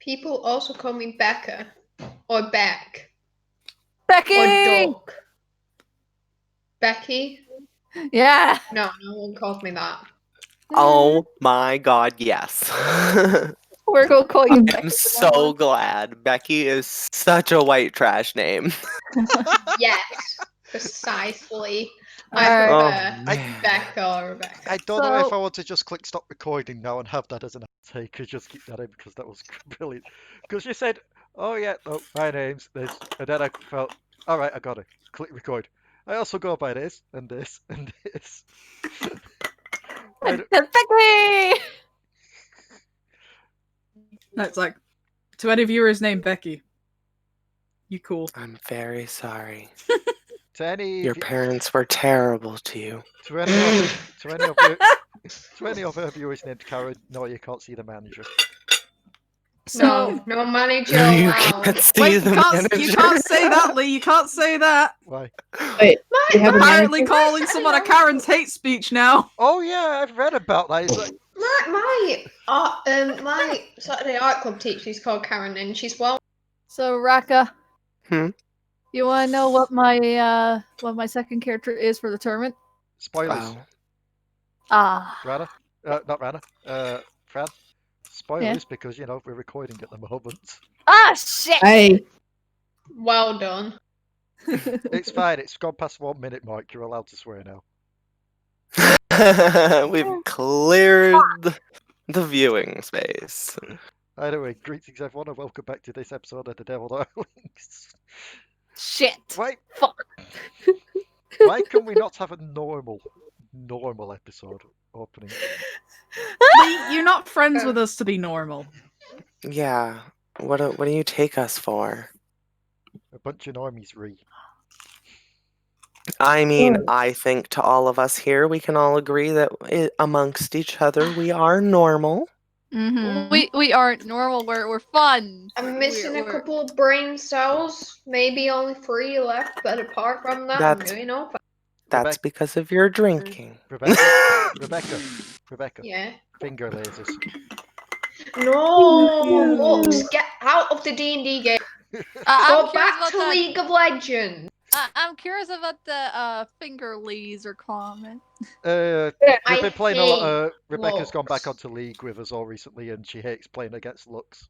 People also call me Becca. Or Beck. Becky! Or Duck. Becky? Yeah. No one calls me that. Oh my god, yes. We're going to call you Becky. I'm so glad. Becky is such a white trash name. Yes, precisely. Alright. I prefer man. Becca or Rebecca. I don't know if So- I want to just click stop recording now and have that as an outtake or just keep that in because that was brilliant. Because you said, oh yeah, no, my name's this. And then I felt, all right, I got it. Click record. I also go by this and this and this. Becky! No, it's like, to any viewers named Becky, you cool. I'm very sorry. To any Your parents were terrible to you. to any of our viewers named Karen, no, you can't see the manager. So, No manager You allowed. can't see wait, the you manager. can't say that, Leigh. You can't say that. Why? Wait, you have a Apparently manager? calling someone a Karen's hate speech now. Oh yeah, I've read about that. It's like, My Saturday art club teacher is called Karen, and she's well. So, Raka. Hmm? You want to know what my second character is for the tournament? spoilers. Ah. Ranna? Not Ranna. Fran? Spoilers because, you know, we're recording at the moment. Ah, shit! Hey, Well done. It's fine, it's gone past 1 minute mark, you're allowed to swear now. We've cleared the viewing space. Anyway, greetings everyone and welcome back to this episode of the Devil Darlings. Shit. Why, Fuck. why can we not have a normal episode opening? Leigh, you're not friends with us to be normal. Yeah. What do you take us for? A bunch of normies re. I mean, Oh. I think to all of us here, we can all agree that amongst each other, we are normal. Mm-hmm. We aren't normal. We're fun. I'm missing a couple of brain cells. Maybe only 3 left, but apart from that, That's- I'm doing all fine. That's because of your drinking. Rebecca, Yeah. finger lasers. No, Yeah. Lux, get out of the D&D game. I'm Go curious back about to that. League of Legends. I'm curious about the finger laser comment. We've I been playing a lot. hate Rebecca's gone back Lux. onto League with us all recently, and she hates playing against Lux.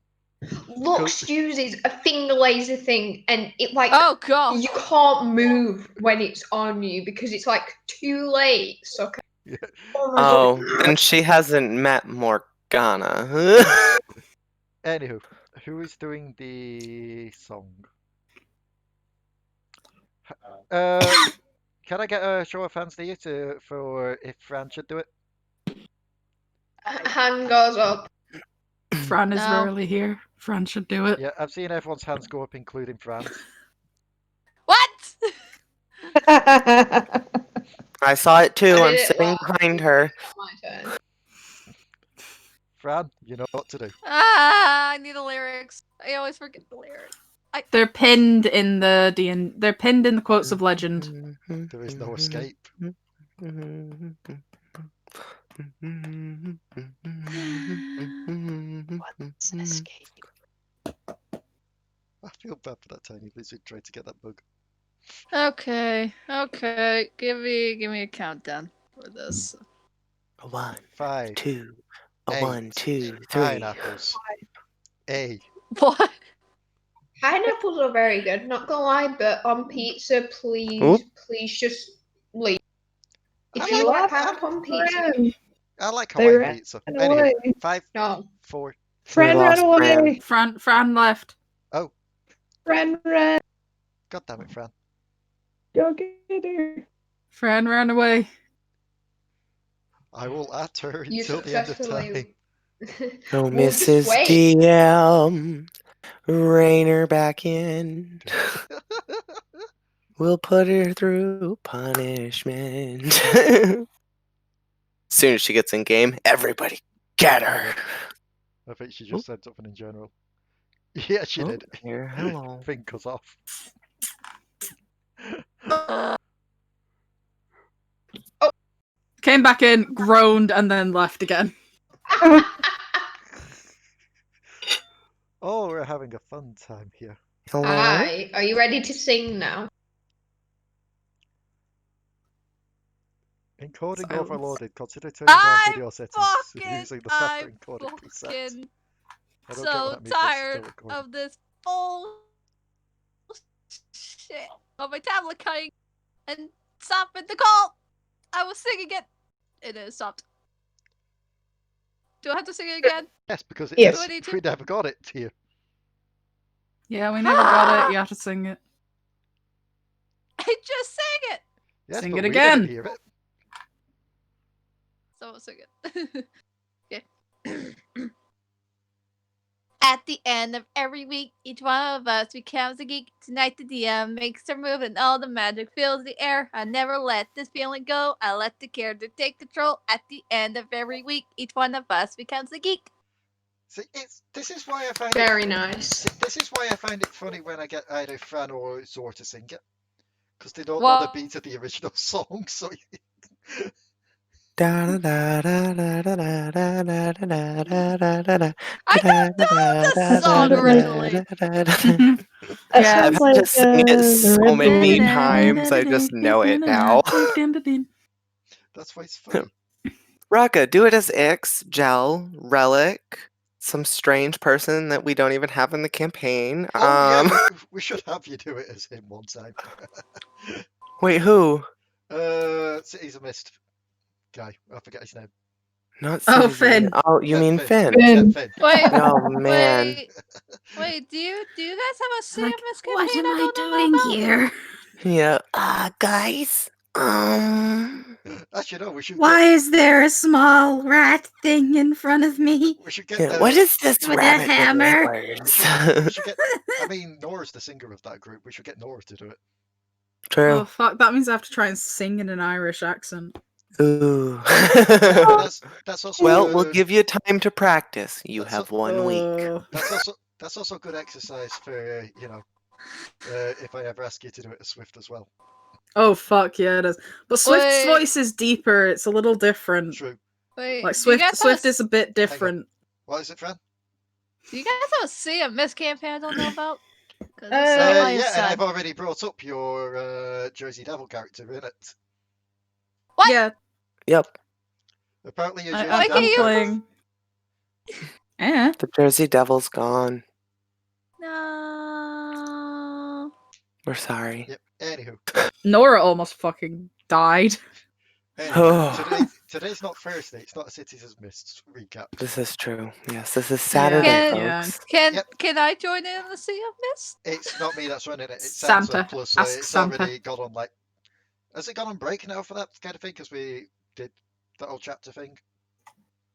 Lux uses a finger laser thing, and it like Oh god. you can't move when it's on you because it's like too late. So Yeah. oh my Oh, God. and she hasn't met Morgana. Anywho, who is doing the song? Can I get a show of hands there for if Fran should do it? Hand goes up. Fran is No. rarely here. Fran should do it. Yeah, I've seen everyone's hands go up, including Fran's. What? I saw it too. I I'm did it sitting last behind week. her. My turn. Fran, you know what to do. I need the lyrics. I always forget the lyrics. They're pinned in the They're pinned in the quotes of legend. There is no escape. What's escape? I feel bad for that tiny lizard trying to get that bug. Okay. Give me a countdown for this. 1, 5, 2, 8, 1, 2, 3. pineapples. A. What? Pineapples are very good. Not gonna lie, but on pizza, please, Oop. please just leave. If I you like like pineapple on pizza, Fran, I like They Hawaiian ran pizza. away. Anyway, 5, no. 4. Fran ran lost away. Fran left. Fran ran. God damn it, Fran. Go get her. Fran ran away. I will at her You until the end of time. successfully. Oh, We'll just Mrs. wait. DM, rein her back in. We'll put her through punishment. Soon as she gets in game, everybody get her. I think she just said something in general. Yeah, she Oh, did. here, hello. Thing goes off. Came back in, groaned, and then left again. Oh, we're having a fun time here. Hello? Hi. Are you ready to sing now? Encoding Silence. overloaded. Consider turning down I'm video settings using the Sapper I'm encoding preset. fucking I don't get what so that means, but it's tired still recording. of this bullshit of my tablet cutting and stopping the call. I was singing it. It is stopped. Do I have to sing it again? Yes, because Yes. Do I need to? we never got it to you. Yeah, we never got it. You have to sing it. I just sang it. Yes, Sing but it we didn't again. hear it. So I'll sing it. Okay. At the end of every week, each one of us becomes a geek. Tonight the DM makes their move and all the magic fills the air. I never let this feeling go. I let the character take control. At the end of every week, each one of us becomes a geek. See, this is why I find Very it. nice. See, this is why I find it funny when I get either Fran or Zor to sing it, because they don't know Well- the beat of the original song. So Da da da da da da da da da da da da da. I don't know the song originally. That Yeah. I've sounds had like to sing it the so Red many Bull. times, I just know it now. that's why it's funny. Raka, do it as Ix, Gel, Relic, some strange person that we don't even have in the campaign. Oh yeah, we should have you do it as him one time. Wait, who? Cities of Mist guy. I forget his name. Not Oh, Citizen. Finn. Oh, you mean Finn? Finn. Finn. Wait, Oh man. wait. Do you guys have a Sam Like, Miss what campaign am I don't know doing about? here? Yeah. Guys. Actually, no. We should Why is there a small rat thing in front of me We should get. Yeah, what is this with a rabbit with hammer? We antlers? should get. I mean, Nora's the singer of that group. We should get Nora to do it. True. Oh fuck! That means I have to try and sing in an Irish accent. Ooh. But that's also Well, good. we'll give you time to practice. You That's have 1 week. Oh. That's also good exercise for if I ever ask you to do it as Swift as well. Oh fuck yeah, it is. But Swift's Wait. voice is deeper. It's a little different. True. Wait, Like do you guys Swift have is a bit different. What is it, Fran? Do you guys have a Sam Miss campaign I don't know about? 'Cause it's not my Yeah, and son. I've already brought up your Jersey Devil character in it. What? Yeah, Yep. Apparently, your Jersey Why Devil can't you- playing. Eh? The Jersey Devil's gone. No. We're sorry. Yep. Anywho, Nora almost fucking died. today's not Thursday. It's not a Cities of Mist recap. This is true. Yes, this is Saturday, Yeah. folks. Can Yep. I join in the Sea of Mist? It's not me that's running it. It's Santa. Santa. Plus, Ask it's Santa. already got on like. Has it gone on break now for that kind of thing? Because we did that whole chapter thing.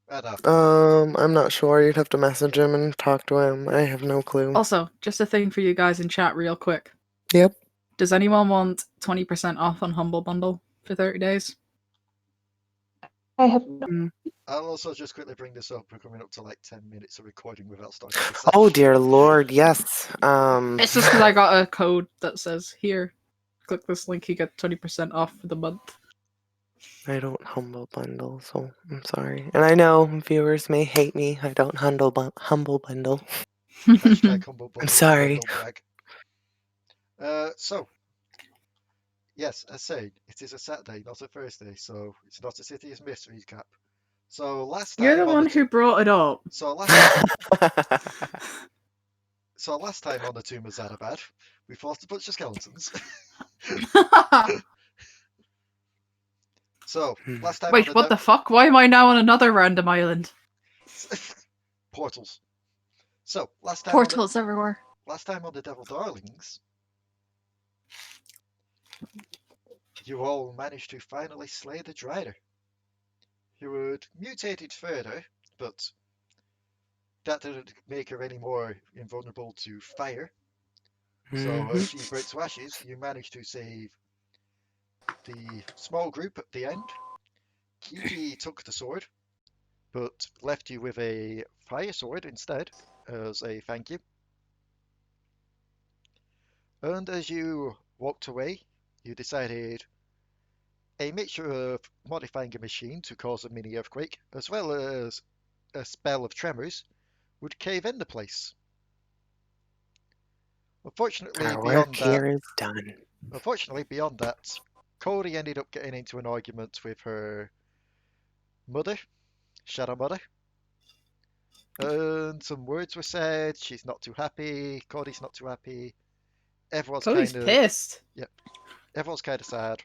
I don't know. I'm not sure. You'd have to message him and talk to him. I have no clue. Also, just a thing for you guys in chat, real quick. Yep. Does anyone want 20% off on Humble Bundle for 30 days? I have no. I'll also just quickly bring this up. We're coming up to like 10 minutes of recording without starting the Oh session. dear lord, yes. It's just because I got a code that says, here, click this link, you get 20% off for the month. I don't humble bundle, so I'm sorry. And I know viewers may hate me. I don't humble bundle. Hashtag humble bundle, sorry. bundle brag. So, yes, as said, it is a Saturday, not a Thursday, so it's not a Cities Mist recap. So last time You're the on one who brought it up. So last time on the Tomb of Zadabad, we fought a bunch of skeletons. So last time Wait, on what the fuck? Why am I now on another random island? portals. So last time Portals everywhere. last time on the Devil Darlings, you all managed to finally slay the Drider. You had mutated further, but that didn't make her any more invulnerable to fire. So as she breaks to ashes, you managed to save the small group at the end. Kiki took the sword, but left you with a fire sword instead, as a thank you. And as you walked away, you decided a mixture of modifying a machine to cause a mini earthquake, as well as a spell of tremors, would cave in the place. Unfortunately, Our beyond work that, here is done. Codi ended up getting into an argument with her mother, Shadow Mother. And some words were said. She's not too happy. Codi's not too happy. Everyone's Cody's kind of pissed. everyone's kind of sad,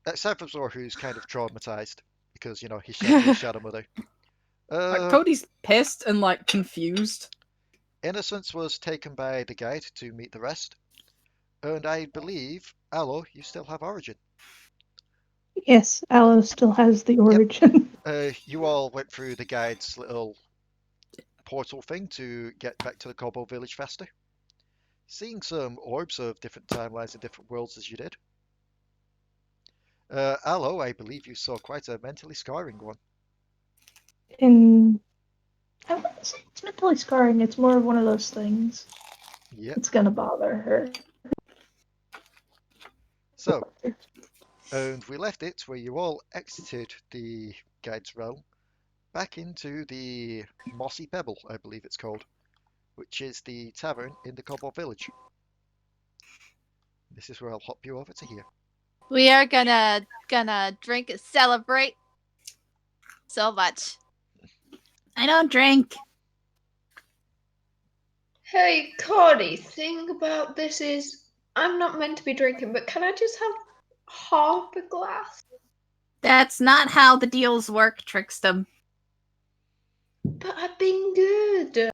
except for Zor, who's kind of traumatized because his Shadow Mother. Cody's pissed and like confused. Innocence was taken by the guide to meet the rest, and I believe Allo, you still have Origin. Yes, Allo still has the origin. You all went through the guide's little portal thing to get back to the kobold village faster. Seeing some orbs of different timelines and different worlds as you did. Allo, I believe you saw quite a mentally scarring one. And I wouldn't say it's mentally scarring, it's more of one of those things. Yep. It's gonna bother her. So, and we left it where you all exited the guide's realm back into the Mossy Pebble, I believe it's called, which is the tavern in the kobold village. This is where I'll hop you over to here. We are gonna drink and celebrate so much. I don't drink. Hey, Cody, thing about this is I'm not meant to be drinking, but can I just have half a glass? That's not how the deals work, Trickstem. But I've been good.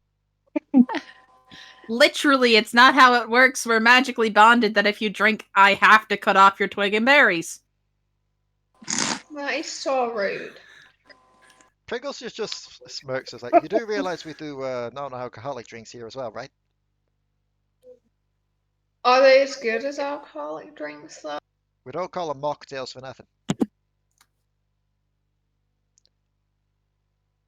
Literally, it's not how it works. We're magically bonded that if you drink, I have to cut off your twig and berries. That is so rude. Pringles just smirks. It's like, you do realize we do non-alcoholic drinks here as well, right? Are they as good as alcoholic drinks, though? We don't call them mocktails for nothing.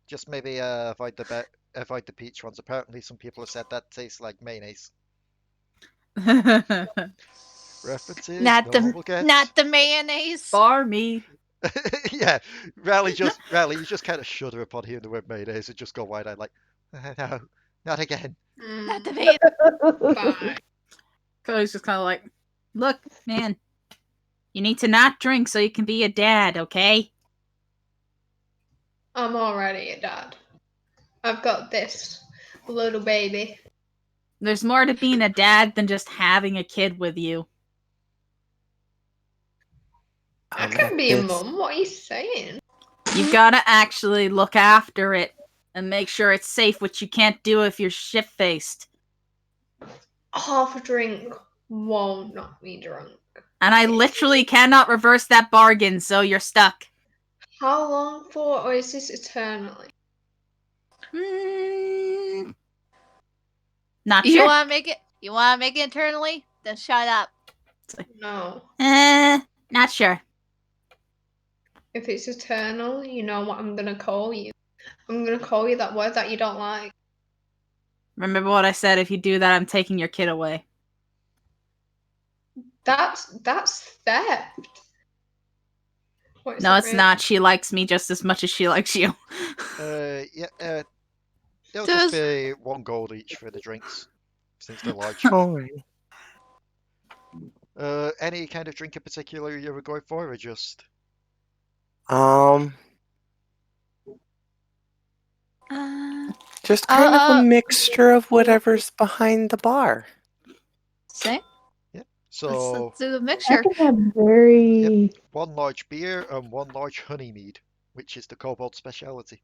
Just maybe avoid the peach ones. Apparently, some people have said that tastes like mayonnaise. References. Not no the one will get. not the mayonnaise. Bar me. Yeah, Raali, you just kind of shudder upon hearing the word mayonnaise and just go wide-eyed like, no, not again. Not the mayonnaise. Fine. Cody's just kind of like, look, man, you need to not drink so you can be a dad, okay? I'm already a dad. I've got this little baby. There's more to being a dad than just having a kid with you. I At can be a this- mum. What are you saying? You've got to actually look after it and make sure it's safe, which you can't do if you're shit-faced. Half a drink won't knock me drunk. And I literally cannot reverse that bargain, so you're stuck. How long for, or is this eternally? Not You sure. wanna make it? You wanna make it internally? Then shut up. No. Not sure. If it's eternal, you know what I'm gonna call you. I'm gonna call you that word that you don't like. Remember what I said, if you do that, I'm taking your kid away. That's theft. What is No, it it's really? not. She likes me just as much as she likes you. Yeah, they'll Does- just be 1 gold each for the drinks, since they're large. Alright. Any kind of drink in particular you were going for, or just... Just kind of a uh, mixture of whatever's behind the bar. Same. Yeah. Let's So, do the I mixture. can have very 1 large beer and 1 large honey mead, which is the kobold speciality.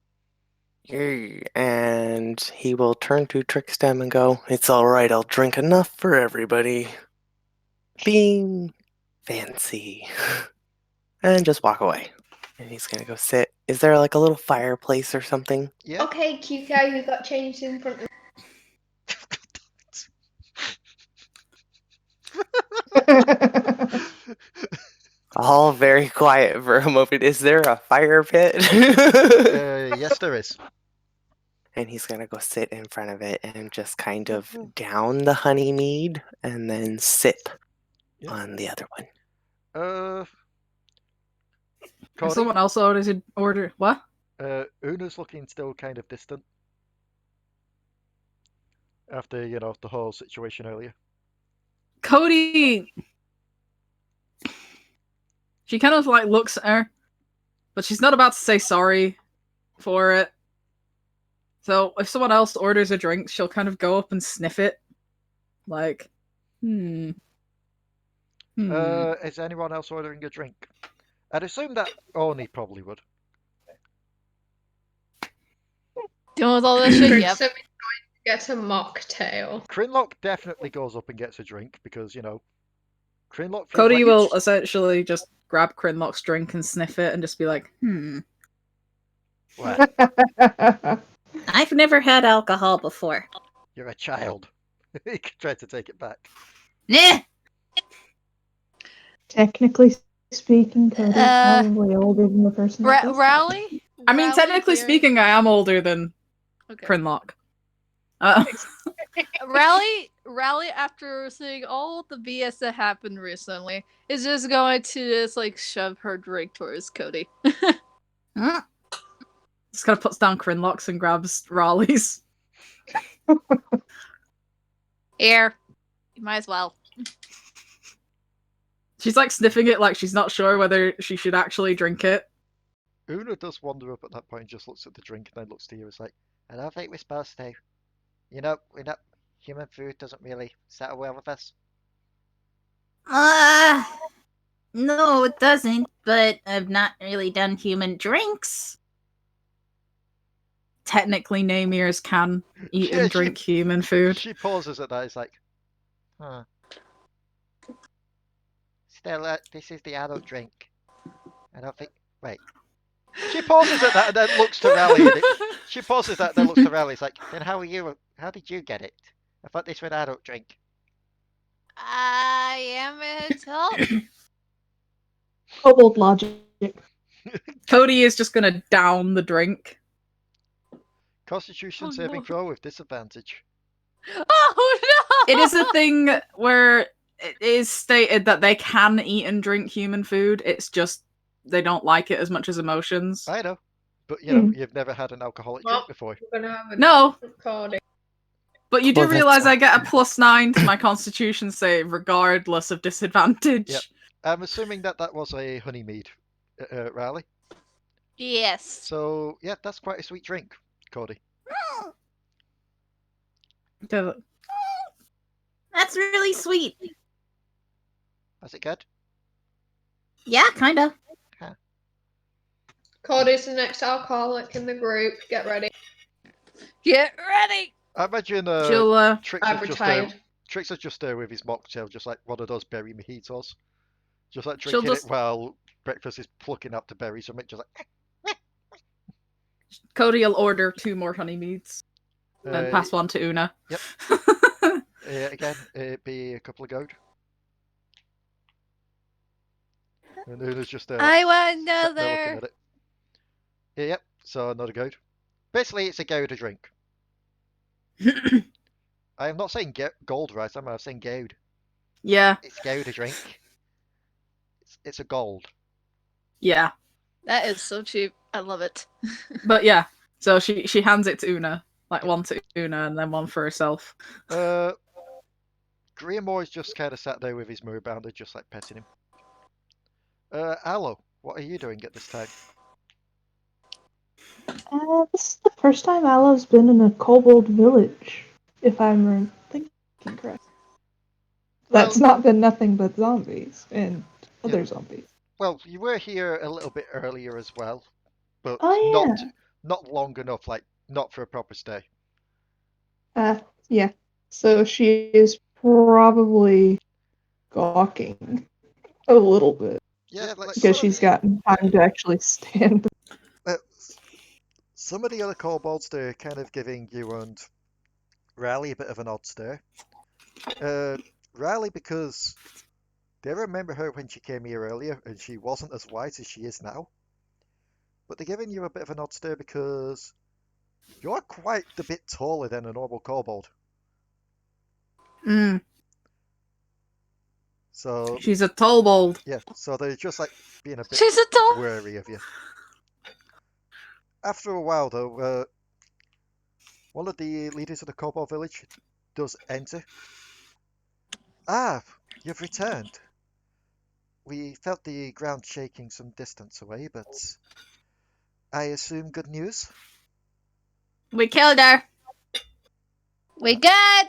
Yay. And he will turn to Trickstem and go, "It's alright, I'll drink enough for everybody." Being fancy. And just walk away. And he's gonna go sit. Is there like a little fireplace or something? Yeah. Okay, cute guy who got changed in front of All very quiet for a moment. Is there a fire pit? Yes, there is. And he's gonna go sit in front of it and just kind of down the honey mead and then sip Yeah. on the other one. Codi, Someone else order what? Una's looking still kind of distant. after, you know, the whole situation earlier. Codi. She kind of like looks at her, but she's not about to say sorry for it. So if someone else orders a drink, she'll kind of go up and sniff it. Like, Is anyone else ordering a drink? I'd assume that Oni probably would. Doing with all this shit, yep. Trickstem is going to get a mocktail. Krinlok definitely goes up and gets a drink because, you know, Krinlok feels Codi like will it's- essentially just grab Krinlok's drink and sniff it and just be like, What? I've never had alcohol before. You're a child. He tried to take it back. Nah. Technically speaking, Cody's probably older than the person. that does that. Raali? I mean, Raali technically here- speaking, I am older than Okay. Krinlok. Raali, after seeing all the BS that happened recently, is just going to just like shove her drink towards Codi. Huh? Just kind of puts down Krinlok's and grabs Raleigh's. Here, you might as well. She's like sniffing it like she's not sure whether she should actually drink it. Una does wander up at that point and just looks at the drink and then looks to you. It's like, I don't think we're supposed to. You know, we're not. Human food doesn't really settle well with us. No, it doesn't, but I've not really done human drinks. Technically, Namirs can eat Yeah, and drink human food. She pauses at that. It's like, huh. Still, this is the adult drink. I don't think. Wait. She pauses at that and then looks to Raali. She pauses that and then looks to Raali. It's like, then how are you? How did you get it? I thought this was an adult drink. I am an adult. Kobold logic. Codi is just gonna down the drink. Constitution Oh, saving no. throw with disadvantage. Oh no! It is a thing where it is stated that they can eat and drink human food. It's just they don't like it as much as emotions. I know, but you know, you've never had an alcoholic Well, drink before. We're gonna have a No, recording. but you do Well, that's realize I get a okay. +9 to my Constitution save regardless of disadvantage. Yep. I'm assuming that that was a honey mead, Raali. Yes. So yeah, that's quite a sweet drink, Codi. Do- That's really sweet. Is it good? Yeah, kinda. Cody's the next alcoholic in the group. Get ready. Get ready. I imagine She'll Tricks I'm is just retired. Tricks is just there with his mocktail, just like one of those berry mojitos. Just like She'll drinking just- it while breakfast is plucking up the berries from it, just like. Codi will order 2 more honey meads and pass one to Una. Yep. Again, it'd be a couple of gold. And Una's just I want sat there looking another. at it. Yep, so another gold. Basically, it's a gold a drink. I am not saying gold, right? I'm saying gold. Yeah, It's gold a drink. It's a gold. yeah. That is so cheap. I love it. But yeah, so she hands it to Una. Like one to Una and then one for herself. Grimoire's just kind of sat there with his mirror bounder, just like petting him. Allo, what are you doing at this time? This is the first time Allo's been in a kobold village, if I'm thinking correct. That's not been nothing but zombies and other zombies. Well, you were here a little bit earlier as well, but Oh, not long enough, like not for a proper stay. Yeah. So she is probably gawking a little bit Yeah, like because she's gotten time to actually stand. some of the other kobolds, they're kind of giving you and Raali a bit of an odd stare. Raali, because they remember her when she came here earlier and she wasn't as white as she is now. But they're giving you a bit of an odd stare because you're quite a bit taller than a normal kobold. So She's a kobold. yeah, so they're just like being a bit She's a doll. wary of you. After a while, though, one of the leaders of the kobold village does enter. Ah, you've returned. We felt the ground shaking some distance away, but I assume good news? We killed her. We got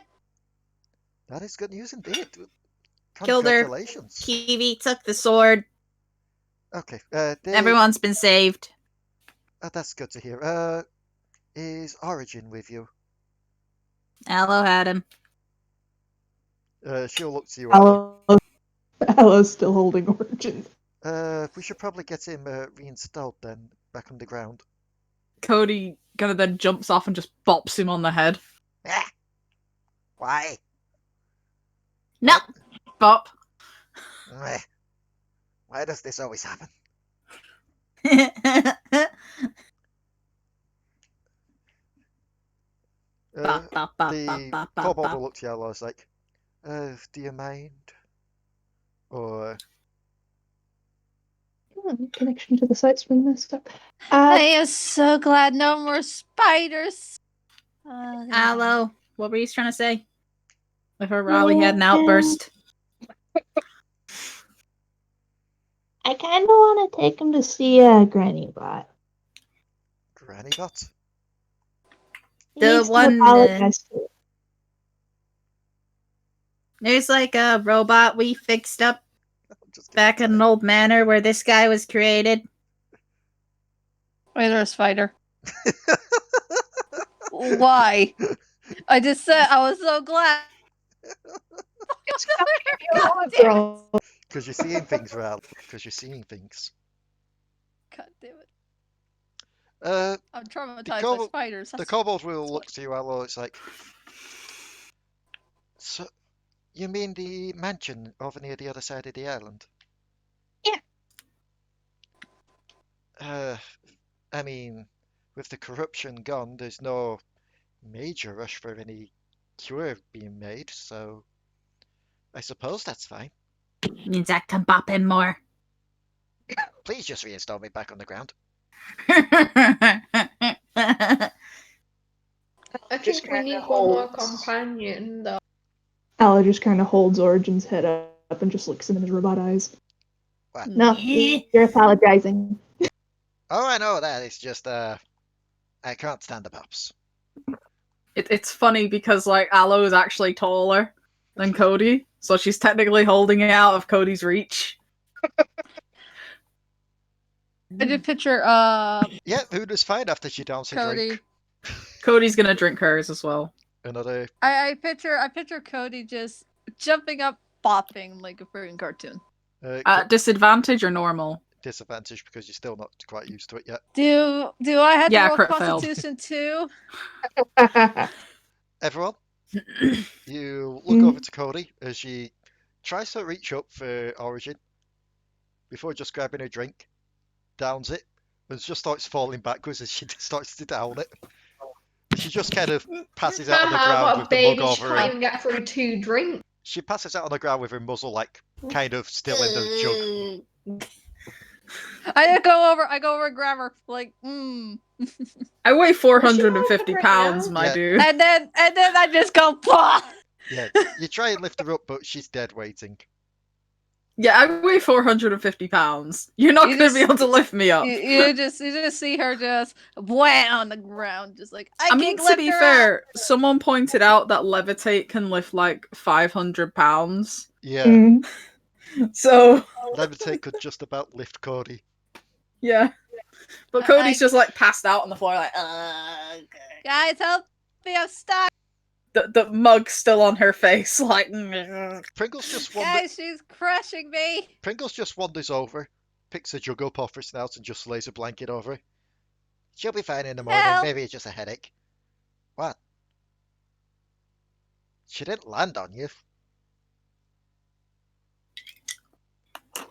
That is good news indeed. Killed her. Congratulations. Kiwi took the sword. Okay, Everyone's been saved. that's good to hear. Is Origin with you? Allo had him. She'll look to you. Allo. Allo's still holding Origin. We should probably get him reinstalled then, back underground. Codi kind of then jumps off and just bops him on the head. Ah! Why? No. Bop. Why does this always happen? The kobold will look to Allo as like, do you mind? Or Connection to the site's been messed up. I am so glad no more spiders. Allo, what were you trying to say? If our Raali had an outburst. I kind of want to take him to see Granny Bot. Granny Bot? He The needs to one, apologize to her. There's like a robot we fixed up Just back in an old manor where this guy was created. Wait, there's a spider. Why? I just said I was so glad. God damn it. Because you're seeing things, Ral. Because you're seeing things. God damn it. I'm The traumatized by kobold- spiders. The kobold will look to you, Allo. It's like, so you mean the mansion over near the other side of the island? Yeah. I mean, with the corruption gone, there's no major rush for any cure being made, so I suppose that's fine. Means I can bop him more. Please just reinstall me back on the ground. I think we need one more companion, though. Allo just kind of holds Origin's head up and just looks at him in his robot eyes. What? No, you're apologizing. Oh, I know that. It's just, I can't stand the pops. It's funny because like Allo is actually taller than Codi, so she's technically holding it out of Cody's reach. I did picture Yeah, food was fine after she downs her Cody. drink. Cody's gonna drink hers as well. Another. I picture Cody just jumping up, bopping like a freaking cartoon. Disadvantage or normal? Disadvantage because you're still not quite used to it yet. Do I have to roll crit failed. Constitution too? Everyone, you look over to Cody as she tries to reach up for Origin before just grabbing a drink, downs it, and just starts falling backwards as she starts to down it. And she just kind of passes out on the ground with the mug over can't her. even get through 2 drinks. She passes out on the ground with her muzzle like kind of still in the jug. I go over and grab her like I weigh 450 right pounds, now? my Yeah. dude. and then I just go bah! Yeah, you try and lift her up, but she's dead waiting. Yeah, I weigh 450 pounds. You're not You gonna just- be able to lift me up. You just see her just wham on the ground, just like I I mean, can't to lift be her fair, someone pointed out that levitate can lift like 500 pounds. Yeah, So, Levitate could just about lift Cody. yeah. But Cody's just like passed out on the floor, like, Guys, help me! I'm stuck. the mug's still on her face, like. Pringles Guys, she's crushing me. Pringles just wanders over, picks a jug up off her snout, and just lays a blanket over her. She'll be fine in the morning. Help. Maybe it's just a headache. What? She didn't land on you.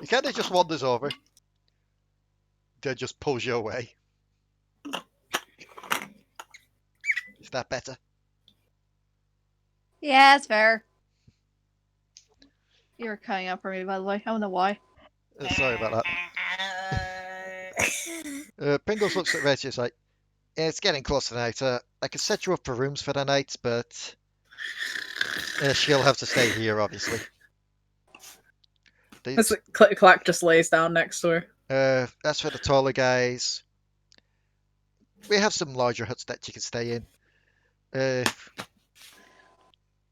He kind of just wanders over, then just pulls you away. Is that better? Yeah, it's fair. You were cutting up for me, by the way. I don't know why. Sorry about that. Pringles looks at Reggie. It's like, yeah, it's getting close tonight. I could set you up for rooms for the night, but She'll have to stay here, obviously. As the Clack just lays down next to her. As for the taller guys, we have some larger huts that you can stay in. The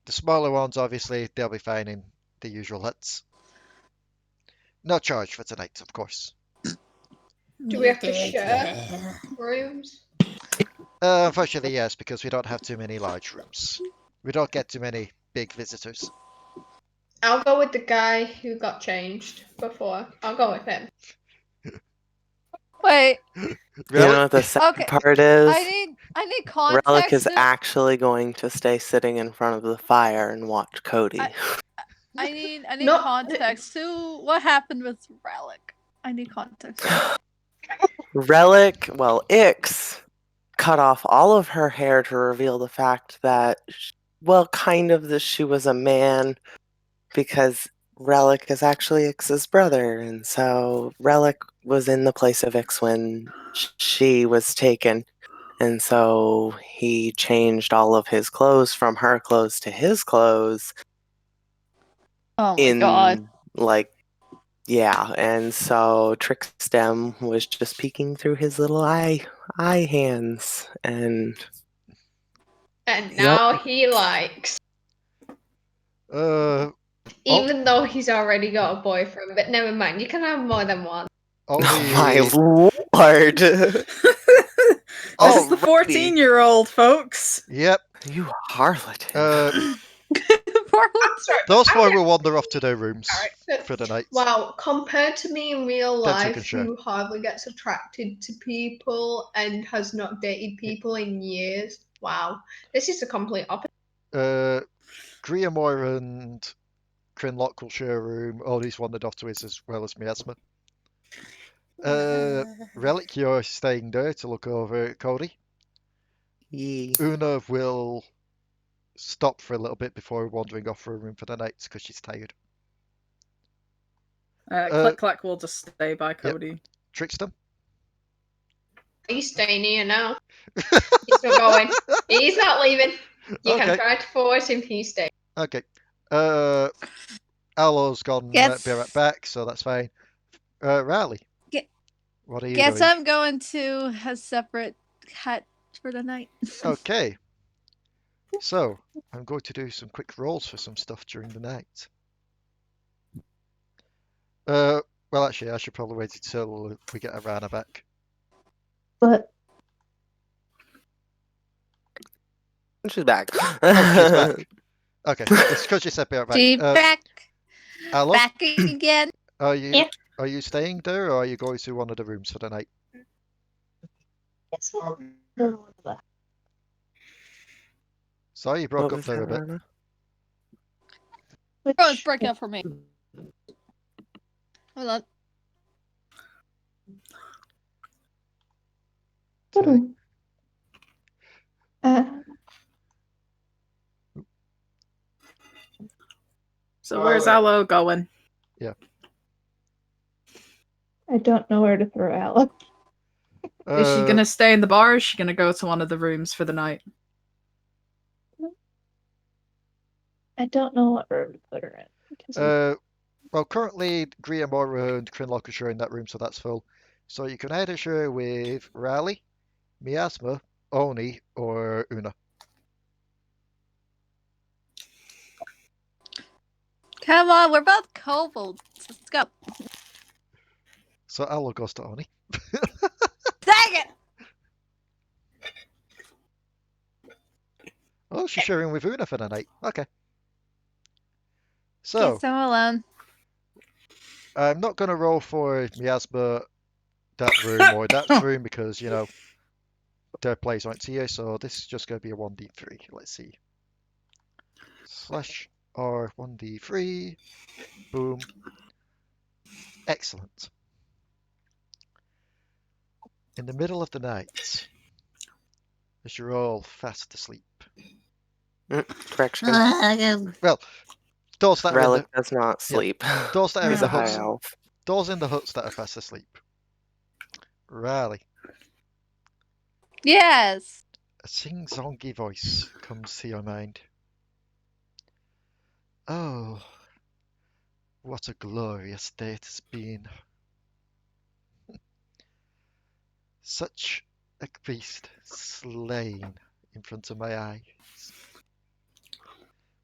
smaller ones, obviously, they'll be fine in the usual huts. No charge for tonight, of course. Do we have to share rooms? Unfortunately, yes, because we don't have too many large rooms. We don't get too many big visitors. I'll go with the guy who got changed before. I'll go with him. Wait, You know what the sad Okay, part is? I need context. Relic is actually going to stay sitting in front of the fire and watch Cody. I need No. context. So what happened with Relic? I need context. Relic, well, Ix cut off all of her hair to reveal the fact that, well, kind of that she was a man, because Relic is actually Ix's brother, and so Relic was in the place of Ix when she was taken, and so he changed all of his clothes from her clothes to his clothes. Oh my god. Like, yeah, and so Trickstem was just peeking through his little eye hands, and now he likes. Even though he's already got a boyfriend, but never mind, you can have more than one. Oh my lord! This is the 14-year-old, folks. Yep. You harlot. Those four will wander off to their rooms for the night. Wow, compared to me in real That's a life, good show. who hardly gets attracted to people and has not dated people in years. Wow, this is the complete opposite. Griamore and Krinlok will share a room. Odie's wandered off to his as well as Miasma. Relic, you're staying there to look over Codi. Una will stop for a little bit before wandering off for a room for the night because she's tired. Clack will just stay by Cody. Yep. Trickstem? He's staying here now. He's not going. He's not leaving. You can try to force him, he's staying. Okay. Allo's gone, be right back, so that's fine. Raali, what are you doing? I'm going to a separate hut for the night. Okay. So, I'm going to do some quick rolls for some stuff during the night. Well, actually, I should probably wait until we get a Ranna back. But she's back. Oh, she's back. Okay, it's because she said be right back. She's back. Allo? Back again. Are you staying there, or are you going to one of the rooms for the night? Sorry, you broke up there a bit. Oh, it's breaking up for me. Hold on. So where's Allo going? Yeah. I don't know where to throw Allo. Is she gonna stay in the bar, or is she gonna go to one of the rooms for the night? I don't know what room to put her in. Well, currently Griamore and Krinlok are sharing that room, so that's full. So you can either share with Raali, Miasma, Oni, or Una. Come on, we're both kobolds. Let's go. So Allo goes to Oni. Dang it! Oh, she's sharing with Una for the night. Okay. So, Guess I'm alone. I'm not going to roll for Miasma that room or that room because, you know, their plays aren't here, so this is just going to be a 1d3. Let's see. /R 1d3. Boom. Excellent. In the middle of the night, as you're all fast asleep. Correction. Well, those that Relic does not sleep. Yeah, those that are in He's the a high huts. elf. Those in the huts that are fast asleep. Raali. Yes. A sing-songy voice comes to your mind. Oh, what a glorious day it has been. Such a feast slain in front of my eyes.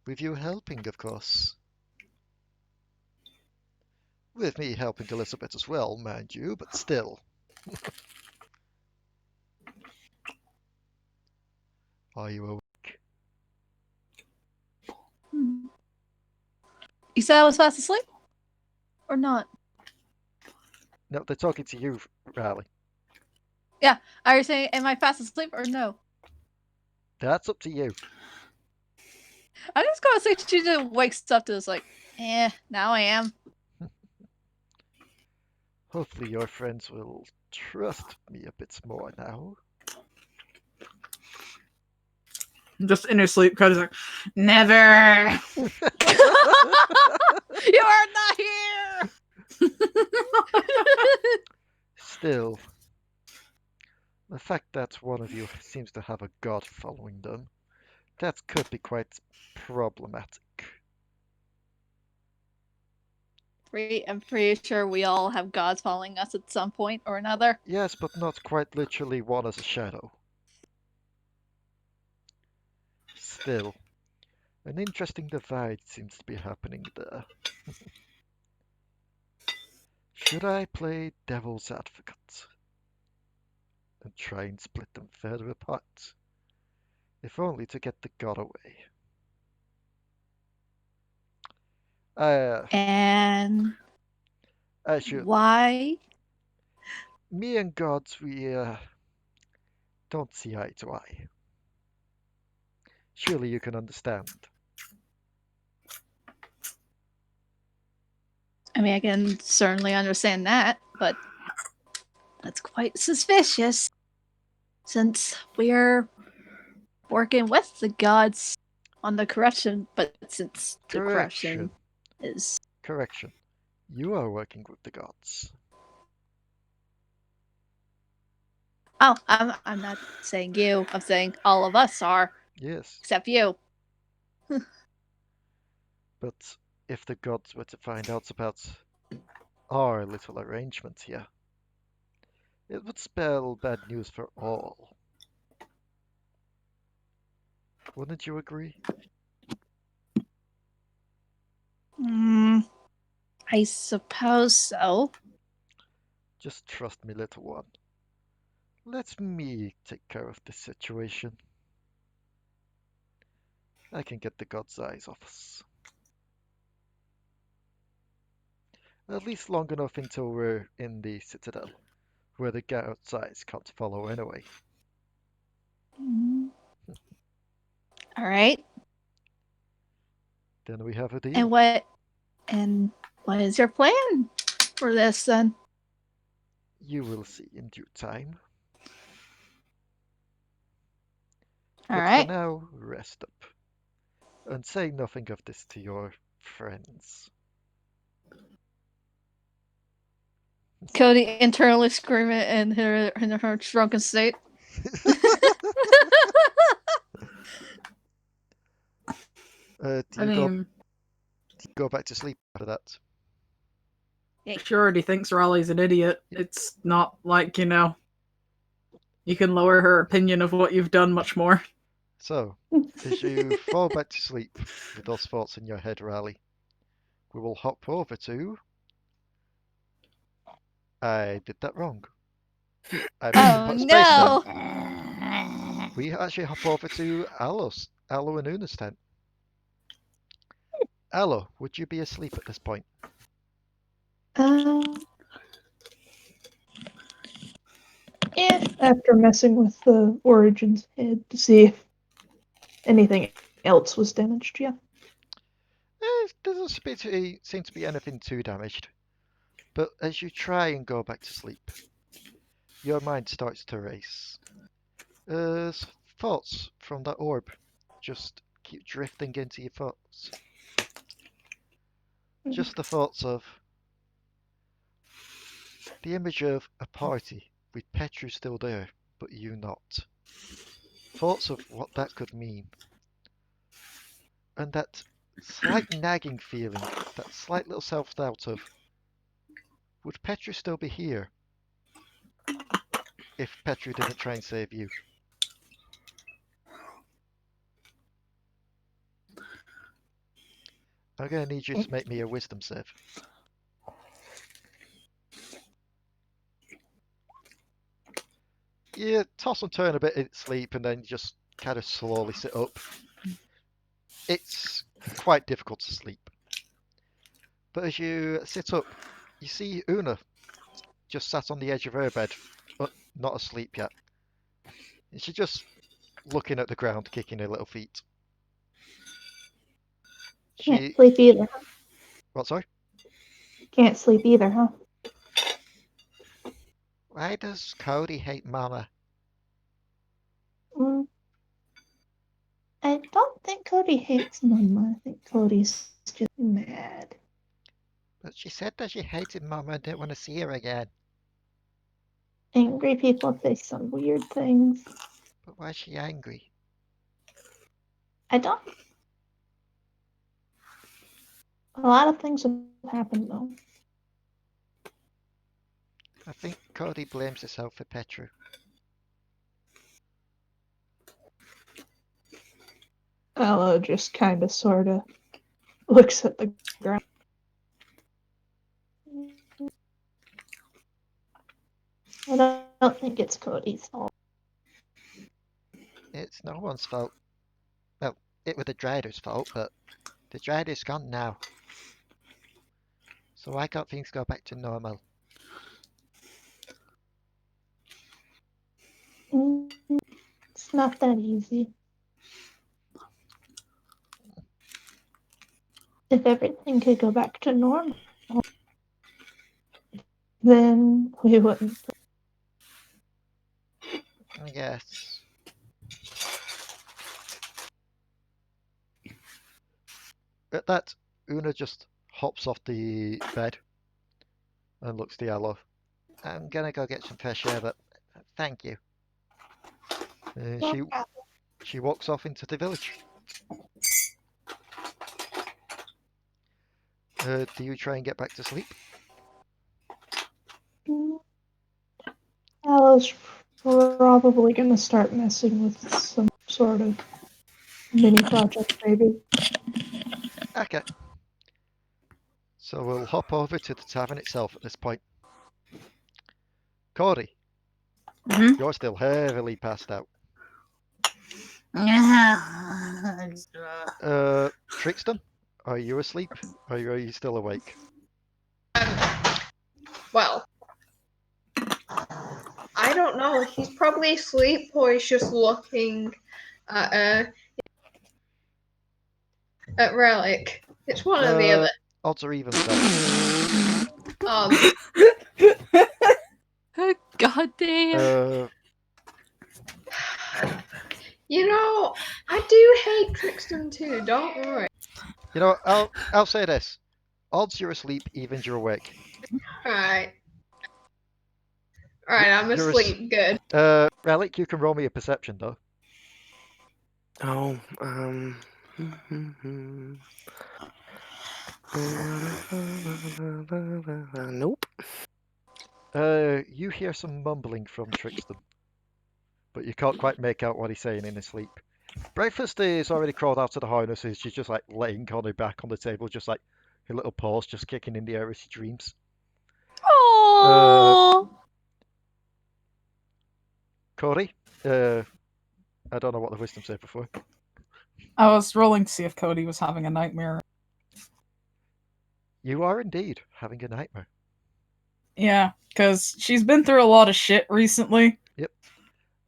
With you helping, of course. With me helping a little bit as well, mind you, but still. Are you awake? You said I was fast asleep? Or not? No, they're talking to you, Raali. Yeah. Are you saying, am I fast asleep or no? That's up to you. I'm just gonna say she just wakes up to this like, now I am. Hopefully your friends will trust me a bit more now. Just in her sleep, Cody's like, never! You are not here! Still, the fact that one of you seems to have a god following them, that could be quite problematic. I'm pretty sure we all have gods following us at some point or another. Yes, but not quite literally one as a shadow. Still, an interesting divide seems to be happening there. Should I play devil's advocate and try and split them further apart, if only to get the god away? And why? Me and gods, we don't see eye to eye. Surely you can understand. I mean, I can certainly understand that, but that's quite suspicious. Since we're working with the gods on the corruption, but since the corruption is... Correction. You are working with the gods. Oh, I'm not saying you. I'm saying all of us are. Yes. Except you. But if the gods were to find out about our little arrangement here, it would spell bad news for all. Wouldn't you agree? I suppose so. Just trust me, little one. Let me take care of this situation. I can get the god's eyes off us. At least long enough until we're in the citadel, where the god's eyes can't follow anyway. All right. Then we have a deal. And what is your plan for this then? You will see in due time. All but right. for now, rest up. And say nothing of this to your friends. Codi internally screaming in her drunken state. Do you go back to sleep after that? She already thinks Raali's an idiot. It's not like, you can lower her opinion of what you've done much more. So, as you fall back to sleep with those thoughts in your head, Raali, we will hop over to... I did that wrong. Oh no! We actually hop over to Allo and Una's tent. Allo, would you be asleep at this point? Yeah. After messing with the Origin's head to see if anything else was damaged, yeah. It doesn't seem to be anything too damaged. But as you try and go back to sleep, your mind starts to race. Thoughts from that orb just keep drifting into your thoughts. Just the thoughts of the image of a party with Petru still there, but you not. Thoughts of what that could mean. And that slight nagging feeling, that slight little self-doubt of, would Petru still be here if Petru didn't try and save you? I'm going to need you to make me a wisdom save. You toss and turn a bit in sleep and then just kind of slowly sit up. It's quite difficult to sleep. But as you sit up, you see Una just sat on the edge of her bed, but not asleep yet. And she's just looking at the ground, kicking her little feet. Can't sleep either. What, sorry? Can't sleep either, huh? Why does Codi hate Mama? I don't think Codi hates Mama. I think Cody's just mad. But she said that she hated Mama and didn't want to see her again. Angry people say some weird things. But why is she angry? I don't. A lot of things have happened, though. I think Codi blames herself for Petru. Allo just kind of, sort of looks at the ground. I don't think it's Cody's fault. It's no one's fault. Well, it was the Drider's fault, but the Drider's gone now. So why can't things go back to normal? It's not that easy. If everything could go back to normal, then we wouldn't. I guess. At that, Una just hops off the bed and looks to Allo. I'm gonna go get some fresh air, but thank you. She walks off into the village. Do you try and get back to sleep? Allo's probably going to start messing with some sort of mini project, maybe. Okay. So we'll hop over to the tavern itself at this point. Codi, you're still heavily passed out. Trickstem, are you asleep? Or are you still awake? Well, I don't know. He's probably asleep or he's just looking at Relic. It's one or the other. Odds are even. God damn. You know, I do hate Trickstem too, don't worry. You know, I'll say this. Odds you're asleep, evens you're awake. Alright. Alright, I'm asleep. Good. Relic, you can roll me a perception though. Oh, nope. You hear some mumbling from Trickstem, but you can't quite make out what he's saying in his sleep. Breakfast is already crawled out of the harness, and she's just like laying on her back on the table, just like her little paws just kicking in the air as she dreams. Aww. Codi, I don't know what the wisdom save before. I was rolling to see if Codi was having a nightmare. You are indeed having a nightmare. Yeah, because she's been through a lot of shit recently. Yep.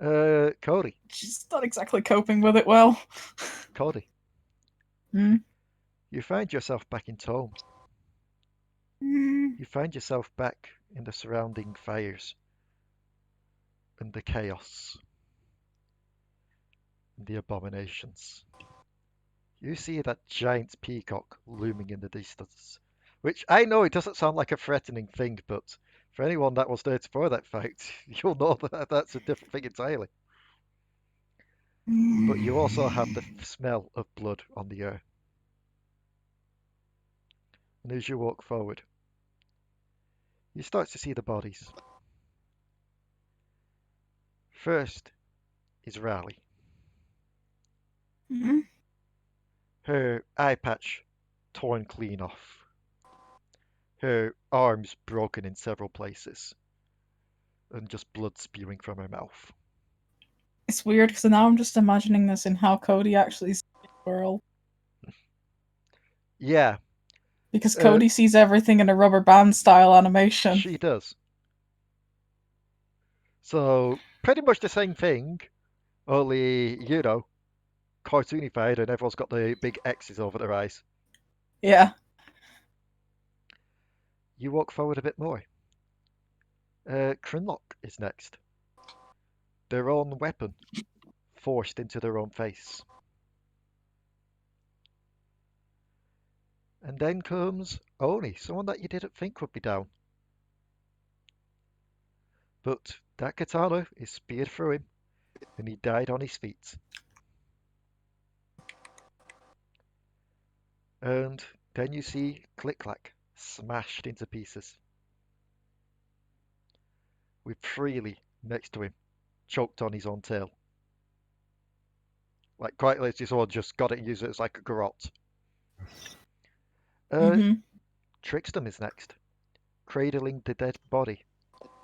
Codi. She's not exactly coping with it well. Codi. You find yourself back in Tome. You find yourself back in the surrounding fires and the chaos and the abominations. You see that giant peacock looming in the distance, which I know it doesn't sound like a threatening thing, but for anyone that was there for that fight, you'll know that that's a different thing entirely. But you also have the smell of blood on the air. And as you walk forward, you start to see the bodies. First is Raali. Hmm? Her eye patch torn clean off. Her arms broken in several places. And just blood spewing from her mouth. It's weird because now I'm just imagining this in how Codi actually sees the world. Yeah. Because Codi sees everything in a rubber band style animation. She does. So, pretty much the same thing, only, cartoonified and everyone's got the big X's over their eyes. Yeah. You walk forward a bit more. Krinlok is next. Their own weapon forced into their own face. And then comes Oni, someone that you didn't think would be down. But that katana is speared through him, and he died on his feet. And then you see Click-Clack smashed into pieces. With Freely next to him, choked on his own tail. Like, quite literally, someone just got it and used it as like a garrote. Trickstem is next, cradling the dead body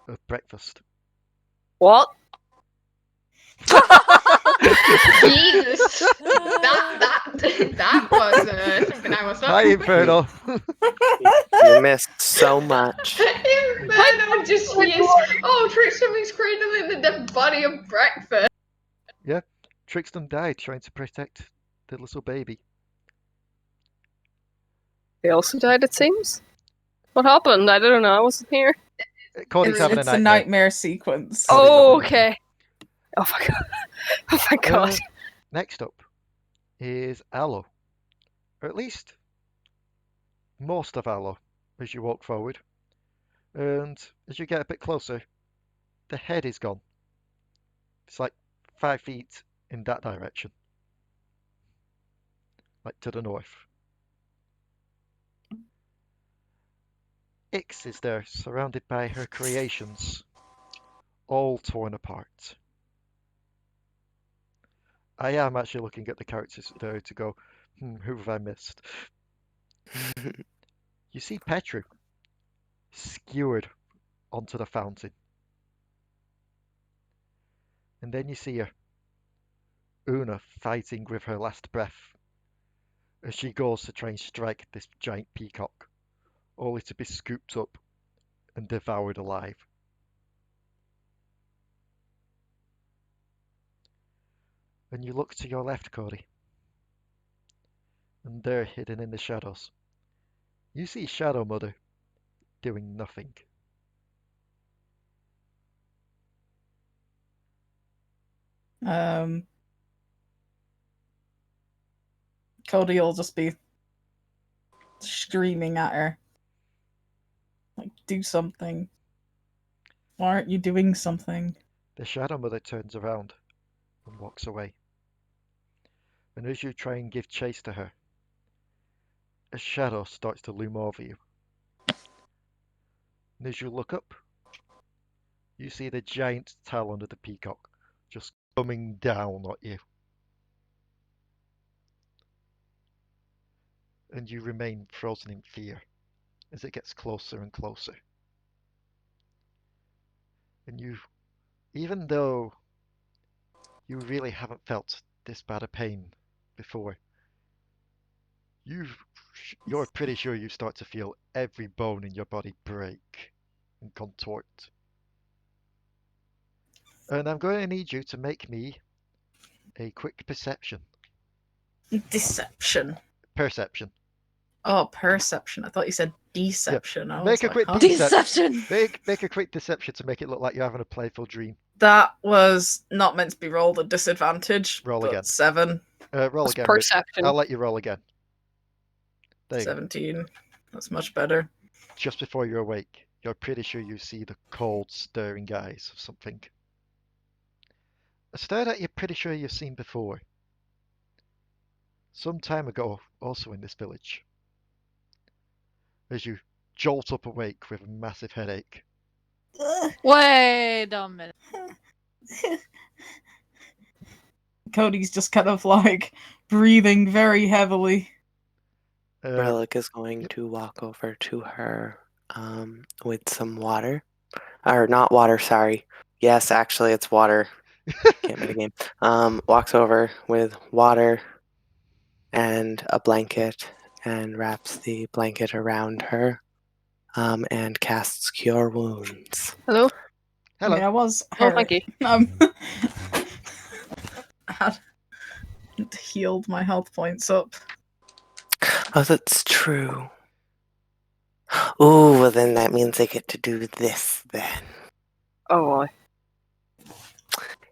of breakfast. What? Jesus, that was something I was not. Hi, Inferno. You missed so much. Inferno just yes. Oh, Trickstem is cradling the dead body of breakfast. Yeah, Trickstem died trying to protect the little baby. They also died, it seems. What happened? I don't know. I wasn't here. Cody's having It's a a nightmare. nightmare sequence. Oh, okay. Oh my god. Oh my god. Next up is Allo. Or at least most of Allo as you walk forward. And as you get a bit closer, the head is gone. It's like 5 feet in that direction. Like to the north. Ix is there, surrounded by her creations, all torn apart. I am actually looking at the characters there to go, who have I missed? You see Petru skewered onto the fountain. And then you see her, Una, fighting with her last breath as she goes to try and strike this giant peacock, only to be scooped up and devoured alive. And you look to your left, Codi, and there, hidden in the shadows, you see Shadow Mother doing nothing. Codi will just be screaming at her. Like, do something. Why aren't you doing something? The Shadow Mother turns around and walks away. And as you try and give chase to her, a shadow starts to loom over you. And as you look up, you see the giant talon of the peacock just coming down at you. And you remain frozen in fear as it gets closer and closer. And you, even though you really haven't felt this bad a pain before, you're pretty sure you start to feel every bone in your body break and contort. And I'm going to need you to make me a quick perception. Deception. Perception. Oh, perception. I thought you said deception. I Make was a quick huh? Deception. Make a quick deception to make it look like you're having a playful dream. That was not meant to be rolled at disadvantage. Roll but again. 7. Roll That's again. perception. I'll let you roll again. There you go. 17. That's much better. Just before you're awake, you're pretty sure you see the cold, staring eyes of something. A stare that you're pretty sure you've seen before. Some time ago, also in this village. as you jolt up awake with a massive headache. Wait a minute. Cody's just kind of like breathing very heavily. Relic is going to walk over to her with some water. Or not water, sorry. Yes, actually it's water. Can't metagame. Walks over with water and a blanket and wraps the blanket around her and casts Cure Wounds. Hello? Hello. Yeah, I was Oh, hurt. thank you. Had healed my health points up. Oh, that's true. Ooh, well then that means I get to do this then. Oh, boy.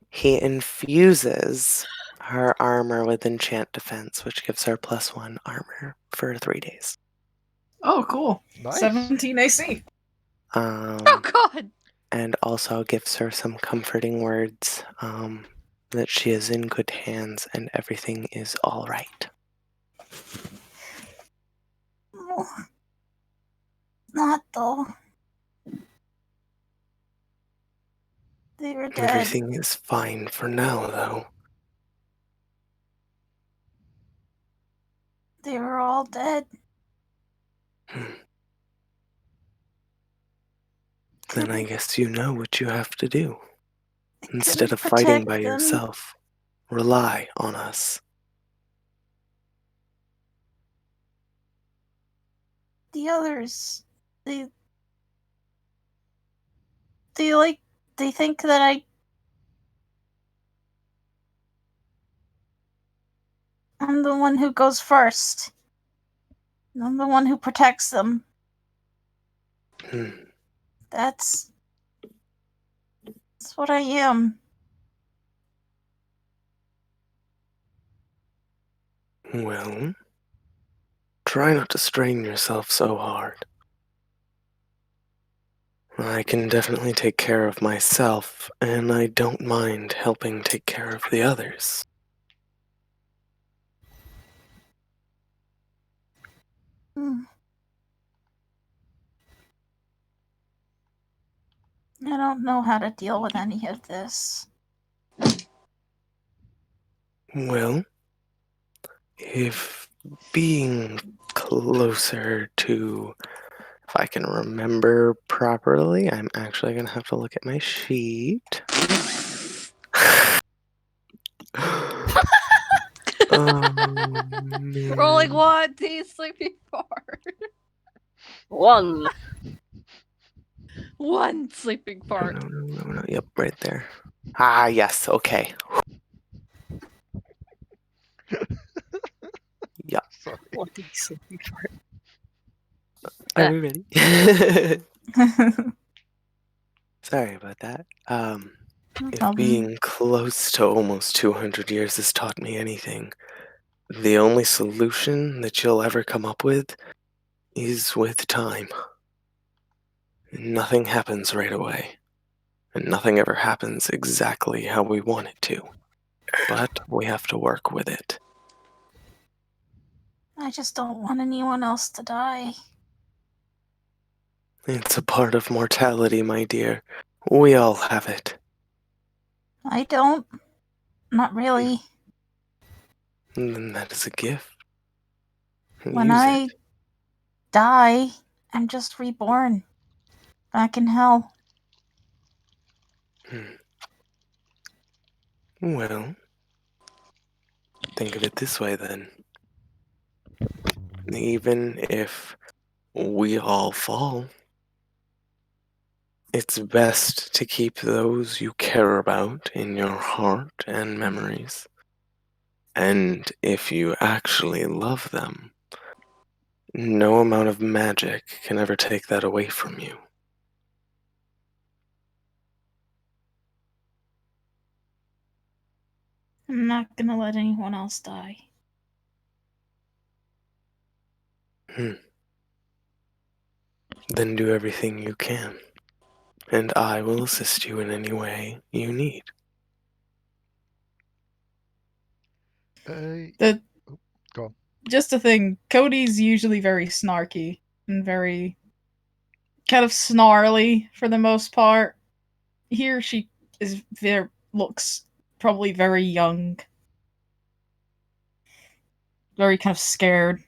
He infuses her armor with enchant defense, which gives her +1 armor for 3 days. Oh, cool. Nice. 17 AC. Oh god! And also gives her some comforting words that she is in good hands and everything is all right. Not though. They were dead. Everything is fine for now, though. They were all dead. Then I guess you know what you have to do. Instead couldn't of fighting protect by them. yourself, rely on us. The others, they think that I'm the one who goes first. I'm the one who protects them. That's what I am. Well, try not to strain yourself so hard. I can definitely take care of myself, and I don't mind helping take care of the others. I don't know how to deal with any of this. Well, if being closer to, if I can remember properly, I'm actually going to have to look at my sheet. Rolling 1, T, sleeping fart. 1. 1 sleeping fart. No. Yep, right there. Ah, yes, okay. Yeah. Sorry. What are you sleeping for? Are we ready? Sorry about that. If being close to almost 200 years has taught me anything, the only solution that you'll ever come up with is with time. Nothing happens right away, and nothing ever happens exactly how we want it to. But we have to work with it. I just don't want anyone else to die. It's a part of mortality, my dear. We all have it. I don't. Not really. And that is a gift. When Use I it. die, I'm just reborn. Back in hell. Well, think of it this way then. Even if we all fall, it's best to keep those you care about in your heart and memories. And if you actually love them, no amount of magic can ever take that away from you. I'm not gonna let anyone else die. Then do everything you can, and I will assist you in any way you need. Go on. Just a thing, Cody's usually very snarky, and very kind of snarly for the most part. Here she is looks probably very young. Very kind of scared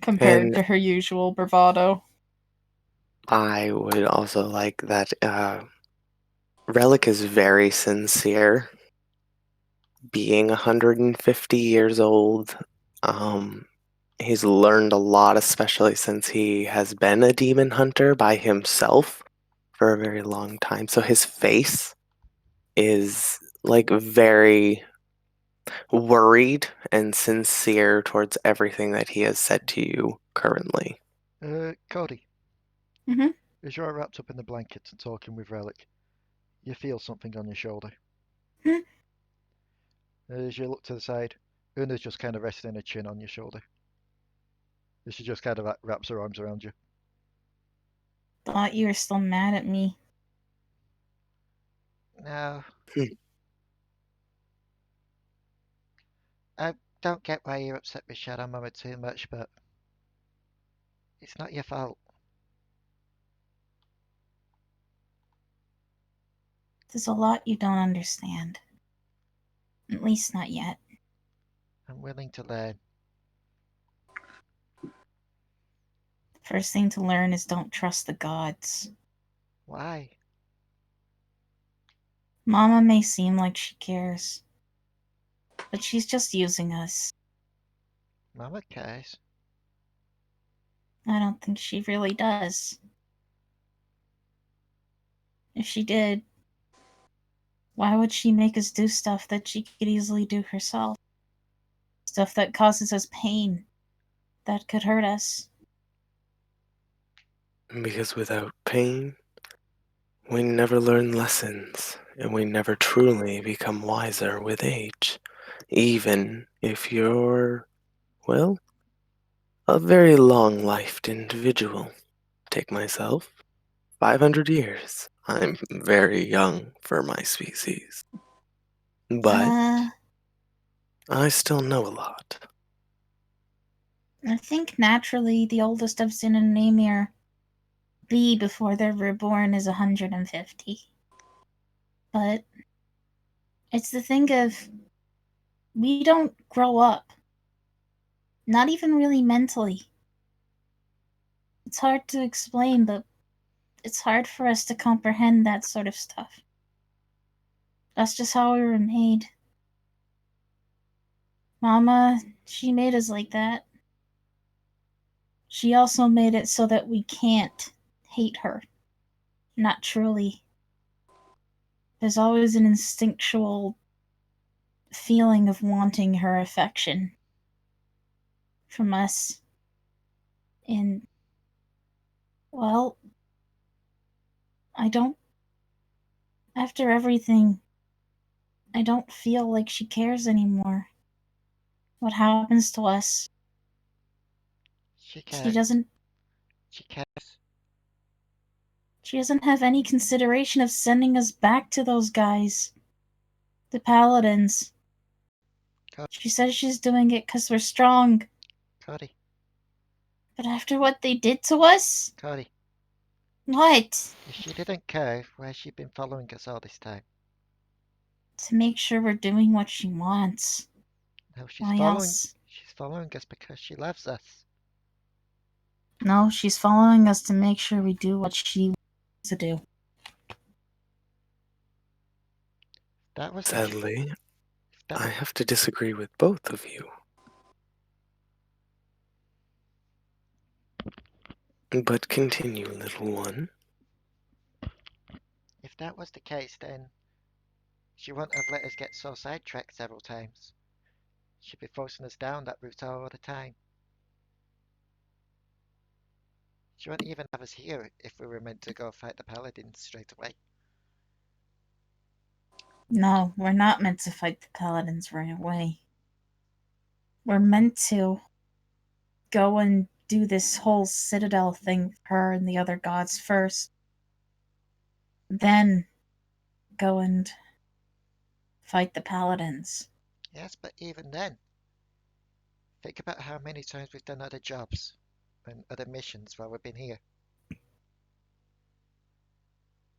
compared to her usual bravado. I would also like that Relic is very sincere. Being 150 years old, he's learned a lot, especially since he has been a demon hunter by himself for a very long time. So his face is like very worried and sincere towards everything that he has said to you currently. Codi. Mm-hmm. As you're wrapped up in the blankets and talking with Relic, you feel something on your shoulder. Hmm? As you look to the side, Una's just kind of resting her chin on your shoulder. As she just kind of wraps her arms around you. Thought you were still mad at me. No. I don't get why you're upset with Shadow Mama too much, but it's not your fault. There's a lot you don't understand. At least not yet. I'm willing to learn. First thing to learn is don't trust the gods. Why? Mama may seem like she cares, but she's just using us. Mama cares. I don't think she really does. If she did, why would she make us do stuff that she could easily do herself? Stuff that causes us pain, that could hurt us. Because without pain, we never learn lessons, and we never truly become wiser with age. Even if you're, well, a very long-lived individual. Take myself, 500 years. I'm very young for my species. But I still know a lot. I think naturally the oldest of Sin and Namr be before they're reborn is 150. But it's the thing of we don't grow up. Not even really mentally. It's hard to explain, but it's hard for us to comprehend that sort of stuff. That's just how we were made. Mama, she made us like that. She also made it so that we can't hate her. Not truly. There's always an instinctual feeling of wanting her affection from us. And, well, after everything, I don't feel like she cares anymore. What happens to us? She cares. She cares. She doesn't have any consideration of sending us back to those guys. The paladins. Codi. She says she's doing it because we're strong. Codi. But after what they did to us? Codi. What? If she didn't care, why's she been following us all this time? To make sure we're doing what she wants. No, Else? She's following us because she loves us. No, she's following us to make sure we do what she wants to do. Sadly, I have to disagree with both of you. But continue, little one. If that was the case, then she wouldn't have let us get so sidetracked several times. She'd be forcing us down that route all the time. She wouldn't even have us here if we were meant to go fight the paladins straight away. No, we're not meant to fight the paladins right away. We're meant to go and do this whole citadel thing for her and the other gods first. Then go and fight the paladins. Yes, but even then, think about how many times we've done other jobs. and other missions while we've been here.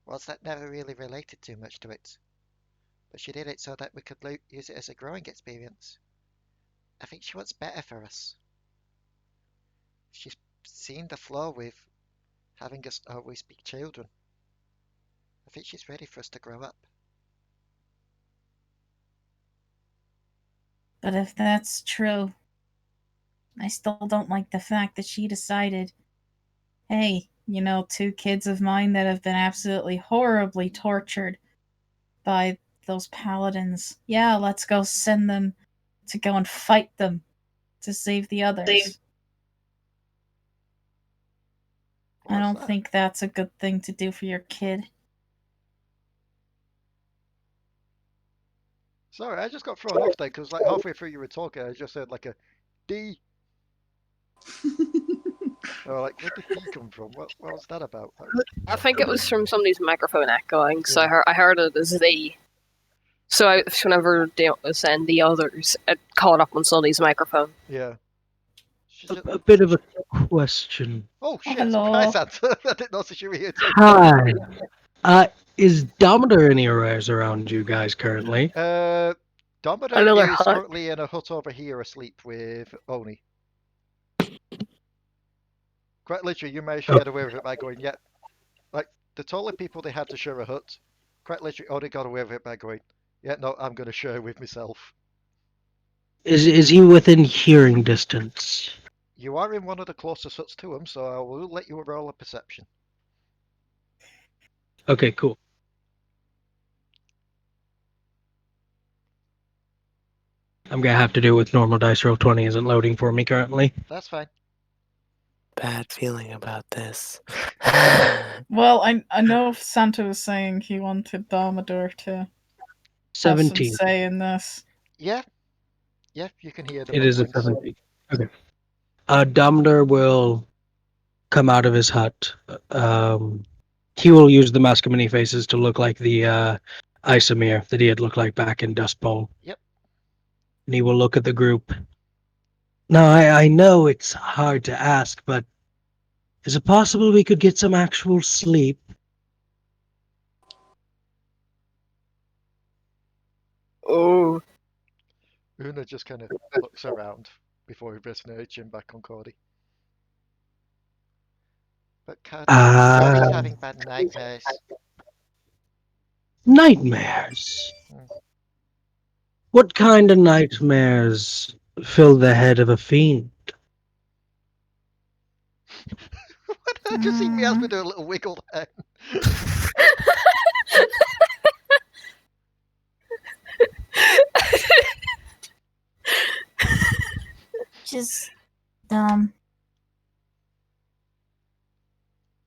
Whilst that never really related too much to it, but she did it so that we could use it as a growing experience. I think she wants better for us. She's seen the flaw with having us always be children. I think she's ready for us to grow up. But if that's true, I still don't like the fact that she decided, hey, you know, 2 kids of mine that have been absolutely horribly tortured by those paladins. Yeah, let's go send them to go and fight them to save the others. I don't think that's a good thing to do for your kid. Sorry, I just got thrown off there because like halfway through you were talking, I just heard like a D. Or like, where did D come from? What was that about? I think it was from somebody's microphone echoing, so Yeah. I heard it as the. So whenever Dion was saying the others, it caught up on somebody's microphone. Yeah. A bit of a question. Oh shit! Hello. Surprise answer. I didn't notice you were here too. Hi. Is Damadur anywhere around you guys currently? Damadur Another is hut. currently in a hut over here asleep with Oni. Quite literally, you managed to get away with it by going, yeah. Like, the taller people they had to share a hut, quite literally, Oni got away with it by going, yeah, no, I'm going to share with myself. Is he within hearing distance? You are in one of the closest huts to him, so I will let you roll a perception. Okay, cool. I'm gonna have to do it with normal dice. Roll 20 isn't loading for me currently. That's fine. Bad feeling about this. Well, I know Santa was saying he wanted Damadur to have some 17. say in this. Yeah. Yeah, you can hear the It is a mumblings. 17. Okay. Damadur will come out of his hut. He will use the Mask of Many Faces to look like the Isomere that he had looked like back in Dustbowl. Yep. And he will look at the group. Now, I know it's hard to ask, but is it possible we could get some actual sleep? Oh. Una just kind of looks around before he pressing her chin back on Codi. But Codi's having bad nightmares. Nightmares? What kind of nightmares fill the head of a fiend? I just see me as we do a little wiggle then. Just,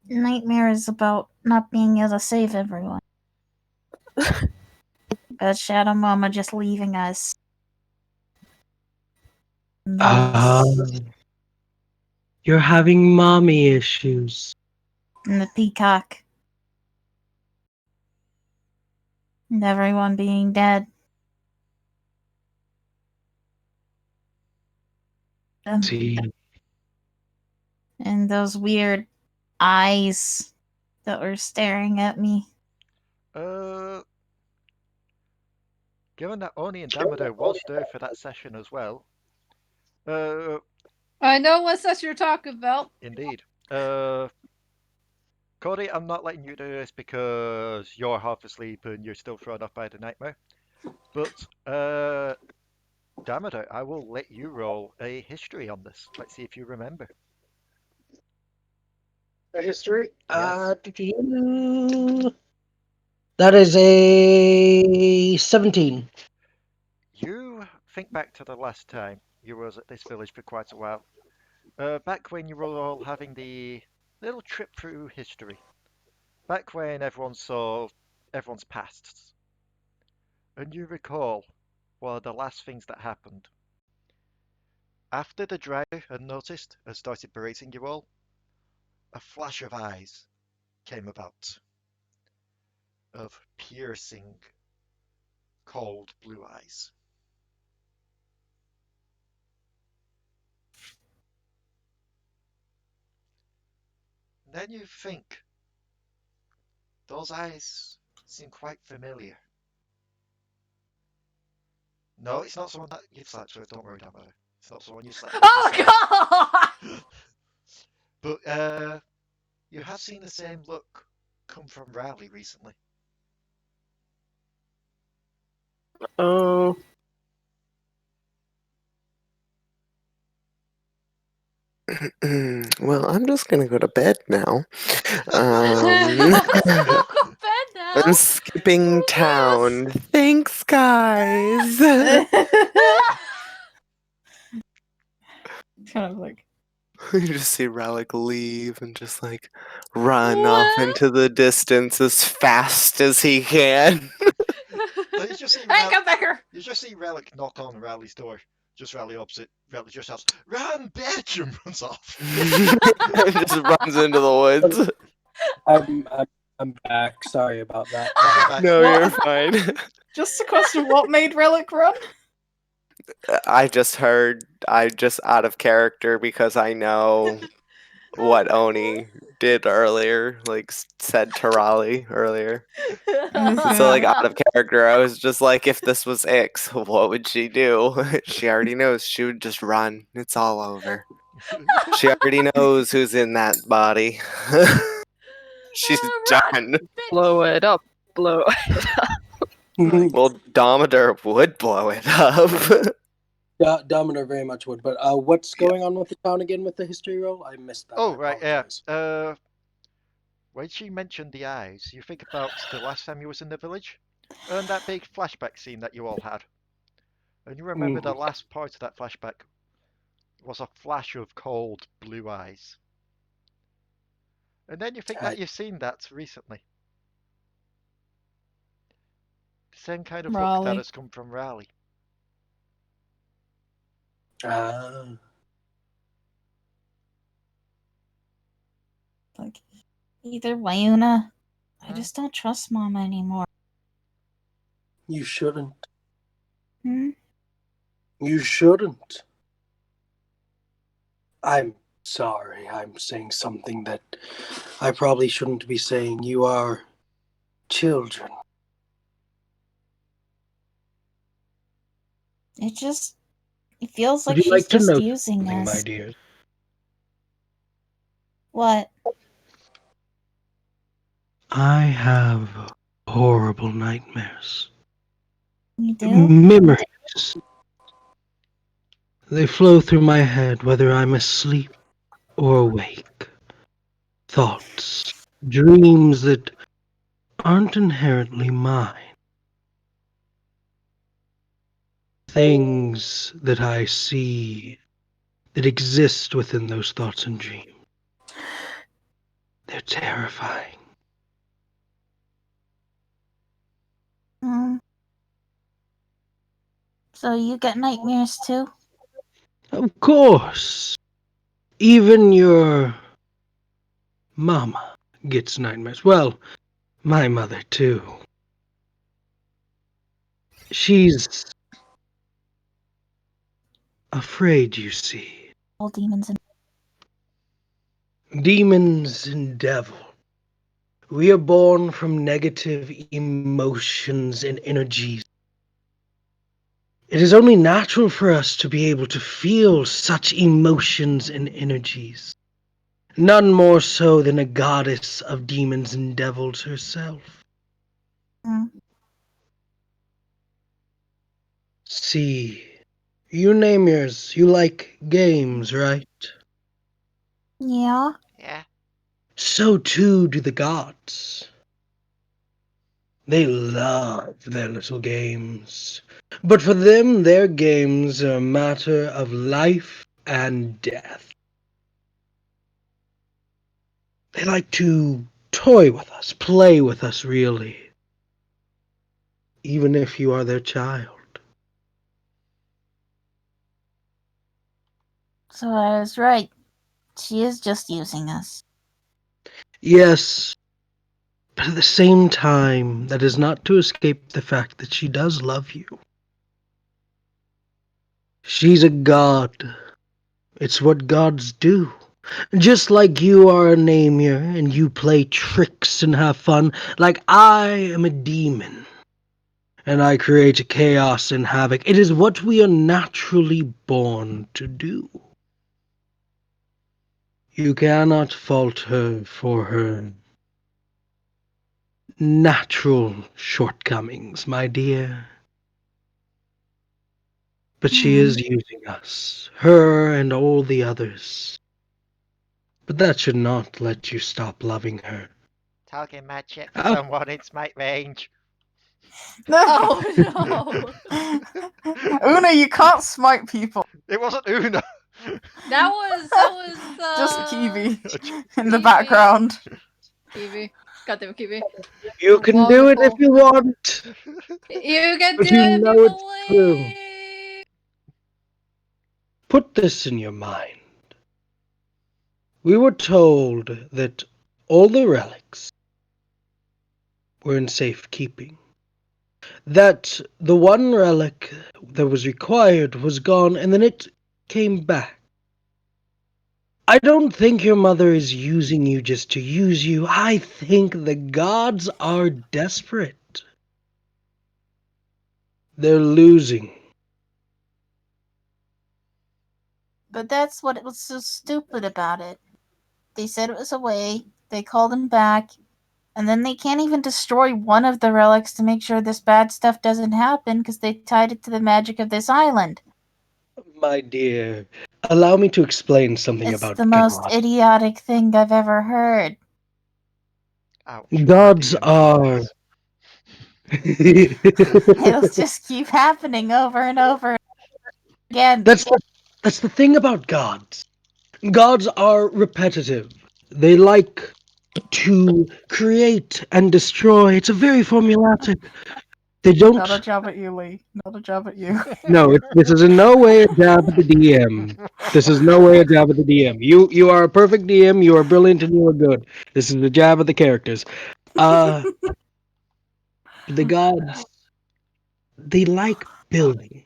nightmares about not being able to save everyone. About Shadow Mama just leaving us. You're having mommy issues. And the peacock. And everyone being dead. See. And those weird eyes that were staring at me. Given that Oni and Damadur was there for that session as well. I know what session you're talking about. Indeed. Codi, I'm not letting you do this because you're half asleep and you're still thrown off by the nightmare. But, Damadur, I will let you roll a history on this. Let's see if you remember. A history? Yes. That is a 17. You think back to the last time you was at this village for quite a while. Back when you were all having the little trip through history. Back when everyone saw everyone's pasts. And you recall one of the last things that happened. After the driver had noticed and started berating you all, a flash of eyes came about. Of piercing, cold blue eyes. then you think, those eyes seem quite familiar. No, it's not someone that you've slept with, don't worry, Damadur. It's not someone you slept with. Oh god! But, you have seen the same look come from Raali recently. Oh. Well, I'm just gonna go to bed now. Go to bed now. I'm skipping town. Thanks, guys. Kind of like, You just see Relic leave and just like run off into the distance as fast as he can. So you just see Hey, come back here! You just see Relic knock on Raali's door. Just Raali opposite. Raali just shouts, "Run, bitch!" and runs off. Just runs into the woods. I'm back. Sorry about that. No, What? you're fine. just a question: what made Relic run? I just out of character because I know what Oni did earlier, like said to Raali earlier. So like out of character, I was just like, if this was Ix, what would she do? She already knows. She would just run. It's all over. She already knows who's in that body. She's done. Blow it up. Blow it up. Well, Damadur would blow it up. Damadur very much would. But what's going on with the town again with the history roll? I missed that. Oh, right, yeah. When she mentioned the eyes, you think about the last time you was in the village? And that big flashback scene that you all had. And you remember the last part of that flashback was a flash of cold blue eyes. And then you think that you've seen that recently. The same kind of look that has come from Raali. Like, either way, Una, I just don't trust Mama anymore. You shouldn't. Hmm? You shouldn't. I'm sorry. I'm saying something that I probably shouldn't be saying. You are children. It feels like Would you she's like to just know using something, us. my dear? What? I have horrible nightmares. You do? Memories. They flow through my head whether I'm asleep or awake. Thoughts, dreams that aren't inherently mine. Things that I see that exist within those thoughts and dreams. They're terrifying. So you get nightmares too? Of course. Even your mama gets nightmares. Well, my mother too. She's afraid, you see. All demons and devil. We are born from negative emotions and energies. It is only natural for us to be able to feel such emotions and energies. None more so than a goddess of demons and devils herself. See, you namers, you like games, right? Yeah. Yeah. So too do the gods. They love their little games. But for them, their games are a matter of life and death. They like to toy with us, play with us, really. Even if you are their child. So I was right. She is just using us. Yes, but at the same time, that is not to escape the fact that she does love you. She's a god. It's what gods do. Just like you are a Namr and you play tricks and have fun, like I am a demon. And I create chaos and havoc. It is what we are naturally born to do. You cannot fault her for her natural shortcomings, my dear. But she is using us, her and all the others. But that should not let you stop loving her. Talking mad shit for someone in smite range. Oh no! Una, you can't smite people. It wasn't Una. That was Just Kiwi in the Kiwi. background. Kiwi. Goddamn Kiwi. You can do it if you want. You can But do you it if know you it's true. believe. Put this in your mind. We were told that all the relics were in safekeeping. That the one relic that was required was gone, and then it came back. I don't think your mother is using you just to use you. I think the gods are desperate. They're losing. But that's what was so stupid about it. They said it was away, they called him back, and then they can't even destroy one of the relics to make sure this bad stuff doesn't happen because they tied it to the magic of this island. My dear, allow me to explain something It's about the most God. idiotic thing I've ever heard. Ouch, Gods are... It'll just keep happening over and over again. That's the thing about gods. Gods are repetitive. They like to create and destroy. It's a very formulatic. They don't... Not a jab at you, Leigh. Not a jab at you. No, this is in no way a jab at the DM. This is no way a jab at the DM. You are a perfect DM. You are brilliant and you are good. This is a jab at the characters. The gods, they like building,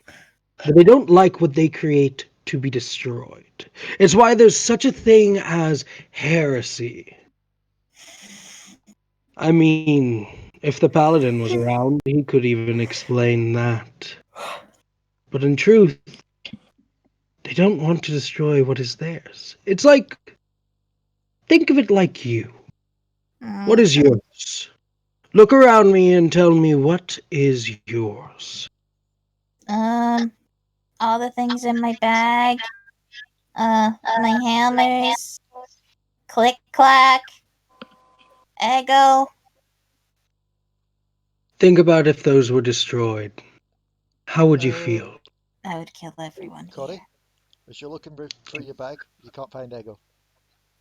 but they don't like what they create to be destroyed. It's why there's such a thing as heresy. I mean, if the paladin was around, he could even explain that. But in truth, they don't want to destroy what is theirs. It's like, think of it like you. What is yours? Look around me and tell me what is yours. All the things in my bag. My hammers. Click clack. Ego. Think about if those were destroyed. How would you feel? I would kill everyone Codi, here. as you're looking through your bag, you can't find Ego.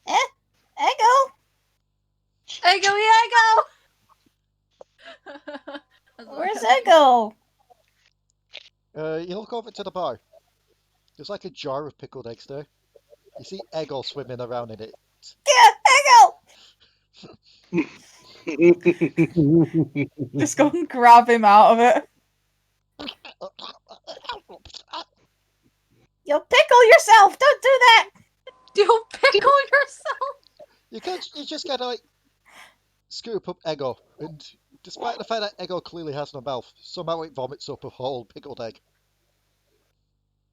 Ego! Ego, Ego! Where's Ego? You look over to the bar. There's like a jar of pickled eggs there. You see Ego swimming around in it. Yeah, Ego! Just go and grab him out of it. You'll pickle yourself! Don't do that! Don't pickle yourself! You just gotta like scoop up Ego, and despite the fact that Ego clearly has no mouth, somehow it vomits up a whole pickled egg.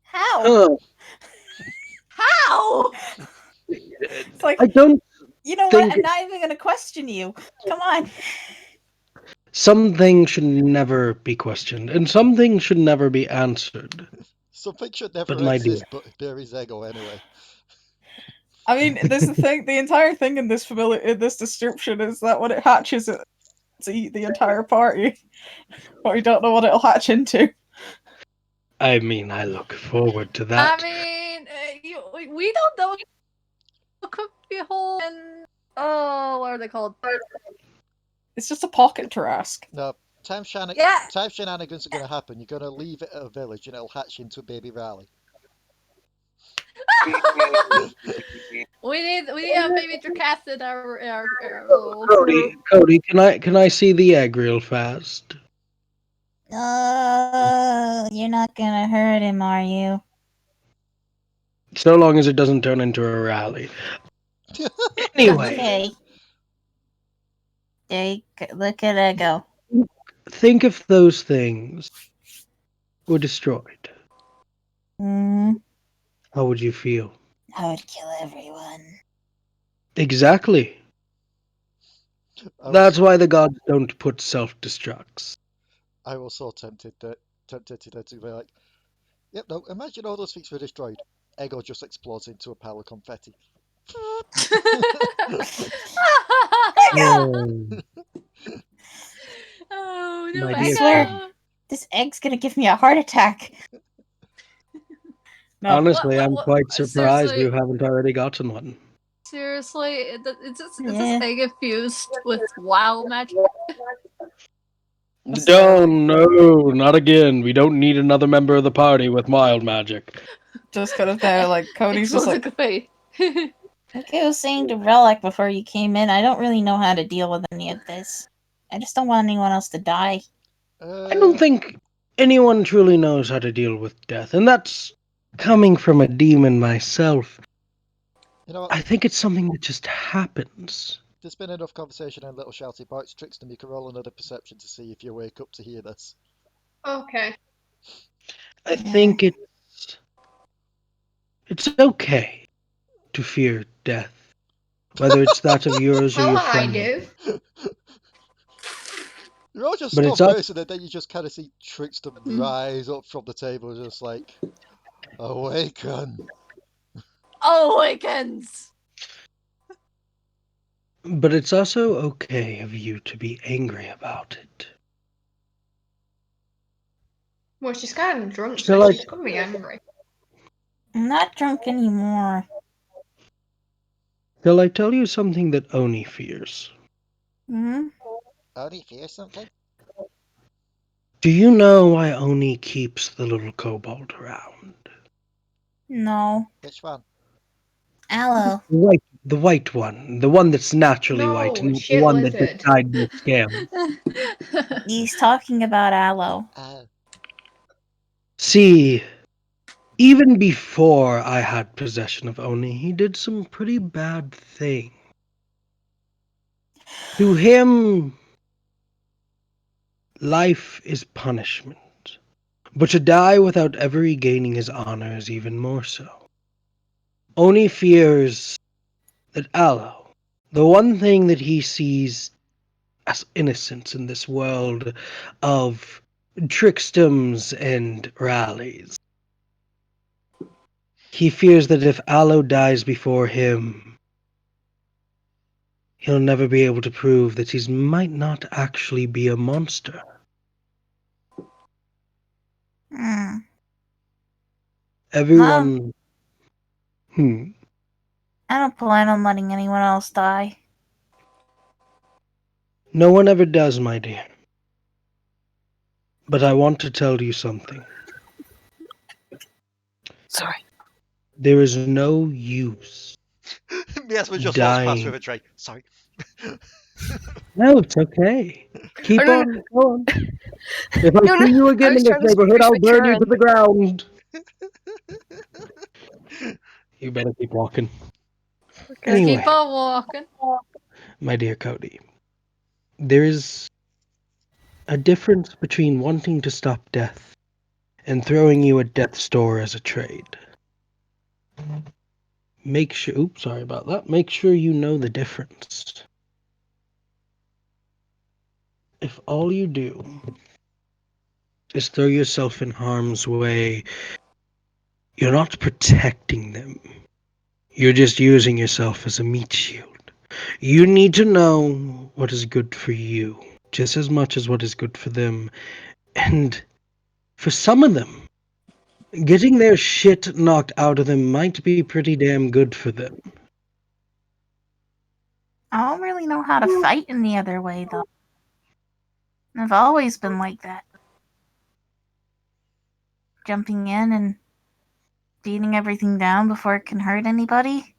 How? How? It's like, I don't You know think what? I'm not even gonna question you. Come on. some things should never be questioned, and some things should never be answered. Something should But never my exist, dear, but there is Ego anyway. I mean, there's the thing. The entire thing in this description is that when it hatches, it's eat the entire party, but we don't know what it'll hatch into. I mean, I look forward to that. I mean, we don't know. It could be a whole and what are they called? It's just a pocket Tarask. No, time shenanigans are going to happen. You're going to leave it at a village and it'll hatch into a baby Raali. we need a baby Dracast in our Codi, can I see the egg real fast? You're not gonna hurt him, are you? So long as it doesn't turn into a Raali. Anyway. Okay. Look at it go. Think if those things were destroyed. Hmm. How would you feel? I would kill everyone. Exactly. That's why the gods don't put self-destructs. I was so tempted to be like, yep, no, imagine all those things were destroyed. Ego just explodes into a pile of confetti. Oh no, My I dear swear, Codi. this egg's gonna give me a heart attack. No. Honestly, I'm quite surprised seriously? you haven't already gotten one. Seriously, is Yeah. this egg infused with wild magic? Don't, no, not again. We don't need another member of the party with mild magic. Just kind of there, like, Cody's just like, Exactly. Like I was saying to Relic before you came in, I don't really know how to deal with any of this. I just don't want anyone else to die. I don't think anyone truly knows how to deal with death, and that's coming from a demon myself. You know what? I think it's something that just happens. There's been enough conversation and little shouty bites. Trickstem, you can roll another perception to see if you wake up to hear this. Okay. I think it's okay to fear death, whether it's that of yours or Well, your I friend. do. You're all just But still it's up. facing it, then you just kind of see Trickstem rise up from the table, just like, awaken. Awakens! But it's also okay of you to be angry about it. Well, she's kind of drunk, So, so like, she's gonna be angry. I'm not drunk anymore. shall I tell you something that Oni fears? Hmm? Oni fears something? Do you know why Oni keeps the little kobold around? No. Which one? Allo. The white one. The one that's naturally white, No, and not the shit one that just lizard. died in the scam. He's talking about Allo. See, even before I had possession of Oni, he did some pretty bad things. To him, life is punishment. But to die without ever regaining his honor is even more so. Oni fears that Allo, the one thing that he sees as innocence in this world of trickstems and rallies, he fears that if Allo dies before him, he'll never be able to prove that he might not actually be a monster. Hmm. Everyone... I don't plan on letting anyone else die. No one ever does, my dear. But I want to tell you something. Sorry. There is no use Miasma just walks past dying. with a tray. Sorry. No, it's okay. Keep no, on, go on. If I No, see you I again was in this trying to neighborhood, push I'll my burn you to turn. the ground. You better keep walking. Just Anyway, keep on walking. my dear Codi, there is a difference between wanting to stop death and throwing you at death's door as a trade. Make sure, oops, sorry about that. Make sure you know the difference. If all you do is throw yourself in harm's way, you're not protecting them. You're just using yourself as a meat shield. You need to know what is good for you, just as much as what is good for them. And for some of them, getting their shit knocked out of them might be pretty damn good for them. I don't really know how to fight any other way, though. I've always been like that. Jumping in and beating everything down before it can hurt anybody.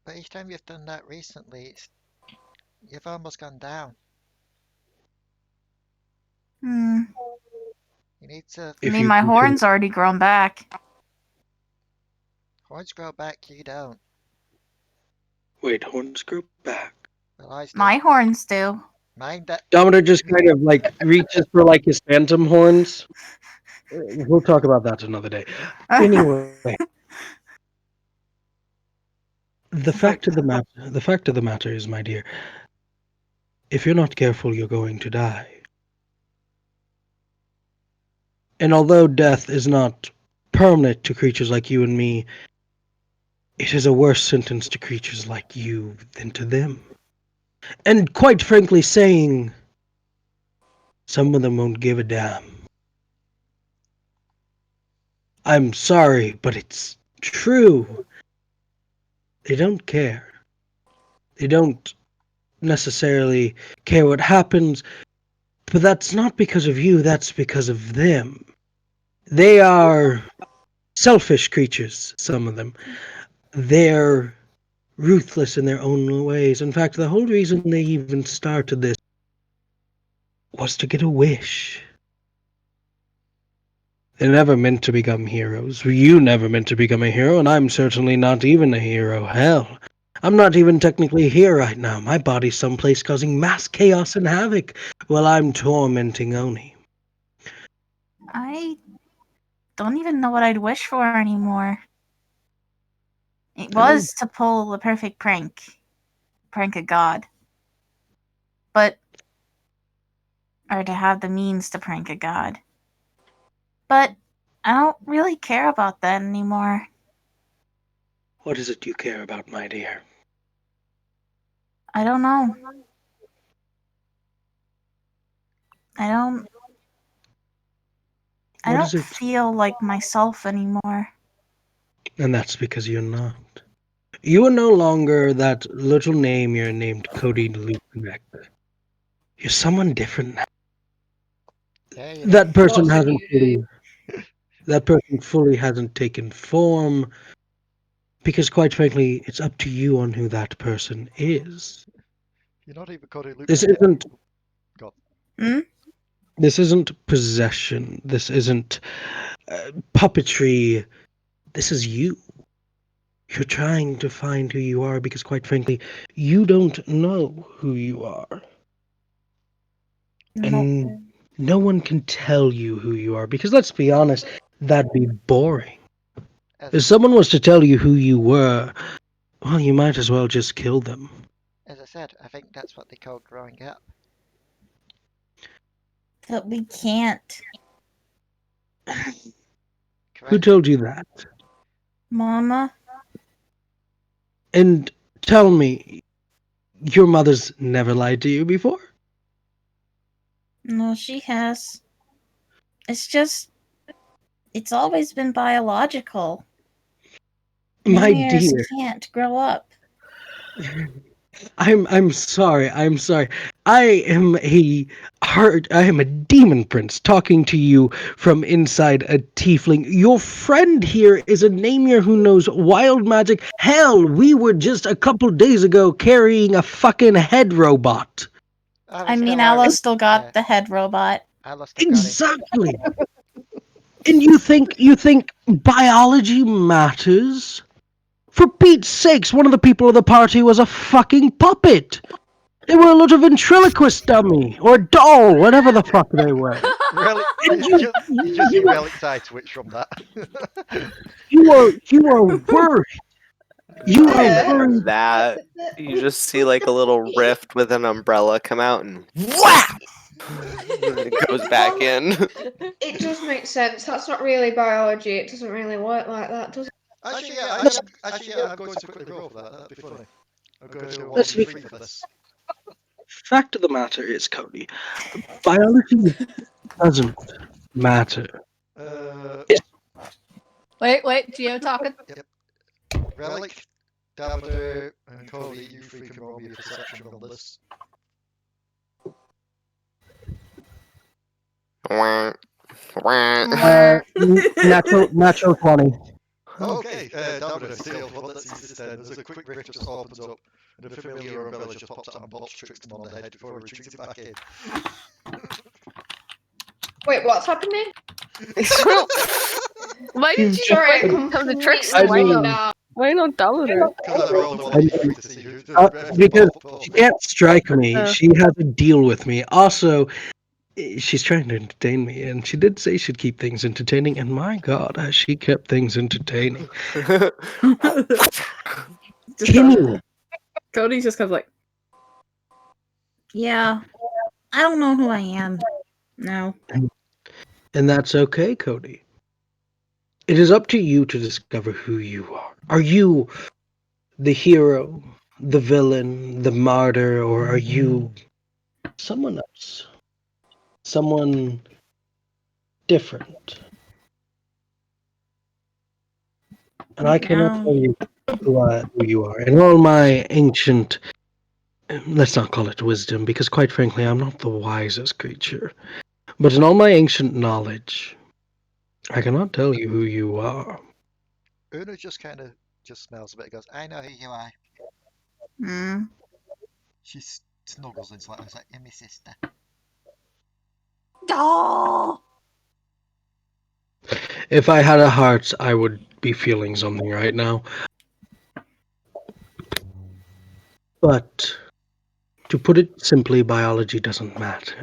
But each time you've done that recently, you've almost gone down. Hmm. You need to... I mean, my horn's already grown back. Horns grow back, you don't. Wait, horns grow back. Well, I do. My horns do. Mine that. Damadur just kind of like reaches for like his phantom horns. We'll talk about that another day. Anyway, the fact of the matter is, my dear, if you're not careful, you're going to die. And although death is not permanent to creatures like you and me, it is a worse sentence to creatures like you than to them. And quite frankly saying, some of them won't give a damn. I'm sorry, but it's true. They don't care. They don't necessarily care what happens, but that's not because of you, that's because of them. They are selfish creatures, some of them. They're ruthless in their own ways. In fact, the whole reason they even started this was to get a wish. They're never meant to become heroes. You never meant to become a hero, and I'm certainly not even a hero. Hell, I'm not even technically here right now. My body's someplace causing mass chaos and havoc while I'm tormenting Oni. I don't even know what I'd wish for anymore. It was to pull the perfect prank a god. Or to have the means to prank a god. But I don't really care about that anymore. What is it you care about, my dear? I don't know. I don't feel like myself anymore. And that's because you're not. You are no longer that little name you're named Codi Lukenek. You're someone different now. That person fully hasn't taken form, because quite frankly, it's up to you on who that person is. You're not even Codi Luke. This isn't. God. This isn't possession. This isn't puppetry. This is you. You're trying to find who you are because, quite frankly, you don't know who you are. And no one can tell you who you are because, let's be honest, that'd be boring. If someone was to tell you who you were, well, you might as well just kill them. As I said, I think that's what they call growing up. But we can't. Who told you that? Mama? And tell me, your mother's never lied to you before? No, she has. It's always been biological. My Nightmares dear. can't grow up. I'm sorry. I am a demon prince talking to you from inside a tiefling. Your friend here is a Namr who knows wild magic. Hell, we were just a couple days ago carrying a fucking head robot. I mean, Allo still got the head robot. Exactly. And you think biology matters? For Pete's sakes, one of the people of the party was a fucking puppet. They were a lot of ventriloquist dummy, or doll, whatever the fuck they were. Relic, you just see Relic's eye twitch from that. You are worried. You are worried. That you just see like a little rift with an umbrella come out and whap! And it goes back in. It does make sense. That's not really biology. It doesn't really work like that, does it? Actually, I'm going to quickly roll for that. That'd be funny. I'm going to 1d3 for this. Fact of the matter is, Codi, biology doesn't matter. Wait, Geo talking? Yep. Relic, Damadur, and Codi, you three can roll me a perception on this. Natural 20. Okay, Damadur, sealed. Well, let's use this then. There's a quick rift just opens up, and a familiar umbrella just pops out and bops Trickstem on the head before he retreats it back in. Wait, what's happening? Why did you Sorry, I come to completely Trickstem? zoned out. Why not Damadur? Because I really wanted you to see you. Because she can't strike me. Uh. She has a deal with me. Also, she's trying to entertain me, and she did say she'd keep things entertaining, and my god, has she kept things entertaining. Anyway. Cody's just kind of like, Yeah, I don't know who I am. No. And that's okay, Codi. It is up to you to discover who you are. Are you the hero, the villain, the martyr, or are you someone else? Someone different? And I cannot tell you who you are. In all my ancient, let's not call it wisdom, because quite frankly, I'm not the wisest creature. But in all my ancient knowledge, I cannot tell you who you are. Una just kind of just smells a bit and goes, I know who you are. Hmm. She snuggles into like, I was like, you're my sister. Oh! If I had a heart, I would be feeling something right now. But to put it simply, biology doesn't matter.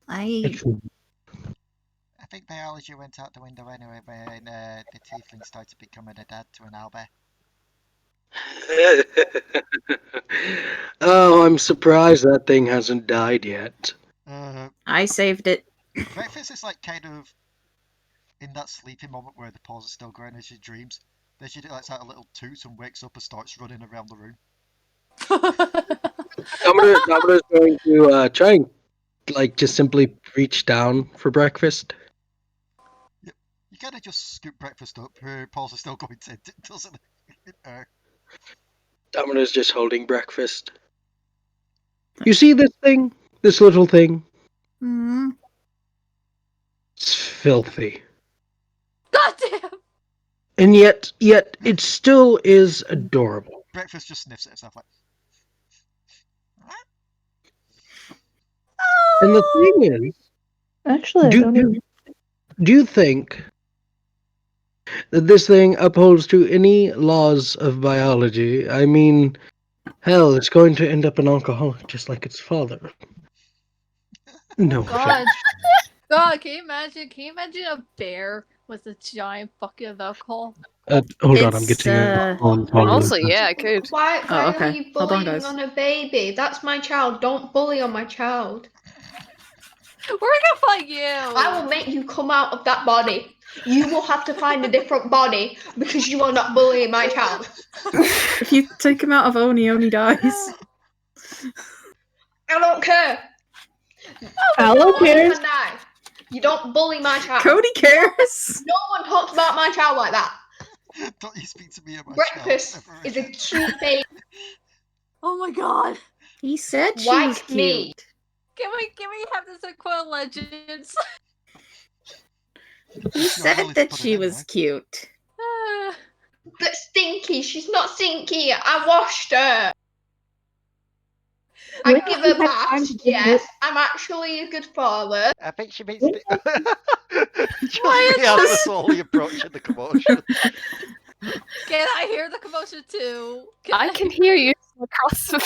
I think biology went out the window anyway when the Tiefling started becoming a dad to an owlbear. Oh, I'm surprised that thing hasn't died yet. I saved it. Breakfast is like kind of in that sleeping moment where the paws are still growing as she dreams. Then she lets out a little toot and wakes up and starts running around the room. Damadur's going to try and just simply reach down for breakfast. Yep. You kind of just scoop breakfast up. Her paws are still going to doesn't it? Damadur's just holding breakfast. You see this thing? This little thing? Hmm. It's filthy. Goddamn! And yet it still is adorable. Breakfast just sniffs at itself like. And the thing is, Actually, I don't even. do you think that this thing upholds to any laws of biology? I mean, hell, it's going to end up an alcoholic just like its father. No God. offense. God, can you imagine? Can you imagine a bear with a giant bucket of alcohol? Hold on, I'm getting a phone call. Honestly, yeah, I could. Why okay. are you Hold on, bullying guys. on a baby? That's my child. Don't bully on my child. We're gonna find you. I will make you come out of that body. You will have to find a different body because you are not bullying my child. If you take him out of Oni dies. I don't care. Allo cares. You don't bully my child. Cody cares. No one talks about my child like that. Don't you speak to me about Breakfast is a cute baby. Oh my god. He said she Like was cute. me. Can we have this in Quill Legends? He said that she was cute. But stinky. She's not stinky. I washed her. I give her baths. Yes, I'm actually a good father. I think she means just me as the slowly approaching the commotion. Can I hear the commotion too? I can hear you across the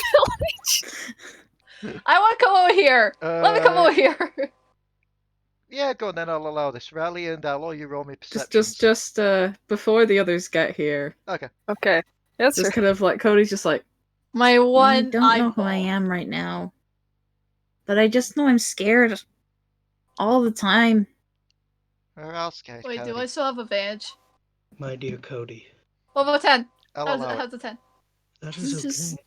village. I want to come over here. Let me come over here. Yeah, go on then. I'll allow this. Raali and Allo, you roll me perception. Just before the others get here. Okay. Okay. That's just kind of like Cody's just like my one. I don't know who I am right now, but I just know I'm scared all the time. We're all scared. Wait, Cody. do I still have advantage? My dear Cody. What about 10? How's a 10? That is okay.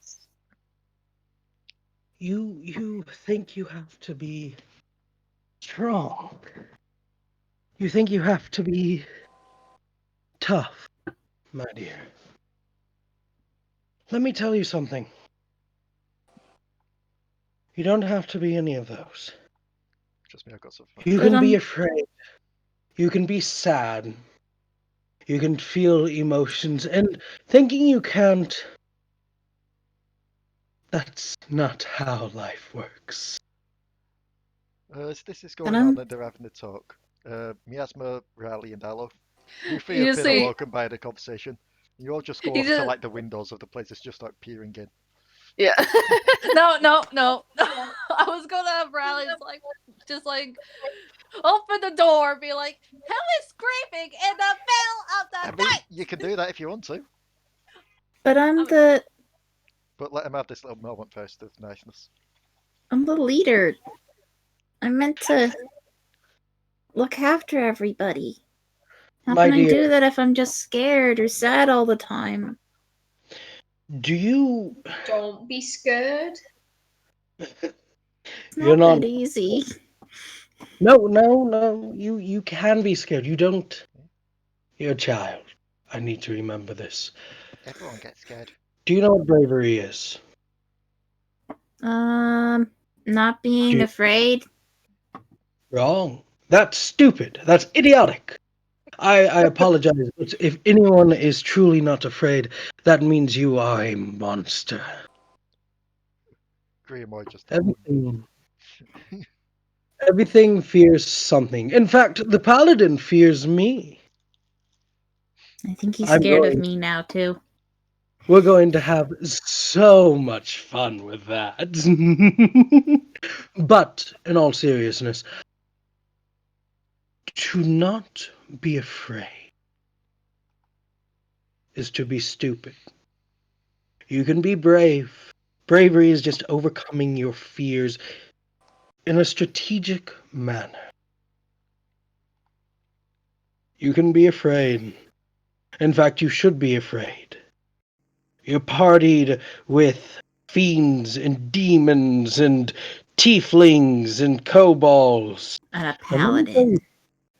You think you have to be strong. You think you have to be tough, my dear. Let me tell you something. You don't have to be any of those. Trust me, I've got some fun. You can be afraid. You can be sad. You can feel emotions. And thinking you can't, that's not how life works. As this is going on and they're having a talk, Miasma, Raali, and Allo. You three have been awoken by the conversation. You all just go off to like the windows of the place. It's just like peering in. Yeah. No. I was gonna have Raali's just open the door, be like, "Hell is screaming in the middle of the night." You can do that if you want to. But But let him have this little moment first of niceness. I'm the leader. I'm meant to look after everybody. How can I do that if I'm just scared or sad all the time? Don't be scared. You're not that easy. No. You can be scared. You don't. You're a child. I need to remember this. Everyone gets scared. Do you know what bravery is? Not being afraid. Wrong. That's stupid. That's idiotic. I apologize, but if anyone is truly not afraid, that means you are a monster. Everything fears something. In fact, the paladin fears me. I think he's scared of me now, too. We're going to have so much fun with that. But, in all seriousness, to not be afraid is to be stupid. You can be brave. Bravery is just overcoming your fears in a strategic manner. You can be afraid. In fact, you should be afraid. You're partied with fiends and demons and tieflings and kobolds. And a paladin.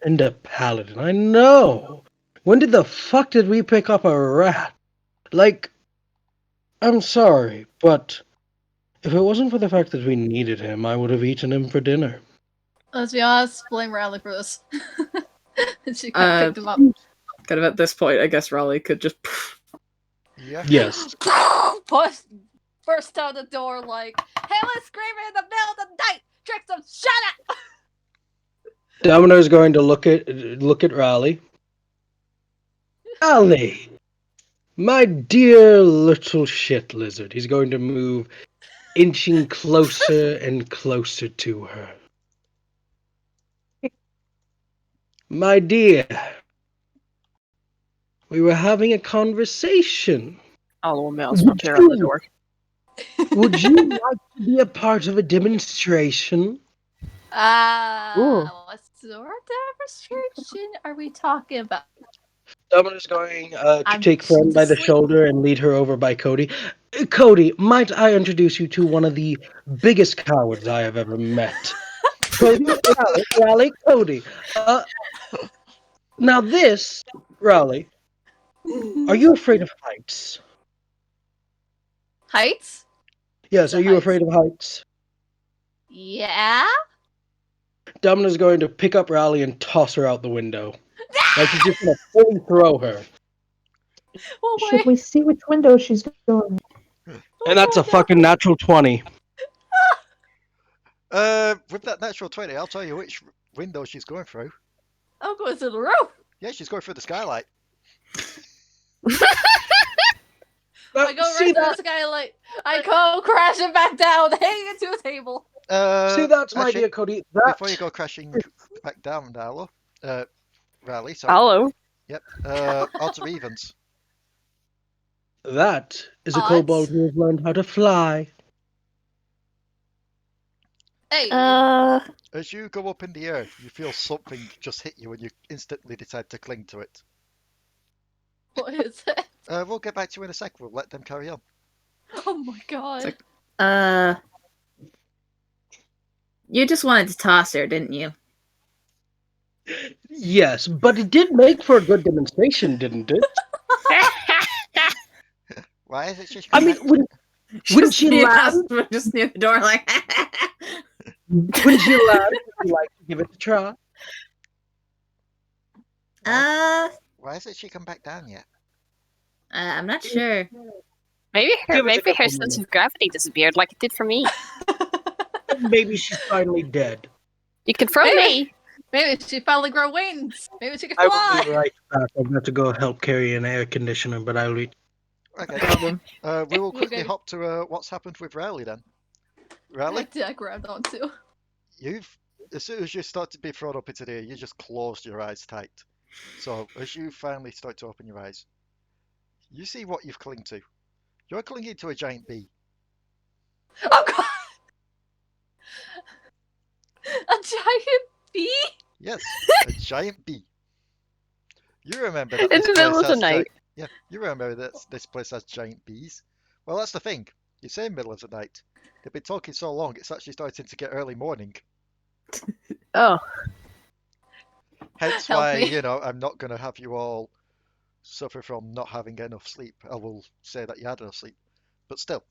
And a paladin, I know. When did the fuck did we pick up a rat? I'm sorry, but if it wasn't for the fact that we needed him, I would have eaten him for dinner. Let's be honest, blame Raali for this. She picked him up. Kind of at this point, I guess Raali could just... Yeah. Yes. Burst out the door like, "Hell is screaming in the middle of the night! Trickstem, shut up!" Damadur is going to look at Raali. Raali, my dear little shit lizard. He's going to move, inching closer and closer to her. My dear, we were having a conversation. Allo mouse from chair on the door. Would you like to be a part of a demonstration? What sort of demonstration are we talking about? Someone is going to take Fran by the shoulder and lead her over by Codi. Codi, might I introduce you to one of the biggest cowards I have ever met? Codi, Raali, Codi. Now this, Raali, are you afraid of heights? Heights? Yes, are you afraid of heights? Yeah? Damadur's going to pick up Raali and toss her out the window. Like he's just going to fully throw her. Should we see which window she's going? And that's a fucking natural 20. With that natural 20, I'll tell you which window she's going through. I'm going through the roof. Yeah, she's going through the skylight. I go right through the skylight. I go crashing back down, hanging into a table. See, that's my idea, Codi. Before you go crashing back down, Allo, Raali, sorry. Allo. Yep. Odds or evens. That is a kobold who has learned how to fly. Hey. As you go up in the air, you feel something just hit you and you instantly decide to cling to it. What is it? We'll get back to you in a sec. We'll let them carry on. Oh my god. You just wanted to toss her, didn't you? Yes, but it did make for a good demonstration, didn't it? Why is it just... I mean, when she laughed... Just near the door, like... When she laughed, would you like to give it a try? Why hasn't she come back down yet? I'm not sure. Maybe her sense of gravity disappeared like it did for me. Maybe she's finally dead. You can throw me. Maybe she finally grow wings. Maybe she can I fly. will be right back. I'm going to go help carry an air conditioner, but I'll be. Okay. Problem. We will quickly Okay. hop to what's happened with Raali then. Raali, That I grabbed onto. as soon as you start to be thrown up into the air, you just closed your eyes tight. So as you finally start to open your eyes, you see what you've clung to. You're clinging to a giant bee. Oh god! A giant bee? Yes, a giant bee. You remember that In this the middle place of the has night. Yeah, you remember that this place has giant bees. Well, that's the thing. You say middle of the night. They've been talking so long, it's actually starting to get early morning. Oh. Hence Help why, me. I'm not going to have you all suffer from not having enough sleep. I will say that you had enough sleep. But still.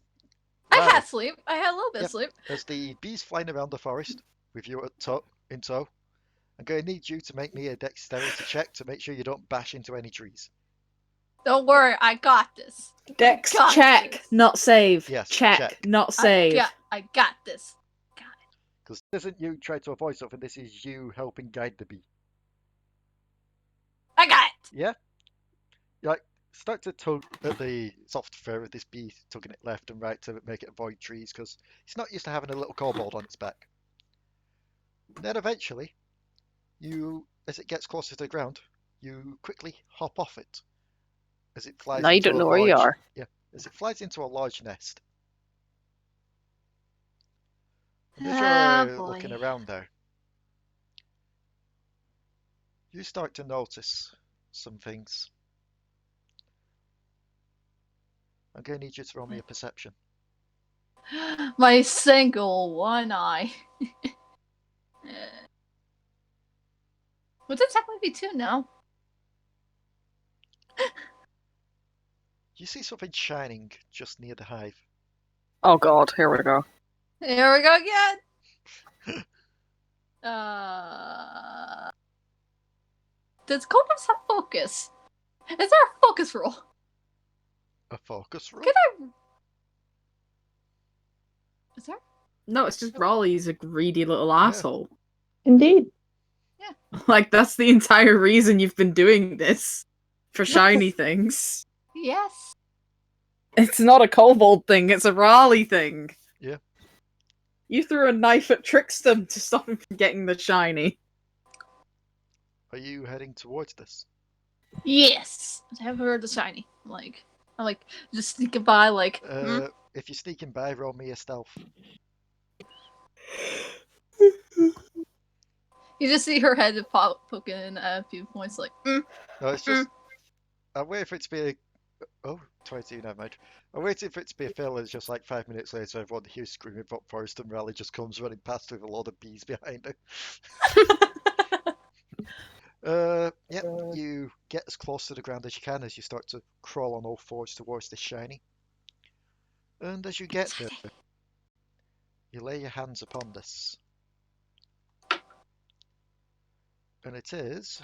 I Raali, had sleep. I had a little bit of sleep. as the bees flying around the forest with you in tow, I'm going to need you to make me a dexterity check to make sure you don't bash into any trees. Don't worry, I got this. Dex Got check, this. not save. Yes, check, check. not save. I got this. Because this isn't you trying to avoid something, this is you helping guide the bee. I got it. Yeah? Start to tug at the soft fur of this bee, tugging it left and right to make it avoid trees, because it's not used to having a little kobold on its back. Then eventually, as it gets closer to the ground, you quickly hop off it. As it flies Now you into don't a know where you large, are. Yeah, as it flies into a large nest. And as you're looking around there, you start to notice some things. I'm going to need you to roll me a perception. My single one eye. Would it technically be two now? You see something shining just near the hive. Oh god, here we go. Here we go again. Does Coldness have focus? Is there a focus roll? A focus roll? Can I? Is there? No, it's just Raleigh's a greedy little asshole. Indeed. Like, that's the entire reason you've been doing this. For shiny things. Yes. It's not a kobold thing, it's a Raali thing. Yeah. You threw a knife at Trickstem to stop him from getting the shiny. Are you heading towards this? Yes. I haven't heard the shiny. I'm like just sneaking by like. If you're sneaking by, roll me a stealth. You just see her head poking in a few points like. No, it's just. I'm waiting for it to be a. Oh, 22, never mind. I'm waiting for it to be a fail, and it's just like 5 minutes later, everyone hears screaming about forest, and Raali just comes running past with a lot of bees behind her. You get as close to the ground as you can as you start to crawl on all fours towards the shiny. And as you get there, you lay your hands upon this. And it is...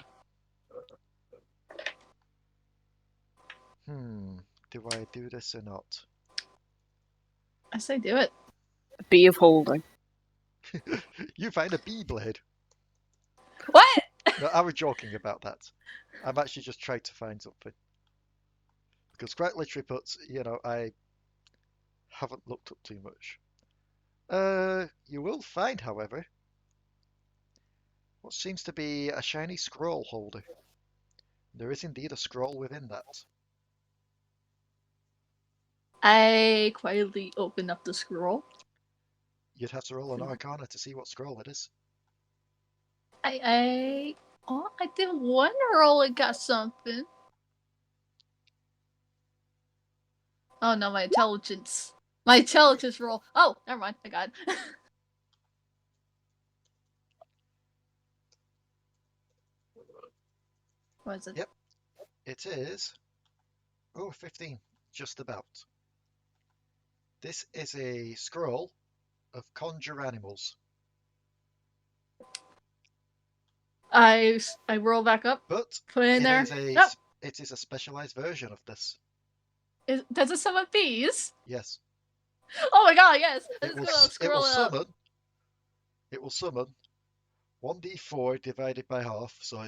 do I do this or not? I say do it. Bee of holding. You find a bee blade. What? No, I was joking about that. I'm actually just trying to find something. Because quite literally puts, I haven't looked up too much. You will find, however, what seems to be a shiny scroll holder. There is indeed a scroll within that. I quietly open up the scroll. You'd have to roll an arcana to see what scroll it is. I did one roll and got something. Oh no, my intelligence. My intelligence roll. Oh, never mind. I got it. What is it? Yep. It is... 15. Just about. This is a scroll of conjure animals. I roll back up. But put it in there. It is a specialized version of this. Does it summon bees? Yes. Oh my god, yes! It will summon 1d4 divided by half, so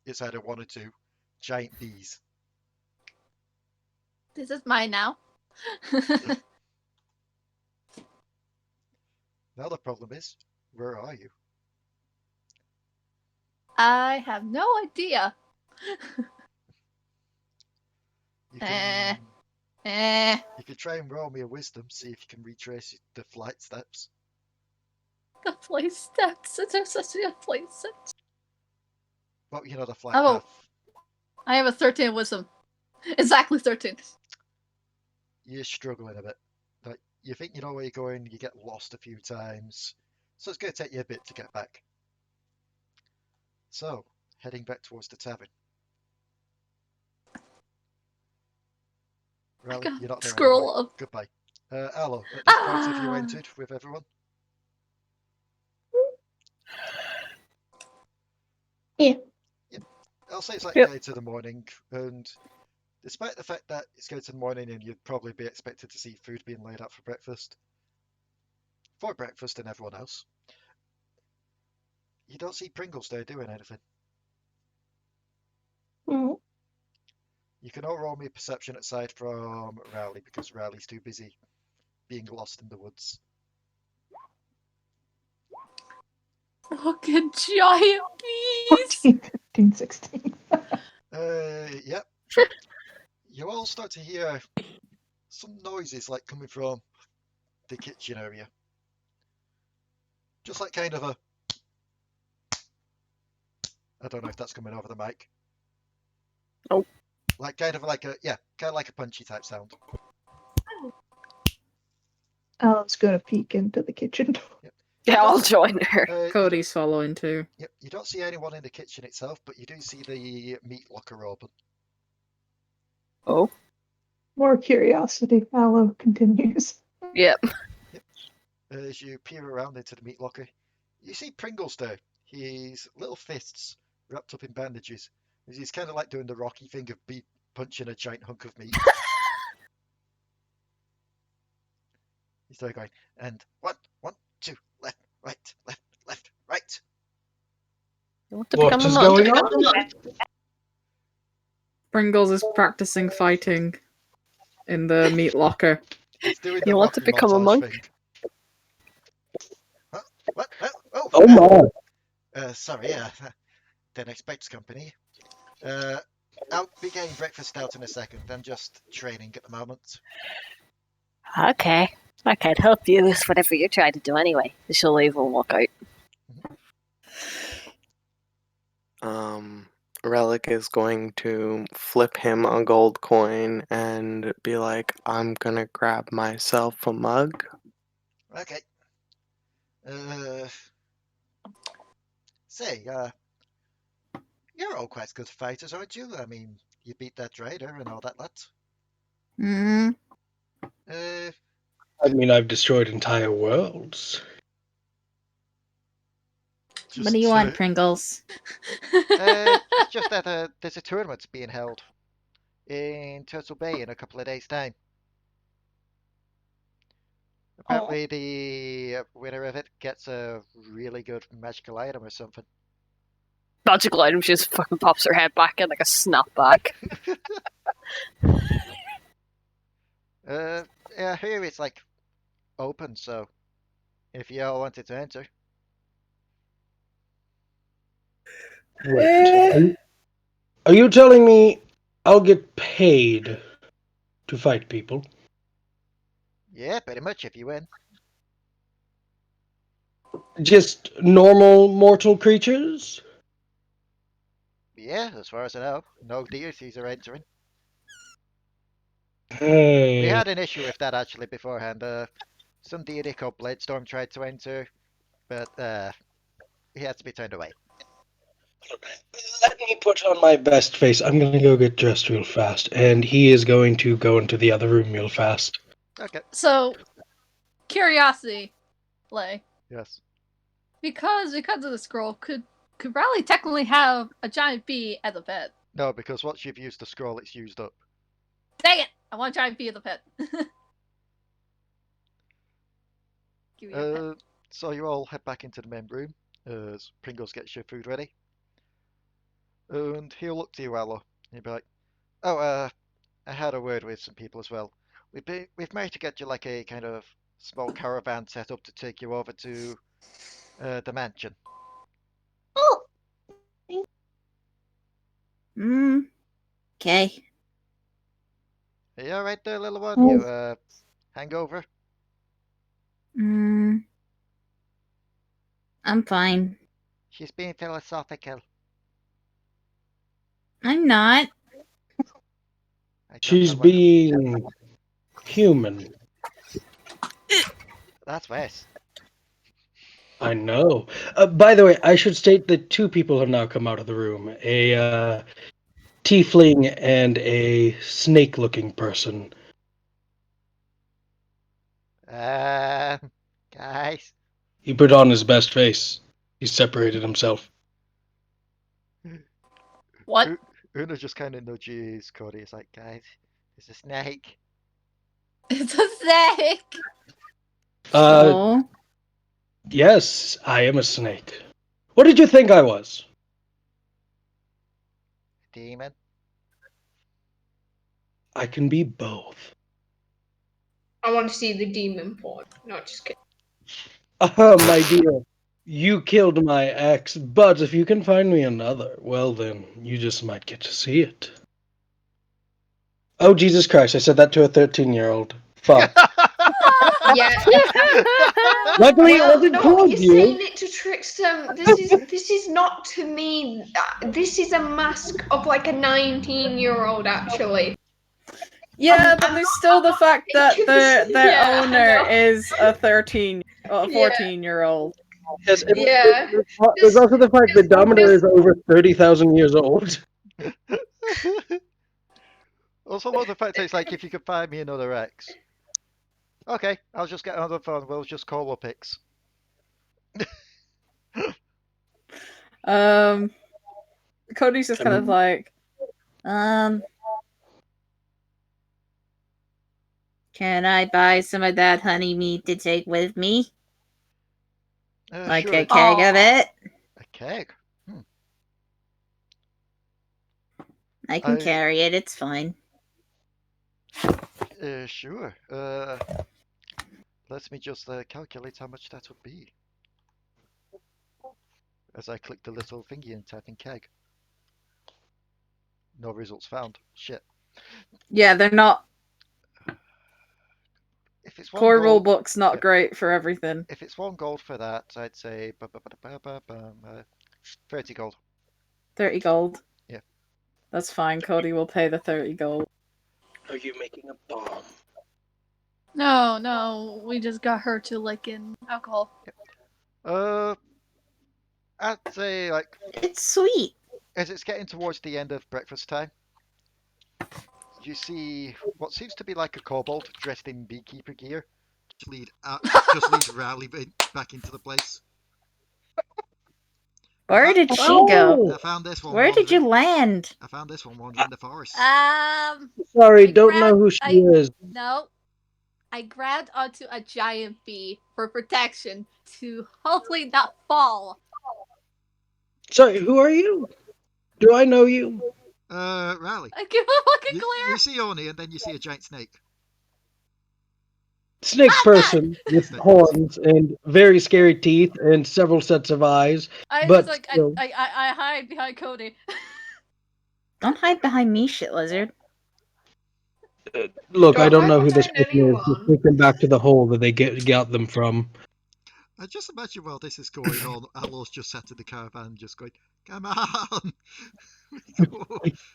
it's either 1 or 2 giant bees. This is mine now. Now the problem is, where are you? I have no idea. You can, Eh. you can try and roll me a wisdom, see if you can retrace the flight steps. The place steps. There's such a place steps. Well, you know, the flight Oh, path. I have a 13 wisdom. Exactly 13. You're struggling a bit. Like, you think you know where you're going, you get lost a few times. So it's going to take you a bit to get back. So, heading back towards the tavern. Raali, you're not there Scroll anymore. up. Goodbye. Allo, at this point have you entered with everyone? Yeah. I'll say it's like Yep. going to the morning, and despite the fact that it's going to the morning and you'd probably be expected to see food being laid out for breakfast and everyone else, you don't see Pringles there doing anything. Mm. You can all roll me a perception aside from Raali, because Raali's too busy being lost in the woods. Fucking giant bees. 14, 15, 16. Yep. You all start to hear some noises like coming from the kitchen area. Just like kind of a... I don't know if that's coming over the mic. Oh. Like kind of like a... Yeah, kind of like a punchy type sound. Alan's gonna peek into the kitchen door. Yep. Yeah, I'll join her. Codi's following too. Yep. You don't see anyone in the kitchen itself, but you do see the meat locker open. Oh. More curiosity. Allo continues. Yep. As you peer around into the meat locker, you see Pringles there. His little fists wrapped up in bandages. He's kind of like doing the Rocky thing of punching a giant hunk of meat. He's there going, and 1, 2, left, right, right. You want to What become is a going monk? on? Pringles is practicing fighting in the meat locker. He's doing You the want to Rocky become a montage monk? thing. Huh? What? Oh my! Sorry, didn't expect company. I'll be getting breakfast out in a second. I'm just training at the moment. Okay. I can't help you with whatever you're trying to do anyway. She'll leave and walk out. Relic is going to flip him a gold coin and be like, I'm gonna grab myself a mug. Okay. Say, you're all quite good fighters, aren't you? I mean, you beat that trader and all that lot. I mean, I've destroyed entire worlds. What do you want, Pringles? It's just that there's a tournament being held in Turtle Bay in a couple of days' time. Apparently, the winner of it gets a really good magical item or something. Magical item, she just fucking pops her head back in like a snapback. Yeah, here it's like open, so if you all wanted to enter. Wait, are you telling me I'll get paid to fight people? Yeah, pretty much if you win. Just normal mortal creatures? Yeah, as far as I know, no deities are entering. Hey. We had an issue with that actually beforehand. Some deity called Bladestorm tried to enter, but he had to be turned away. Let me put on my best face. I'm gonna go get dressed real fast, and he is going to go into the other room real fast. Okay. So, curiosity, Leigh. Yes. Because of the scroll, could Raali technically have a giant bee as a pet? No, because once you've used the scroll, it's used up. Dang it! I want a giant bee as a pet. Give me a pet. So you all head back into the main room. as Pringles gets your food ready. And he'll look to you, Allo. He'll be like, "Oh, I had a word with some people as well. We've managed to get you like a kind of small caravan set up to take you over to the mansion." Oh. Okay. Are you alright there, little one? Oh. You hangover? I'm fine. She's being philosophical. I'm not. She's being human. That's worse. I know. By the way, I should state that two people have now come out of the room. A tiefling and a snake-looking person. Guys. He put on his best face. He separated himself. What? Una just kind of nudges Codi. It's like, guys, it's a snake. It's a snake. So? Yes, I am a snake. What did you think I was? Demon. I can be both. I want to see the demon porn. No, just kidding. My dear, you killed my ex, but if you can find me another, well then, you just might get to see it. Oh, Jesus Christ, I said that to a 13-year-old. Fuck. Yeah. Luckily, it wasn't no, towards you're you. saying it to Trickstem. This is not to me. This is a mask of like a 19-year-old, actually. Yeah, but there's still the fact that their Yeah, I owner know. is a 14-year-old. Yes, Yeah. there's also the fact that Damadur is over 30,000 years old. Also, love the fact that it's like, if you could find me another X. Okay, I'll just get another phone. We'll just call up X. Cody's just kind of like, Can I buy some of that honey meat to take with me? Like Sure. a keg of it? A keg? I can carry it, it's fine. Sure. Let me just calculate how much that would be. As I click the little thingy and type in keg. No results found. Shit. yeah, they're not. If it's one Core gold, rulebook's not great for everything. if it's 1 gold for that, I'd say 30 gold. 30 gold. Yeah. That's fine. Cody will pay the 30 gold. Are you making a bomb? No, we just got her to liking alcohol. I'd say like it's sweet. As it's getting towards the end of breakfast time, you see what seems to be like a kobold dressed in beekeeper gear. Just lead Raali back into the place. Where did she go? I found this one. Where did you land? I found this one wandering in the forest. Sorry, don't know who she is. No. I grabbed onto a giant bee for protection to hopefully not fall. Sorry, who are you? Do I know you? Raali. I give a fucking glare. You see Oni, and then you see a giant snake. Snake person with horns and very scary teeth and several sets of eyes. I hide behind Cody. Don't hide behind me, shit lizard. Look, I don't know who this person is. Just take them back to the hole that they got them from. I just imagine while this is going on, Allo's just sat in the caravan, just going, "Come on!"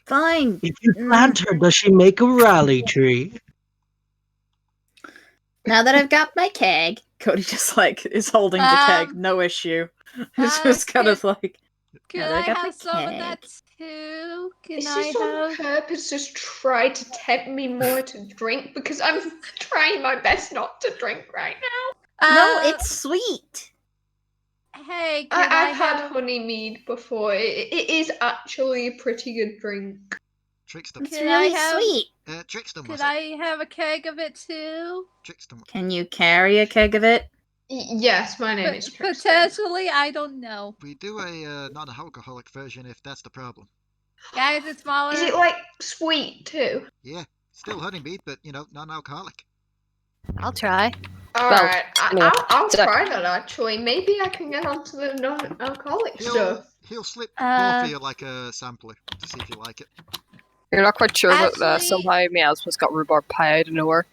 Fine. If you plant her, does she make a Raali tree? Now that I've got my keg, Cody just like is holding the keg, no issue. It's just kind of like. Can I have some of that too? Is this on purpose just try to tempt me more to drink? Because I'm trying my best not to drink right now. No, it's sweet. Hey, I've had honey mead before. It is actually a pretty good drink. Trickstem. It's really sweet. Trickstem, Could I have a keg of it too? Trickstem. Can you carry a keg of it? Yes, my name is Trickstem. Potentially, I don't know. We do a non-alcoholic version if that's the problem. Guys, it's smaller. Is it like sweet too? Yeah, still honeymead, but non-alcoholic. I'll try. Alright, anyway, I'll try that actually. Maybe I can get onto the non-alcoholic stuff. He'll slip both of you like a sampler to see if you like it. You're not quite sure that Actually- somehow Meows's got rhubarb pie out of nowhere.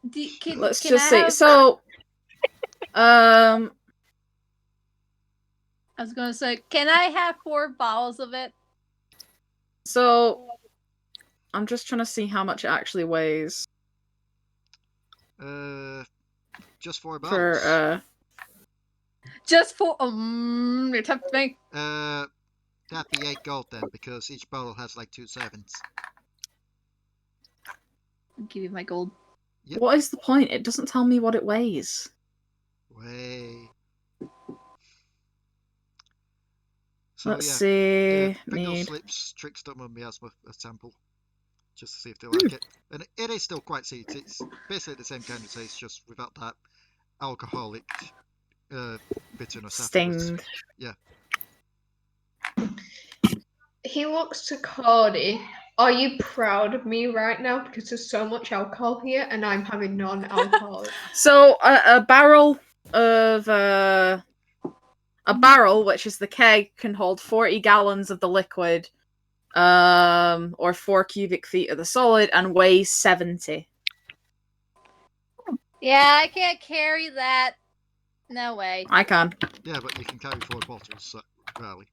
Let's can just I say have- so. I was gonna say, can I have 4 bottles of it? So I'm just trying to see how much it actually weighs. Just 4 bottles. For Just for you're tempting me. That'd be 8 gold then, because each bottle has like 2 servants. I'll give you my gold. Yep. What is the point? It doesn't tell me what it weighs. So, Let's see. Pringle Need. slips Trickstem and Miasma a sample, just to see if they like it. And it is still quite sweet. It's basically the same kind of taste, just without that alcoholic bitterness afterwards. Sting. Yeah. He looks to Codi. Are you proud of me right now? Because there's so much alcohol here and I'm having non-alcoholic. So a barrel of a barrel, which is the keg, can hold 40 gallons of the liquid, or 4 cubic feet of the solid, and weighs 70. Yeah, I can't carry that. No way. I can. Yeah, but you can carry 4 bottles, Raali.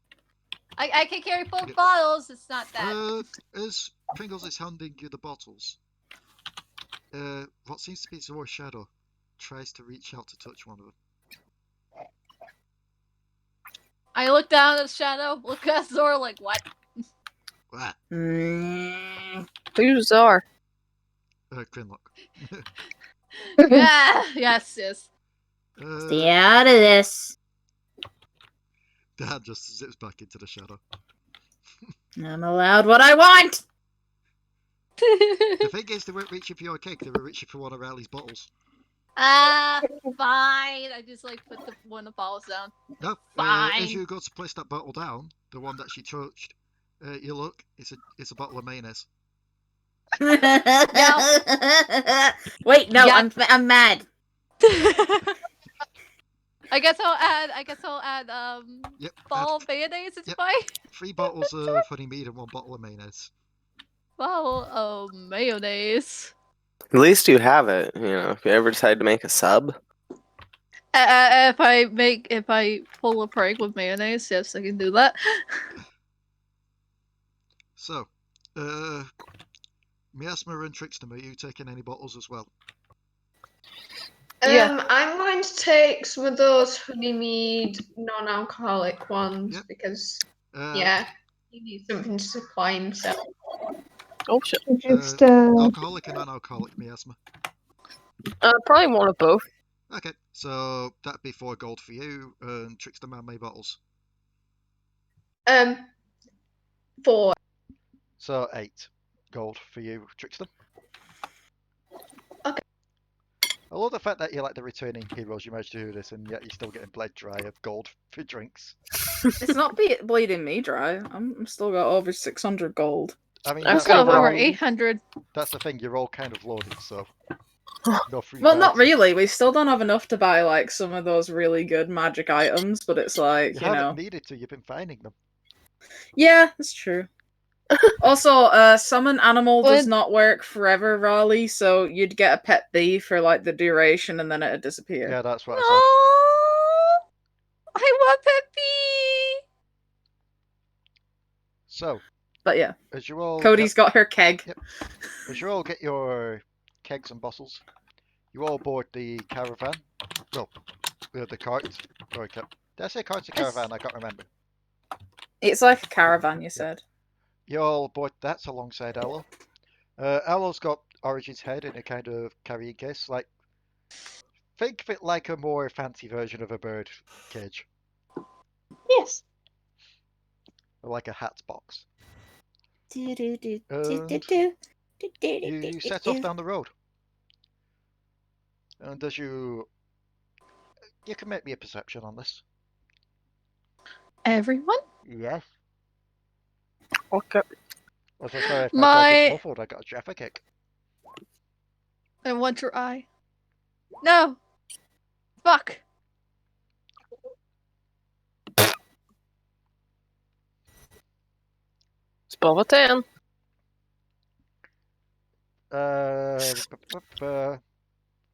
I can carry 4 bottles. It's not that. As Pringles is handing you the bottles, what seems to be Zora's shadow tries to reach out to touch one of them. I look down at the shadow, look at Zora like, what? What? Who's Zor? Krinlok. Yeah, yes. Stay out of this. Dad just zips back into the shadow. I'm allowed what I want. The thing is, they weren't reaching for your cake, they were reaching for one of Raali's bottles. Fine. I just like put one of the bottles down. No, Fine. as you go to place that bottle down, the one that she touched, you look, it's a bottle of mayonnaise. Wait, no, Yeah. I'm mad. I guess I'll add Yep, ball of mayonnaise. It's fine. 3 bottles of honey mead and 1 bottle of mayonnaise. Bottle of mayonnaise. At least you have it, if you ever decide to make a sub. If I pull a prank with mayonnaise, yes, I can do that. So, Miasma and Trickstem, are you taking any bottles as well? Yeah. I'm going to take some of those honey mead non-alcoholic ones because, you need something to supply himself. Oh shit. Just Alcoholic and non-alcoholic, Miasma. Probably one of both. Okay, so that'd be 4 gold for you, and Trickstem, how many bottles? 4. So 8 gold for you, Trickstem. Okay. I love the fact that you're like the returning heroes. You managed to do this, and yet you're still getting bled dry of gold for drinks. It's not bleeding me dry. I'm still got over 600 gold. I mean, I'm that's still the over thing. 800. That's the thing. You're all kind of loaded, so no free. Well, not bags. really. We still don't have enough to buy like some of those really good magic items, but it's like, You you know. haven't needed to. You've been finding them. Yeah, that's true. Also, summon animal does not work forever, Raali, so you'd get a pet bee for like the duration and then it'd disappear. Yeah, that's what I Oh, I want Pet Bee. So, But yeah, as you all Cody's got her keg. Yep. As you all get your kegs and bottles, you all board the caravan. Well, the cart. Sorry, did I say cart or caravan? I can't remember. It's like a caravan, you said. You all board that alongside Allo. Allo's got Origin's head in a kind of carrying case. Like, think of it like a more fancy version of a bird cage. yes. Or like a hat box. Do, do, do, And do, do, you set off down the road. And as you You can make me a perception on this. Everyone? Yes. Okay. I'm so sorry if my My- talk is muffled. I got a Jaffa kick. I want your eye. No! Fuck! Spell it 10.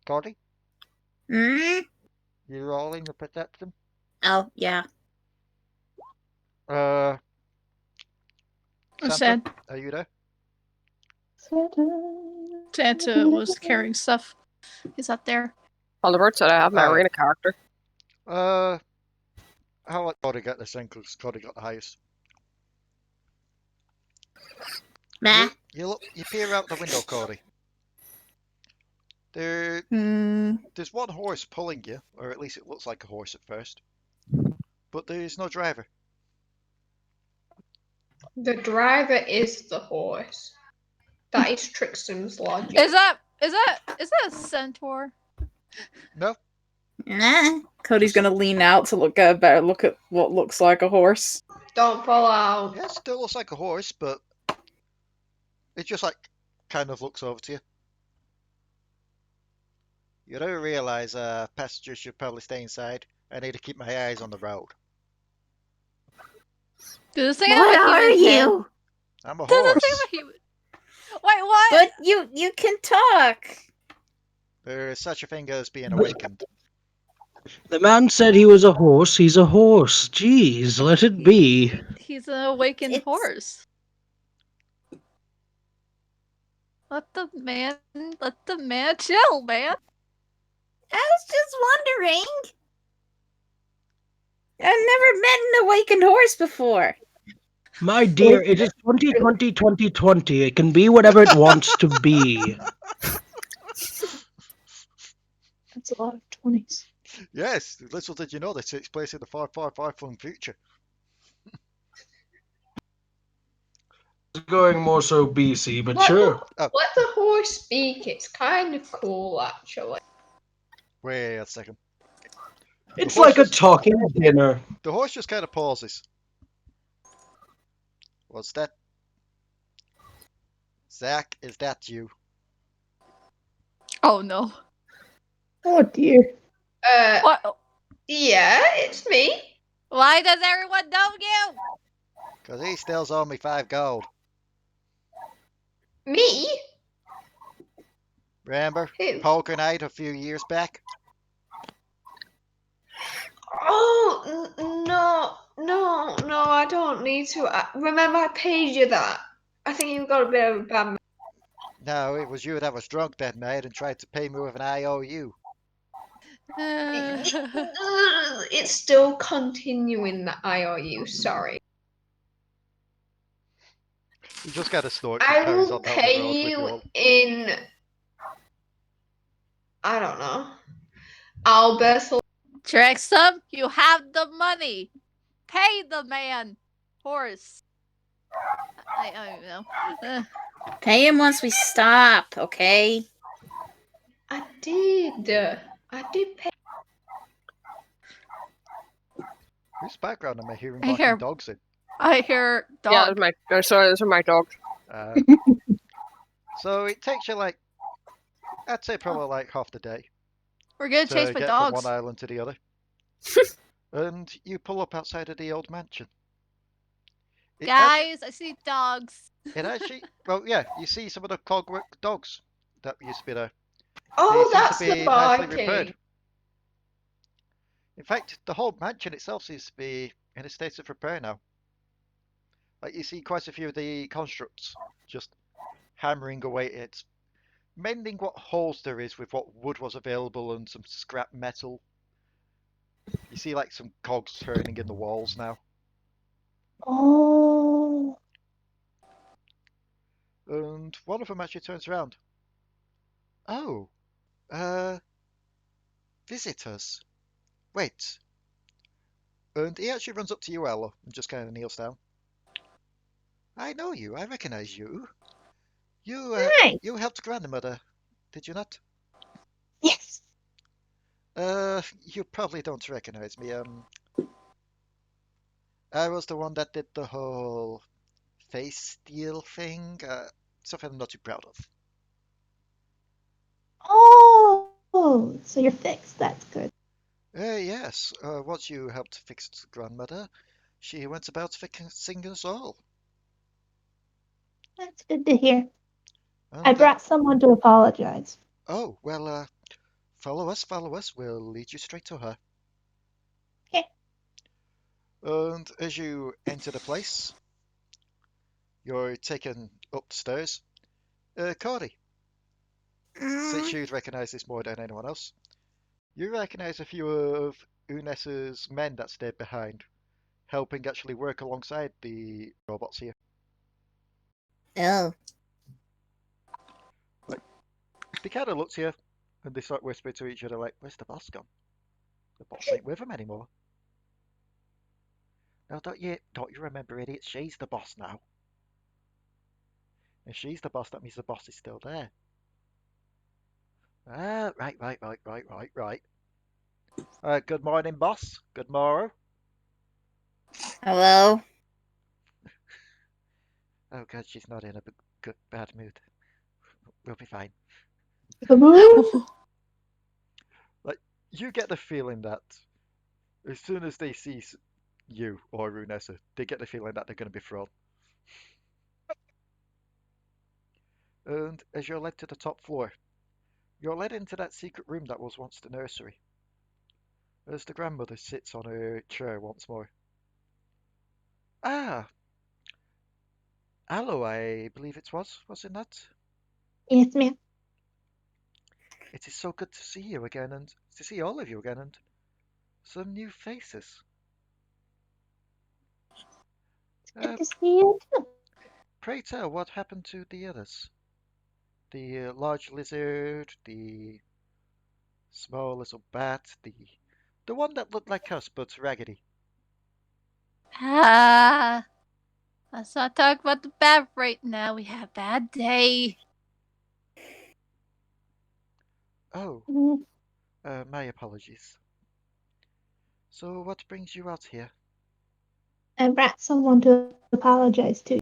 Codi, Hmm? you rolling the perception? Oh, yeah. I'm Santa, sad. are you there? Santa was carrying stuff. He's up there. Oliver said I have my Alright. arena character. How about Codi get this in? Because Codi got the highest. Meh. You peer out the window, Codi. There's one horse pulling you, or at least it looks like a horse at first. But there's no driver. The driver is the horse. That is Trickstem's logic. Is that a centaur? No. Nah. Cody's gonna lean out to get a better look at what looks like a horse. Don't fall out. Yeah, it still looks like a horse, but it just like kind of looks over to you. You do realise passengers should probably stay inside. I need to keep my eyes on the road. Do this thing What have a are human head? you? I'm a Does this horse. thing have a human? Wait, what? But you can talk. There is such a thing as being awakened. The man said he was a horse. He's a horse. Jeez, let it be. He's an awakened It's- horse. Let the man chill, man. I was just wondering. I've never met an awakened horse before. My dear, it is 2020, 2020. It can be whatever it wants to be. That's a lot of 20s. Yes, little did you know this takes place in the far, far, far flung future. It's going more so BC, but Let sure. Let the horse speak. It's kind of cool, actually. Wait a second. It's The horse like a just- talking dinner. The horse just kind of pauses. What's that? Zach, is that you? Oh no. Oh dear. What? Yeah, it's me. Why does everyone know you? Because he still owes me 5 gold. Me? Remember? Who? Poker night a few years back? Oh, no, I don't need to. Remember, I paid you that. I think you've got a bit of a bad. No, it was you that was drunk that night and tried to pay me with an IOU. It's still continuing the IOU, sorry. You just got to snort. I will pay you in. I don't know. Albert. Trickstem, you have the money. Pay the man. Horse. I don't know. Pay him once we stop, okay? I did pay. Whose background am I hearing I barking hear- dogs in? I hear dog. Yeah, sorry, those are my dogs. So it takes you like, I'd say probably like half the day We're getting to chased by get dogs. from one island to the other. And you pull up outside of the old mansion. It Guys, I see dogs. It actually, well, yeah, you see some of the clockwork dogs that used to be there. Oh, They that's seem to the be nicely barking. repaired. In fact, the whole mansion itself seems to be in a state of repair now. Like, you see quite a few of the constructs just hammering away at it, mending what holes there is with what wood was available and some scrap metal. You see, like, some cogs turning in the walls now. Oh. And one of them actually turns around. Oh, visitors. Wait. And he actually runs up to you, Allo, and just kind of kneels down. I know you. I recognize you. You, Hi. you helped grandmother, did you not? Yes. You probably don't recognize me. I was the one that did the whole face steal thing. Something I'm not too proud of. Oh, so you're fixed. That's good. Yes. Once you helped fix grandmother, she went about fixing us all. That's good to hear. And, I brought someone to apologize. oh, well, follow us, follow us. We'll lead you straight to her. Okay. And as you enter the place, you're taken up the stairs. Codi, since you'd recognize this more than anyone else, you recognize a few of Unes's men that stayed behind, helping actually work alongside the robots here. Oh. Like, they kind of look to you, and they start whispering to each other like, "Where's the boss gone? The boss ain't with him anymore." Now, don't you remember, idiot? She's the boss now. If she's the boss, that means the boss is still there. Ah, right. Good morning, boss. Good morrow. Hello? Oh god, she's not in a bad mood. We'll be fine. Like, you get the feeling that as soon as they see you or Runessa, they get the feeling that they're going to be thrown. And as you're led to the top floor, you're led into that secret room that was once the nursery. As the grandmother sits on her chair once more. Ah, Allo, I believe it was it not? Yes, ma'am. It is so good to see you again, and to see all of you again, and some new faces. Good to see you too. Pray tell, what happened to the others? The large lizard, the small little bat, the one that looked like us but raggedy. Ah, let's not talk about the bad right now. We had a bad day. Oh, Mhm. my apologies. So what brings you out here? I brought someone to apologize to.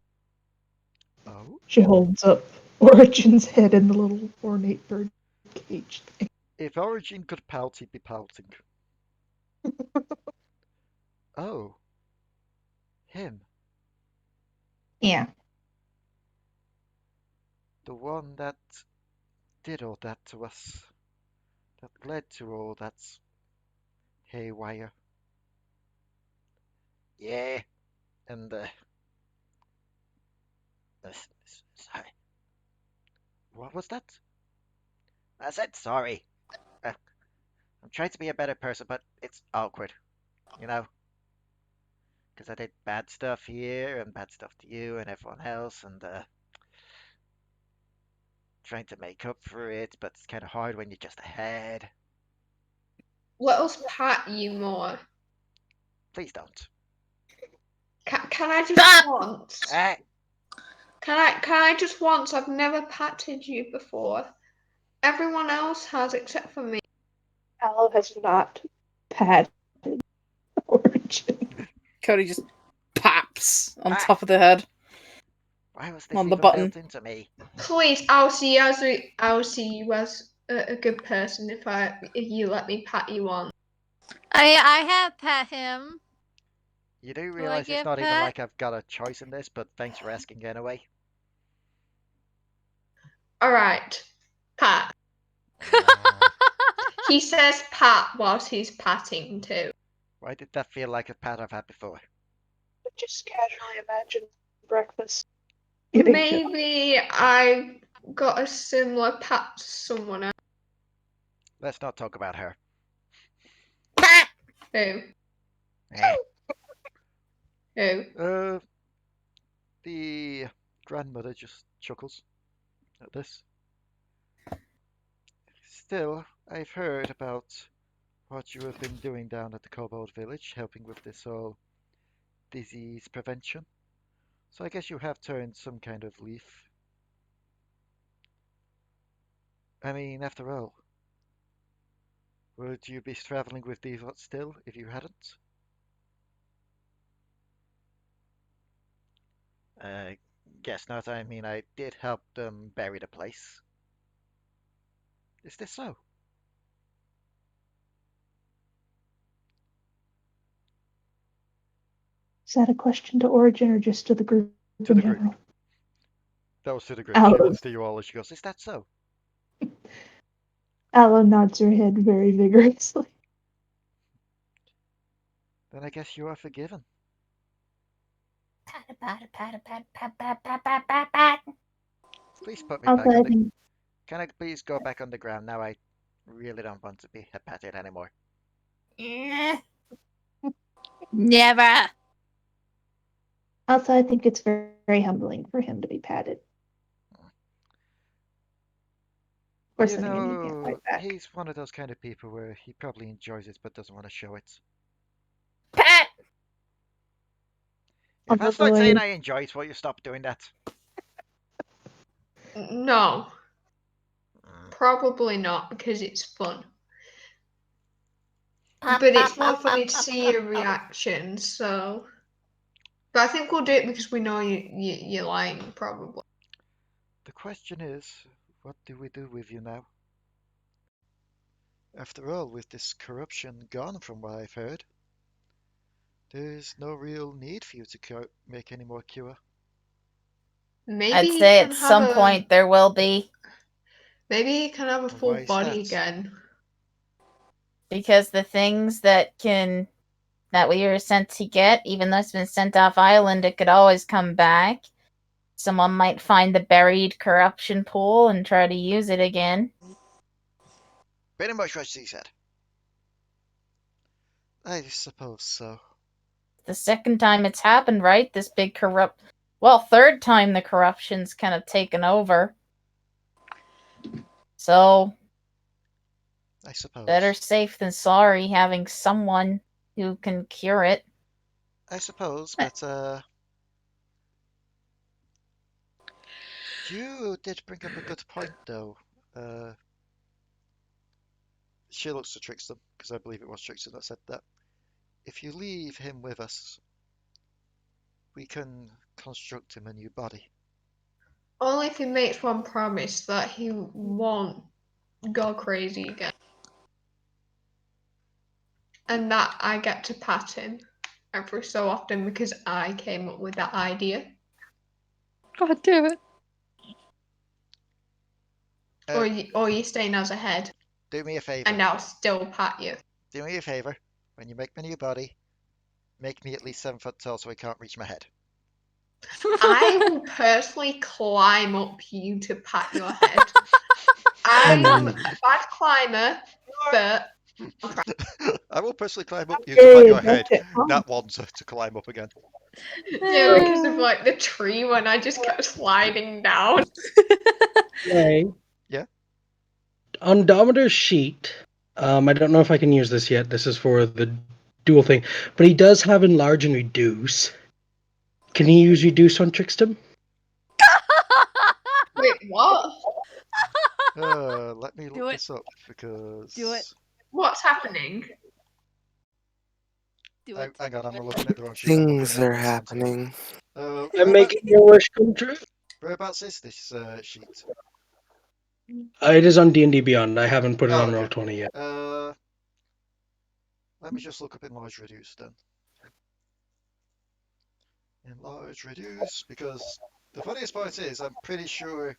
Oh? She holds up Origin's head in the little ornate bird cage thing. If Origin could pout, he'd be pouting. Oh, him. Yeah. The one that did all that to us. That led to all that haywire. Yeah, and sorry. What was that? I said sorry. I'm trying to be a better person, but it's awkward, you know? Because I did bad stuff here and bad stuff to you and everyone else, and trying to make up for it, but it's kind of hard when you're just ahead. Let us pat you more. Please don't. Can I just once? Ah, Can I just once? I've never patted you before. Everyone else has except for me. Allo has not patted Origin. Codi just pops on Ah. top of the head. why was this On the even button. built into me? Please, I'll see you as a good person if you let me pat you on. I have pat him. You do Will I realize it's give not even pat? like I've got a choice in this, but thanks for asking anyway. Alright, pat. He says pat whilst he's patting too. Why did that feel like a pat I've had before? Just casually imagine breakfast. Eating Maybe I got a similar pat to someone else. Let's not talk about her. Who? Eh. Who? The grandmother just chuckles at this. Still, I've heard about what you have been doing down at the kobold village, helping with this whole disease prevention. So I guess you have turned some kind of leaf. I mean, after all, Would you be traveling with Dion still if you hadn't? Guess not. I mean, I did help them bury the place. Is this so? Is that a question to Origin or just to the group To in the group. general? That was to the group. Allo. She looks to you all and she goes, "Is that so?" Allo nods her head very vigorously. Then I guess you are forgiven. Please put me back on the... Can I please go back on the ground now? I really don't want to be patted anymore. Never. Also, I think it's very, very humbling for him to be patted. Of course, You then again, he can't know, fight back. he's one of those kind of people where he probably enjoys it but doesn't want to show it. Pat! If I start saying I enjoy it, will you stop doing that? No. Probably not, because it's fun. But it's more funny to see your reaction, so... But I think we'll do it because we know you're lying, probably. The question is, what do we do with you now? After all, with this corruption gone from what I've heard, there's no real need for you to make any more cure. Maybe I'd say at some point there will be. Maybe he can have a full Why is body that? again. Because the things that we were sent to get, even though it's been sent off island, it could always come back. Someone might find the buried corruption pool and try to use it again. Pretty much what she said. I suppose so. The second time it's happened, right? This big third time the corruption's kind of taken over. So, I suppose. better safe than sorry having someone who can cure it. I suppose, but you did bring up a good point, though. She looks to Trickstem, because I believe it was Trickstem that said that. If you leave him with us, we can construct him a new body. Only if he makes one promise that he won't go crazy again. And that I get to pat him every so often because I came up with that idea. God damn it. Or you're staying as a head. Do me a favour. And I'll still pat you. Do me a favour. When you make my new body, make me at least 7 foot tall so I can't reach my head. I will personally climb up you to pat your head. I'm a bad climber, but... I will personally climb up you to pat your head, not one to climb up again. Yeah, because of like the tree when I just kept sliding down. Leigh. Yeah? On Damadur's sheet, I don't know if I can use this yet. This is for the dual thing. But he does have enlarge and reduce. Can he use reduce on Trickstem? Wait, what? Let me look this up because... Do it. What's happening? Do it. Hang on, I'm looking at the wrong sheet. Things are happening. I'm making your wish come true. Whereabouts is this sheet? It is on D&D Beyond. I haven't put it on okay. Roll20 yet. Let me just look up enlarge reduce then. Enlarge reduce, because the funniest part is I'm pretty sure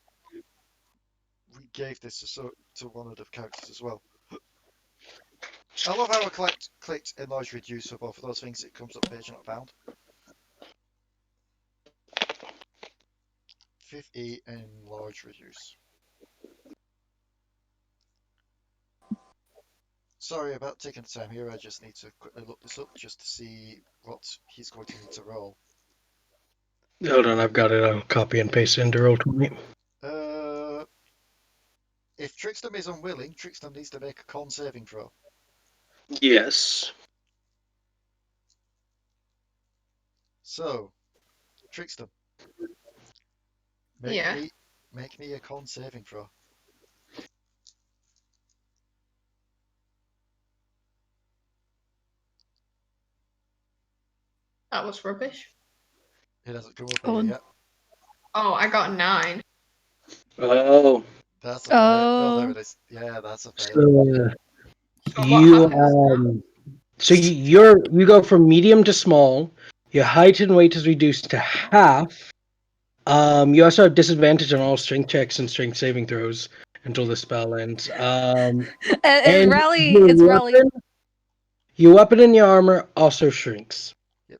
we gave this to one of the characters as well. I love how I clicked enlarge reduce for both of those things. It comes up page not found. 50 enlarge reduce. Sorry about taking the time here. I just need to quickly look this up just to see what he's going to need to roll. Hold on, I've got it. I'll copy and paste it into Roll20. If Trickstem is unwilling, Trickstem needs to make a con saving throw. Yes. So, Trickstem, make me a con saving throw. That was rubbish. It hasn't come up Oh. here yet. Oh, I got a 9. Oh. That's a fail. Oh, there Oh. it is. Yeah, that's a fail. So, So what you happens now? so you go from medium to small. Your height and weight is reduced to half. You also have disadvantage on all strength checks and strength saving throws until the spell ends. And And Raali, your it's Raali. your weapon and your armor also shrinks. Yep.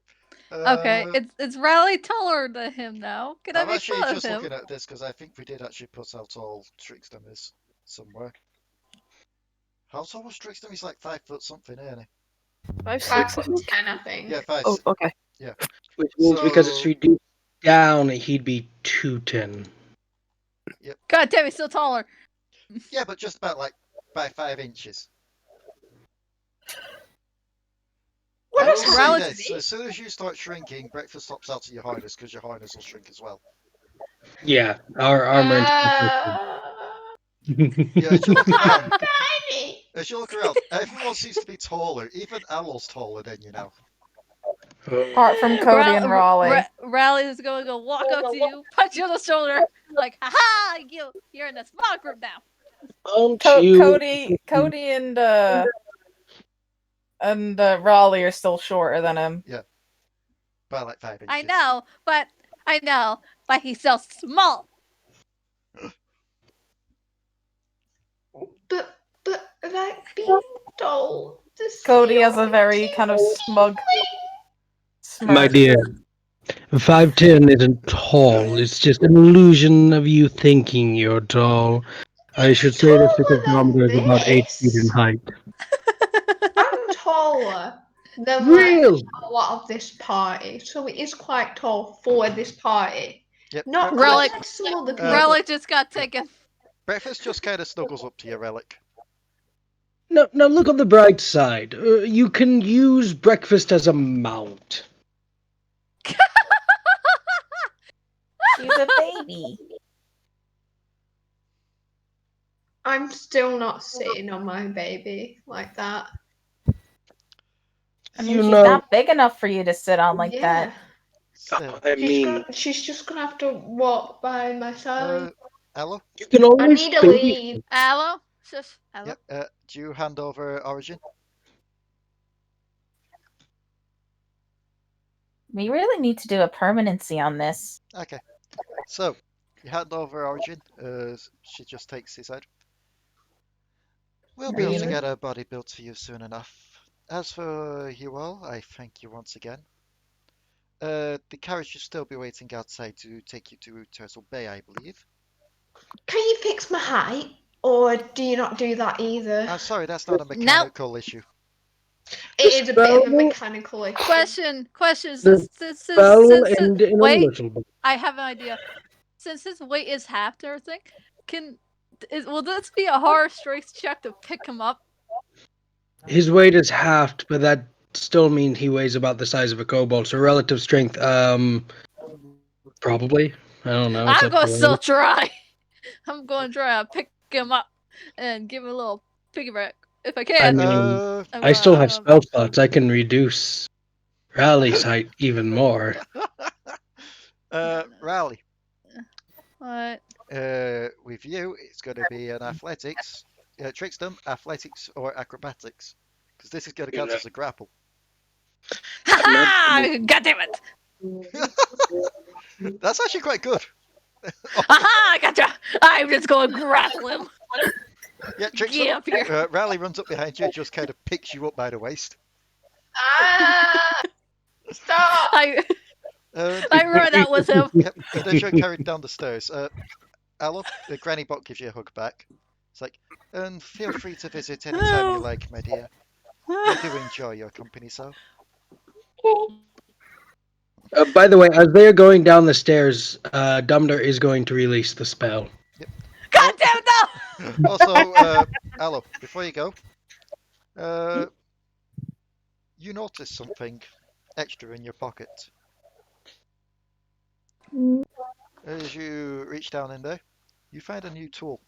Okay, it's Raali taller than him now. Can I I'm make actually fun of just him? looking at this because I think we did actually put how tall Trickstem is somewhere. How tall was Trickstem? He's like 5 foot something, isn't he? 5, 5 6. foot 10, I think. Yeah, 5. Oh, okay. Which means because it's So- reduced down, he'd be 210. God damn, he's still taller. Yeah, but just about like by 5 inches. What I will is say Raali- this: as soon as you start shrinking, breakfast stops out of your harness because your harness will shrink as well. Yeah, our armor. Yeah, as you look around, Tiny. everyone seems to be taller. Even Allo's taller than you now. Apart from Codi and Raali. Raali is going to go walk up to you, punch you on the shoulder, like, haha, you're in a small group now. Codi and Raali are still shorter than him. Yeah, by like 5 inches. I know, but he's so small. But like being tall. Codi has a very kind of smug smirk. My dear, 5'10" isn't tall. It's just an illusion of you thinking you're tall. I should say this because Damadur is about 8 feet in height. I'm taller than Real. like a lot of this party, so it is quite tall for this party. Yep. Not Relic. like some other people. Relic just got taken. Breakfast just kind of snuggles up to your Relic. No, look on the bright side. You can use breakfast as a mount. She's a baby. I'm still not sitting on my baby like that. I mean, she's not big enough for you to sit on like that. So, She's just gonna have to walk by my side. Allo? You can I always need a lead. Allo? Shush. Allo? Yep. Do you hand over Origin? We really need to do a permanency on this. Okay. So, you hand over Origin. She just takes his head. We'll be able to get a body built for you soon enough. As for you all, I thank you once again. The carriage should still be waiting outside to take you to Turtle Bay, I believe. Can you fix my height? Or do you not do that either? I'm sorry, that's not a mechanical issue. It is a bit of a mechanical issue. Question. Wait. I have an idea. Since his weight is half to everything, will this be a hard strength check to pick him up? His weight is halved, but that still means he weighs about the size of a kobold. So relative strength, probably. I don't know. I'm going to still try. I'm going to try to pick him up and give him a little piggyback if I can. I mean, I still have spell slots. I can reduce Raali's height even more. Raali. What? With you, it's going to be an athletics, Trickstem, athletics, or acrobatics, because this is going to count as a grapple. Ha! God damn it! That's actually quite good. Aha! Gotcha! I'm just going to grapple him. Yeah, Trickstem. Get up here. Raali runs up behind you, just kind of picks you up by the waist. Stop! I run out with him. Yep, and then you're carried down the stairs. Allo, the granny bot gives you a hug back. It's like, and feel free to visit anytime you like, my dear. I do enjoy your company, so. By the way, as they are going down the stairs, Damadur is going to release the spell. Yep. God damn it, no! Also, Allo, before you go, you notice something extra in your pocket. As you reach down in there, you find a new tool.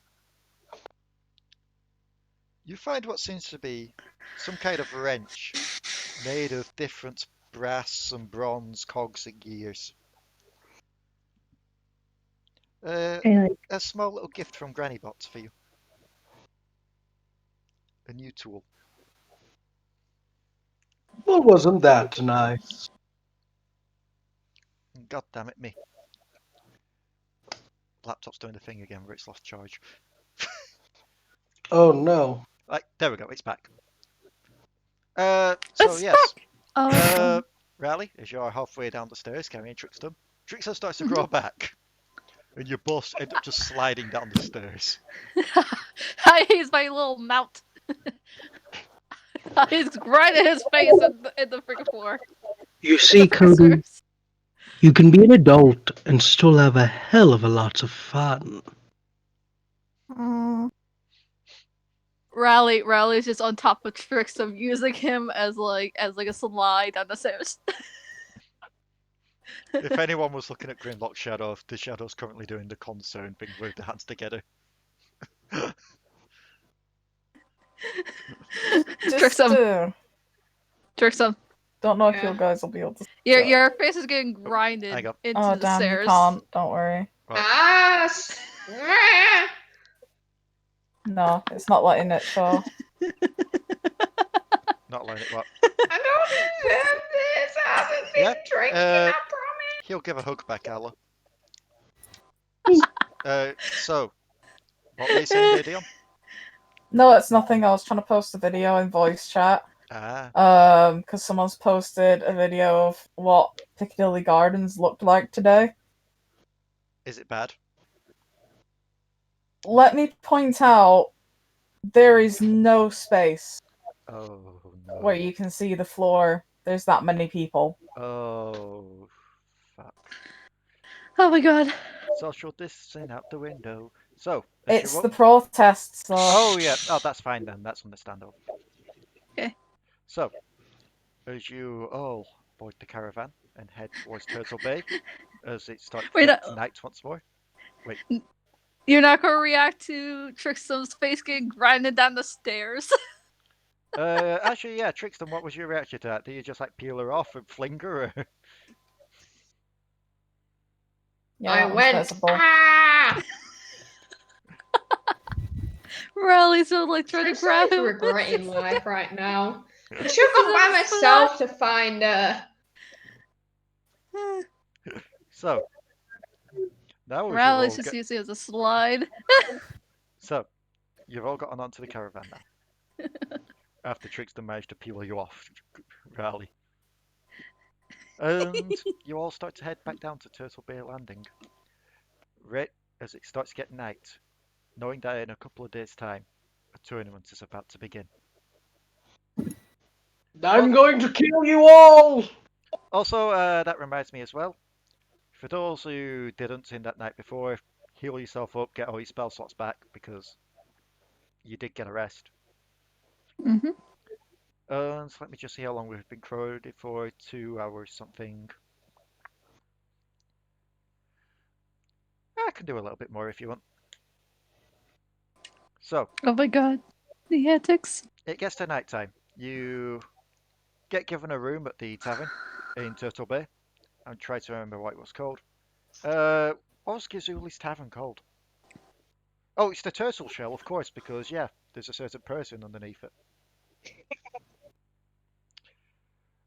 You find what seems to be some kind of wrench made of different brass, some bronze, cogs and gears. And A small little gift from Granny Bots for you. A new tool. Well, wasn't that nice? God damn it, me. Laptop's doing the thing again where it's lost charge. Oh no. There we go, it's back. So yes. Oh, Raali, as you're halfway down the stairs carrying Trickstem, Trickstem starts to grow back. And you both end up just sliding down the stairs. He's my little mount. He's grinding his face in the freaking floor. You see, Cody, you can be an adult and still have a hell of a lot of fun. Raali's just on top of Trickstem, using him as like a slide down the stairs. If anyone was looking at Krinlok's shadow, the shadow's currently doing the concern thing with the hands together. Trickstem. Don't know if you guys will be able to. Your face is getting grinded into Oh the damn, you stairs. can't. Don't worry. No, it's not letting it show. Not letting it what? I don't deserve this. I haven't been drinking, I promise. He'll give a hug back, Allo. So, what were you saying there, Dion? No, it's nothing. I was trying to post a video in voice chat. Because someone's posted a video of what Piccadilly Gardens looked like today. Is it bad? Let me point out, there is no space Oh, no. where you can see the floor. There's that many people. Oh, fuck. Oh my god. Social distancing out the window. So, It's the protests, though. Oh, yeah. Oh, that's fine then. That's understandable. Okay. So, as you all board the caravan and head towards Turtle Bay, as it starts to get night once more. Wait. You're not gonna react to Trickstem's face getting grinded down the stairs? Actually, yeah, Trickstem, what was your reaction to that? Do you just like peel her off and fling her? Or... Yeah, I went. Raali's so like trying to grab him. I'm regretting life right now. I should have gone by myself to find her. So, now Raali's just using it as a slide. So, you've all gotten onto the caravan now. After Trickstem managed to peel you off, Raali. And you all start to head back down to Turtle Bay Landing. Right as it starts to get night, knowing that in a couple of days' time, a tournament is about to begin. I'm going to kill you all! Also, that reminds me as well, for those who didn't in that night before, heal yourself up, get all your spell slots back, because you did get a rest. Mm-hmm. So let me just see how long we've been crowded for. 2 hours something. I can do a little bit more if you want. So. Oh my god. The antics. It gets to night time. You get given a room at the tavern in Turtle Bay. I'm trying to remember what it was called. What was Gizuli's tavern called? Oh, it's the Turtle Shell, of course, because, yeah, there's a certain person underneath it.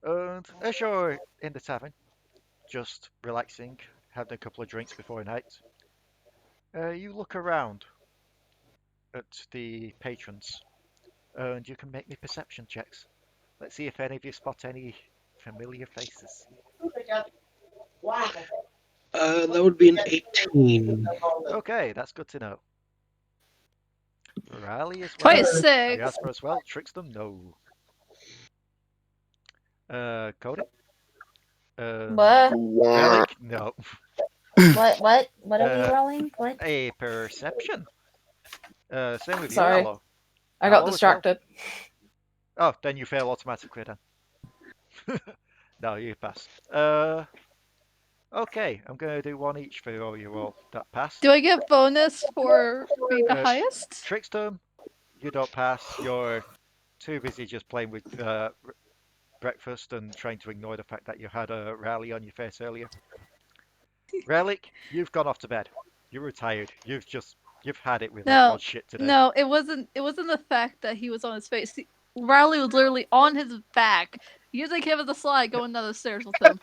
And as you're in the tavern, just relaxing, having a couple of drinks before night, you look around at the patrons, and you can make me perception checks. Let's see if any of you spot any familiar faces. That would be an 18. Okay, that's good to know. Raali as well. 26. Jasper as well. Trickstem, no. Codi? What? Relic, no. What are we rolling? What? A perception. Same with Sorry. you, Allo. I got Allo as distracted. well. Oh, then you fail automatically then. No, you pass. Okay, I'm going to do one each for all you all that pass. Do I get bonus for being the highest? Trickstem, you don't pass. You're too busy just playing with breakfast and trying to ignore the fact that you had a Raali on your face earlier. Relic, you've gone off to bed. You're retired. You've had it with everyone's shit today. No, it wasn't the fact that he was on his face. Raali was literally on his back, using him as a slide, going down the stairs with him.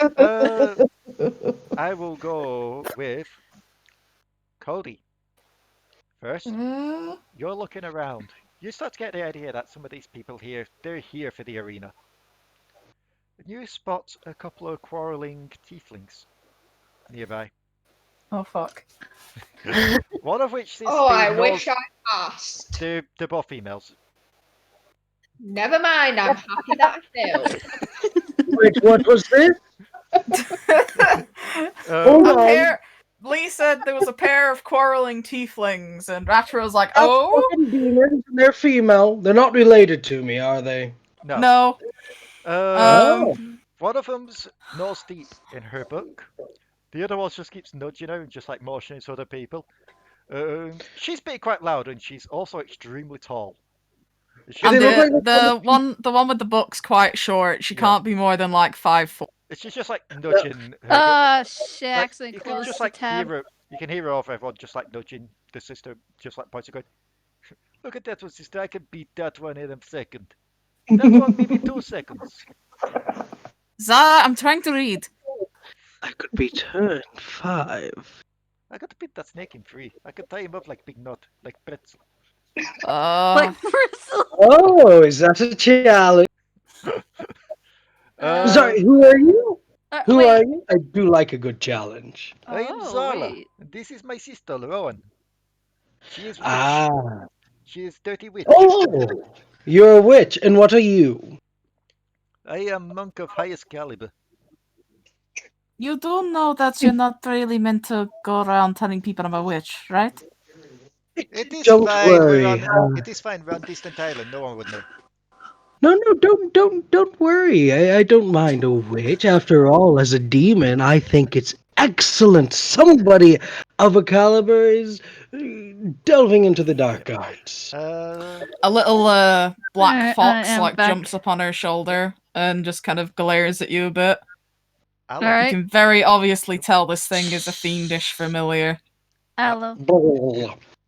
I will go with Codi. First, you're looking around. You start to get the idea that some of these people here, they're here for the arena. And you spot a couple of quarreling tieflings nearby. Oh, fuck. One of which is I wish I asked. They're both females. Never mind, I'm happy that I failed. Wait, what was this? Hold on. Leigh said there was a pair of quarreling tieflings, and Atra was like, "Oh, fucking demons, and they're female. They're not related to me, are they?" No. Oh. One of them's nose deep in her book. The other one just keeps nudging her and just like motioning to other people. She's being quite loud, and she's also extremely tall. And the one with the book's quite short. She can't be more than like 5'4". She's just like nudging her. She actually you can closed just the like tab. hear her. You can hear her over everyone, just like nudging the sister, just like pointing, going, "Look at that one, sister. I can beat that one in a second. That one maybe 2 seconds." I'm trying to read. I could beat her in 5. I could beat that snake in 3. I could tie him up like big nut, like pretzel. Like pretzel. Oh, is that a challenge? Sorry, who are you? Who are you? I do like a good challenge. I am Zala. And this is my sister, Rowan. She is witch. She is dirty witch. Oh, you're a witch, and what are you? I am monk of highest caliber. You do know that you're not really meant to go around telling people I'm a witch, right? It is Don't fine. worry. It is fine. We're on distant island. No one would know. No, don't worry. I don't mind a witch. After all, as a demon, I think it's excellent. Somebody of a caliber is delving into the dark arts. A little black fox jumps up on her shoulder and just kind of glares at you a bit. Allo. You can very obviously tell this thing is a fiendish familiar. Allo.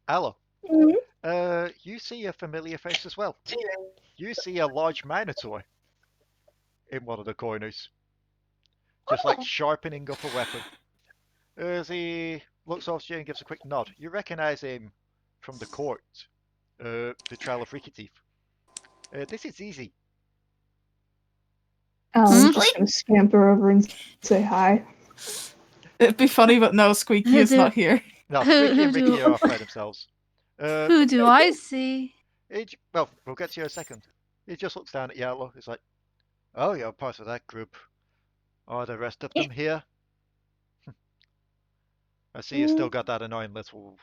Allo. You see a familiar face as well. You see a large minotaur in one of the corners. Just like sharpening up a weapon. As he looks off to you and gives a quick nod, you recognize him from the court. The trial of Ricky Teeth. This is easy. I'm just gonna scamper over and say hi. It'd be funny, but no, Squeaky is not here. No, Squeaky and Ricky are off by themselves. Who do I see? Well, we'll get to you in a second. He just looks down at Yellow. He's like, "Oh, you're part of that group. Are the rest of them here?" I see you still got that annoying little...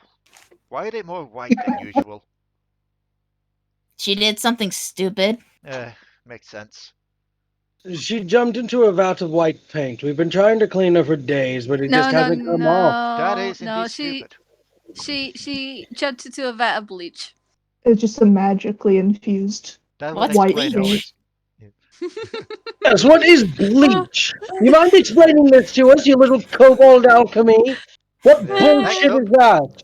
Why are they more white than usual? She did something stupid. Makes sense. She jumped into a vat of white paint. We've been trying to clean her for days, but it just hasn't come off. That is indeed stupid. She jumped into a vat of bleach. It's just a magically infused white paint. Yes, what is bleach? You mind explaining this to us, you little kobold alchemy? What bullshit is that?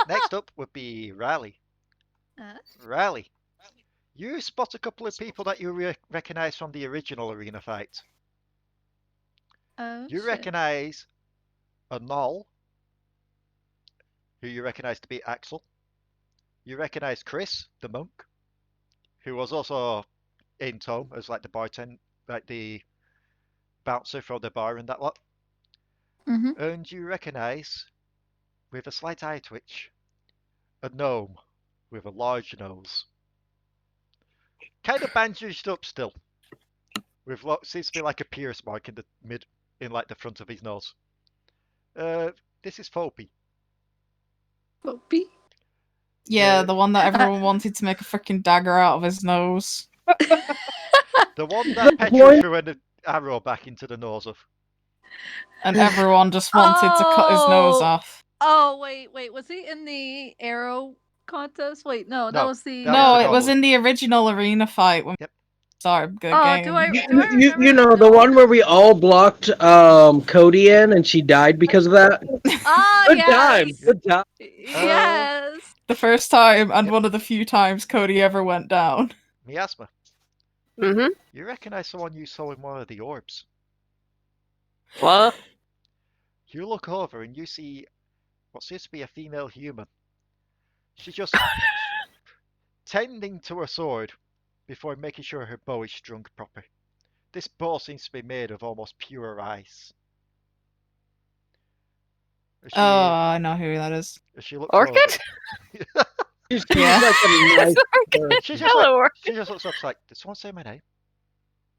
Next up would be Raali. Raali, you spot a couple of people that you recognize from the original arena fight. You recognize a Null, who you recognize to be Axel. You recognize Chris, the monk, who was also in tow as like the bartender, like the bouncer from the bar and that lot. And you recognize, with a slight eye twitch, a gnome with a large nose. Kind of bandaged up still, with what seems to be like a pierce mark in the front of his nose. This is Fopi. Fopi? Yeah, the one that everyone wanted to make a freaking dagger out of his nose. The one that Petru threw an arrow back into the nose of. And everyone just wanted to cut his nose off. Oh, wait. Was he in the arrow contest? Wait, no, that was the... No, it was in the original arena fight. Yep. Sorry, good Oh, game. do I You remember? know, the one where we all blocked Codi in and she died because of that? Oh, Good yes. time. Good time. Yes. The first time and one of the few times Cody ever went down. Miasma, Mm-hmm. you recognize someone you saw in one of the orbs. What? You look over and you see what seems to be a female human. She's just tending to her sword before making sure her bow is strung proper. This bow seems to be made of almost pure ice. As Oh, I know who that is. she looks Orchid? over. Yeah. Like a nice She Hello, just looks up like, did someone say my name?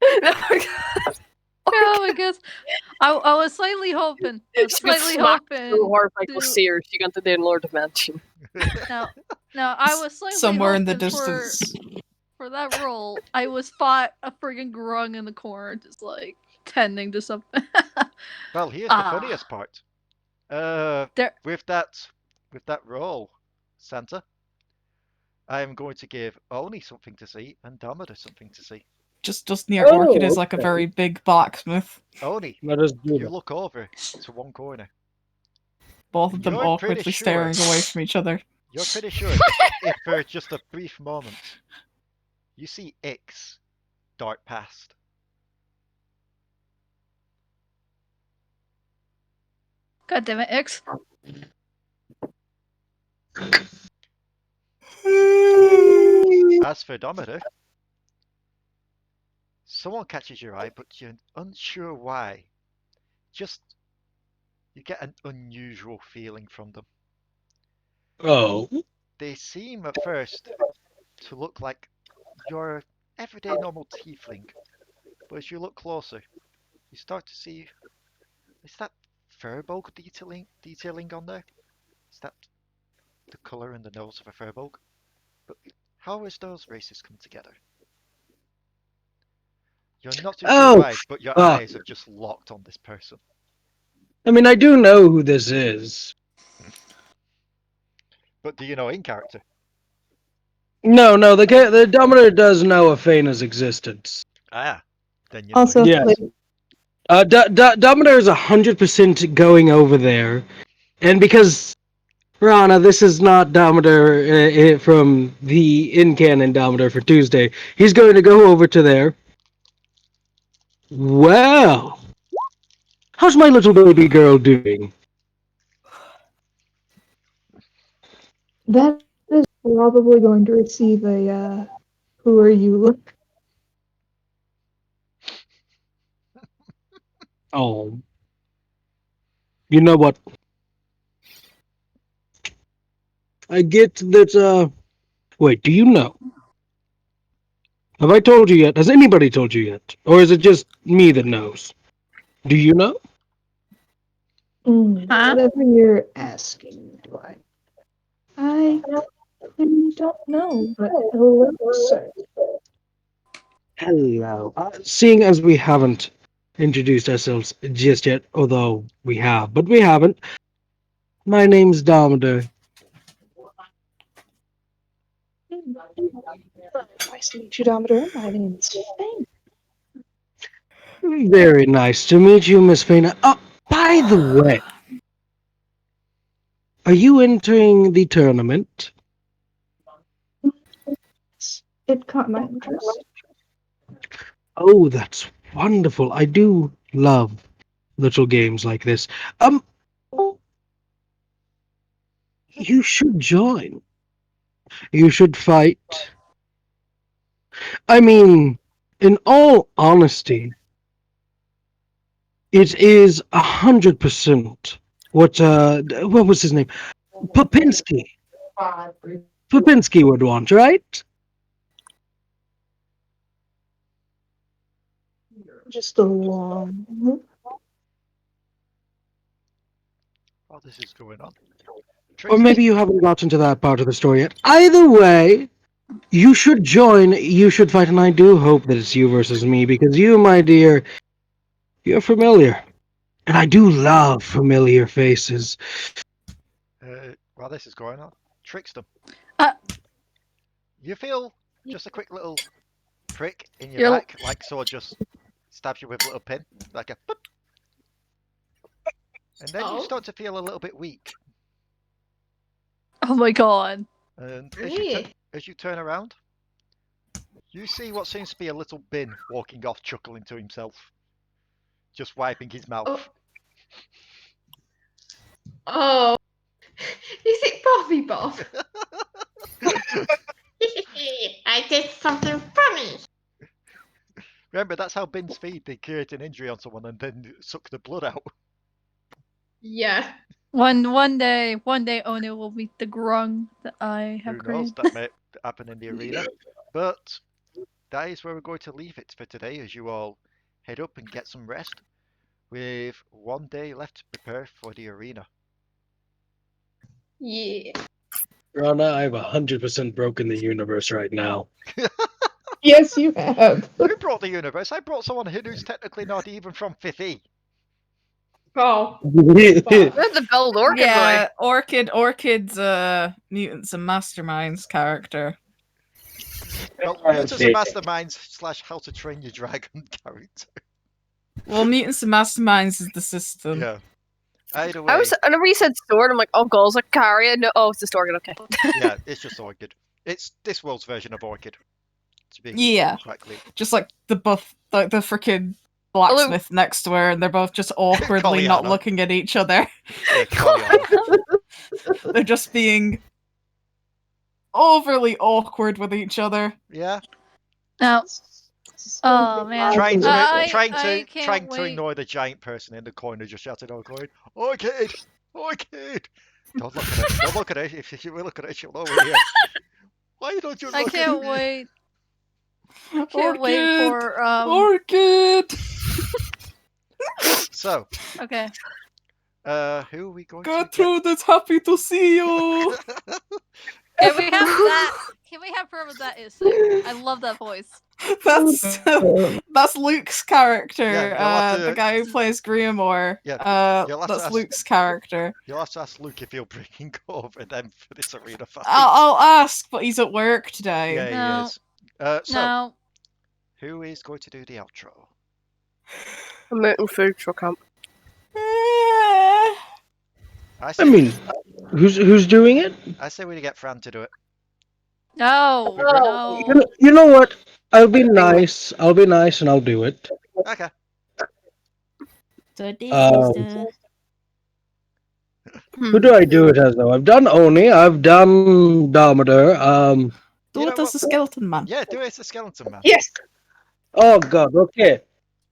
Oh my god. Oh my gosh. I was slightly hoping. I was She got slightly smacked hoping. so hard by to- Glacier, she got to the Lord Dimension. No, I was slightly Somewhere in the hoping distance. for that role. I was spot a friggin' grung in the corner, just like tending to something. Well, here's the funniest part. There. With that role, Santa, I am going to give Oni something to see and Damadur something to see. Just near Orchid is like a very big blacksmith. Oni, Let us do you that. look over to one corner. Both of them You're pretty awkwardly sure- staring away from each other. You're pretty sure if for just a brief moment you see Ix dart past. God damn it, X. As for Damadur, someone catches your eye, but you're unsure why. Just you get an unusual feeling from them. Oh. They seem at first to look like your everyday normal tiefling, but as you look closer, you start to see, is that furbolg detailing on there? Is that the colour and the nose of a furbolg? But how has those races come together? You're not too sure why, but your eyes have just locked on this person. I mean, I do know who this is. But do you know in character? No, the Damadur does know of Fena's existence. Ah, then you know. Also, Yes. like, Damadur is 100% going over there, and because Ranna, this is not Damadur from the in-canon Damadur for Tuesday. He's going to go over to there. Well, how's my little baby girl doing? that is probably going to receive a who are you look. Oh. You know what? I get that, wait, do you know? Have I told you yet? Has anybody told you yet? Or is it just me that knows? Do you know? Whatever you're asking, I really don't know, but hello, sir. Hello. Seeing as we haven't introduced ourselves just yet, although we have, but we haven't. My name's Damadur. Nice to meet you, Damadur. My name's Fane. Very nice to meet you, Miss Fana. Oh, by the way, are you entering the tournament? It caught my interest. Oh, that's wonderful. I do love little games like this. You should join. You should fight. I mean, in all honesty, it is 100% what was his name? Popinski. Popinski would want, right? Just a long. Oh, this is going on. Or maybe you haven't gotten to that part of the story yet. Either way, you should join, you should fight, and I do hope that it's you versus me, because you, my dear, you're familiar. And I do love familiar faces. While this is going on, Trickstem. You feel just a quick little prick in your You're- back, like someone just stabs you with a little pin, like a boop. And then you start to feel a little bit weak. Oh my god. And Really? as you turn around, you see what seems to be a little bin walking off, chuckling to himself, just wiping his mouth. Oh. Is it Bobby Bob? I did something funny. Remember, that's how bins feed. They create an injury on someone and then suck the blood out. Yeah. One day, Ono will meet the grung that I have Who knows? created. That may happen in the arena. But that is where we're going to leave it for today, as you all head up and get some rest, with one day left to prepare for the arena. Yeah. Ranna, I've 100% broken the universe right now. Yes, you have. You brought the universe. I brought someone who's technically not even from 5th E. Oh. Where's the gold orchid Yeah, Orchid's Mutants and Masterminds character. Well, Mutants and Masterminds / How to Train Your Dragon character. Well, Mutants and Masterminds is the system. Yeah. Either way. Whenever you said sword, I'm like, oh, goals like Caria. No, oh, it's just Orchid. Okay. Yeah, it's just Orchid. It's this world's version of Orchid. To be Yeah, quite clear. just like the freaking blacksmith next to her, and they're both just awkwardly not Colliana. looking at each other. Yeah, Colliana. They're just being overly awkward with each other. Yeah. Now, oh man, Trying to I can't wait. ignore the giant person in the corner just shouting out, going, "Orchid! Orchid!" Don't look at her. Don't look at her. If you look at her, she'll overhear. Why don't you look I can't at her? wait. I can't wait for Orchid. So, Okay. who are we going to get? Gertrude is happy to see you. Can we have that? Can we have whoever that is? I love that voice. That's Luke's character. Yeah, you'll have to- The guy who plays Griamore. Yeah, you'll have to that's ask- Luke's character. You'll have to ask Luke if he'll bring over them for this arena fight. I'll ask, but he's at work today. Yeah, he No. is. So, No. who is going to do the outro? I'm making food for camp. I mean, who's doing it? I say we get Fran to do it. No. No. You know what? I'll be nice. I'll be nice and I'll do it. Okay. So this Um, is the Who do I do it as though? I've done Oni. I've done Damadur. Do You it know as a skeleton man. Yeah, do it as a skeleton man. Yes. Oh god. Okay.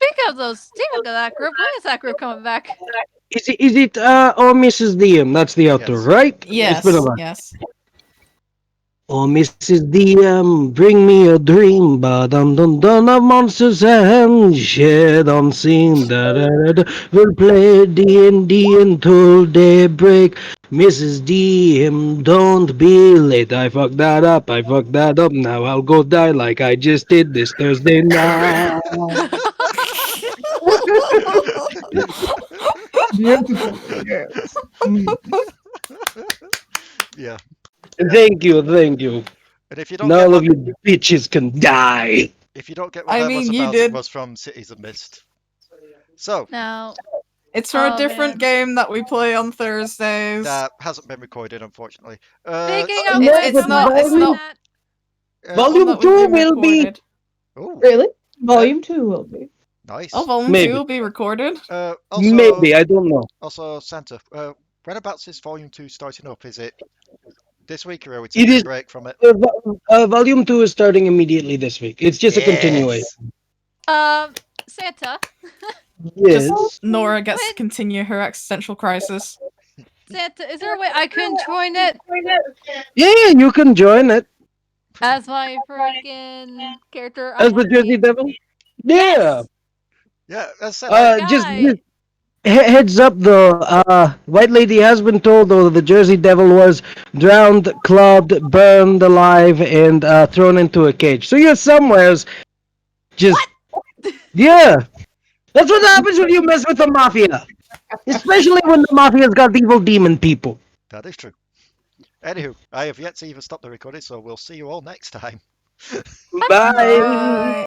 Speaking of that group, when is that group coming back? Is it oh Mrs. DM? That's the outro, Yes. right? Yes, It's been a while. yes. Oh Mrs. DM, bring me a dream, but dum of monsters and shed on scene. Da da da da. We'll play D&D until daybreak. Mrs. DM, don't be late. I fucked that up. Now I'll go die like I just did this Thursday night. Beautiful. Yes. Yeah. Thank you. And if you don't Now get all what, of you bitches can die. if you don't get what I that mean, was you about, did. it was from Cities of Mist. So, No. It's for a Oh, different game that we play on Thursdays. that hasn't been recorded, unfortunately. Speaking Uh, of no, which, but volume- Volume That 2 be will be. recorded. Oh, Really? Volume 2 will be. nice. Oh, Volume Maybe. 2 will be recorded. Also, Maybe, I don't know. Also, Santa, whenabouts is Volume 2 starting up? Is it this week or are we It taking is- a break from it? Volume 2 is starting immediately this week. It's just a continuation. Santa. Yes. Nora gets to continue her existential crisis. Santa, is there a way I can join it Yeah, you can join it. as my freaking character? As the Jersey Devil? Yeah. Yeah, as I said, Just heads up though, White Lady has been told though the Jersey Devil was drowned, clubbed, burned alive, and thrown into a cage. So you're somewheres just yeah. That's what happens when you mess with the Mafia. Especially when the Mafia's got evil demon people. that is true. Anywho, I have yet to even stop the recording, so we'll see you all next time. Bye. Bye.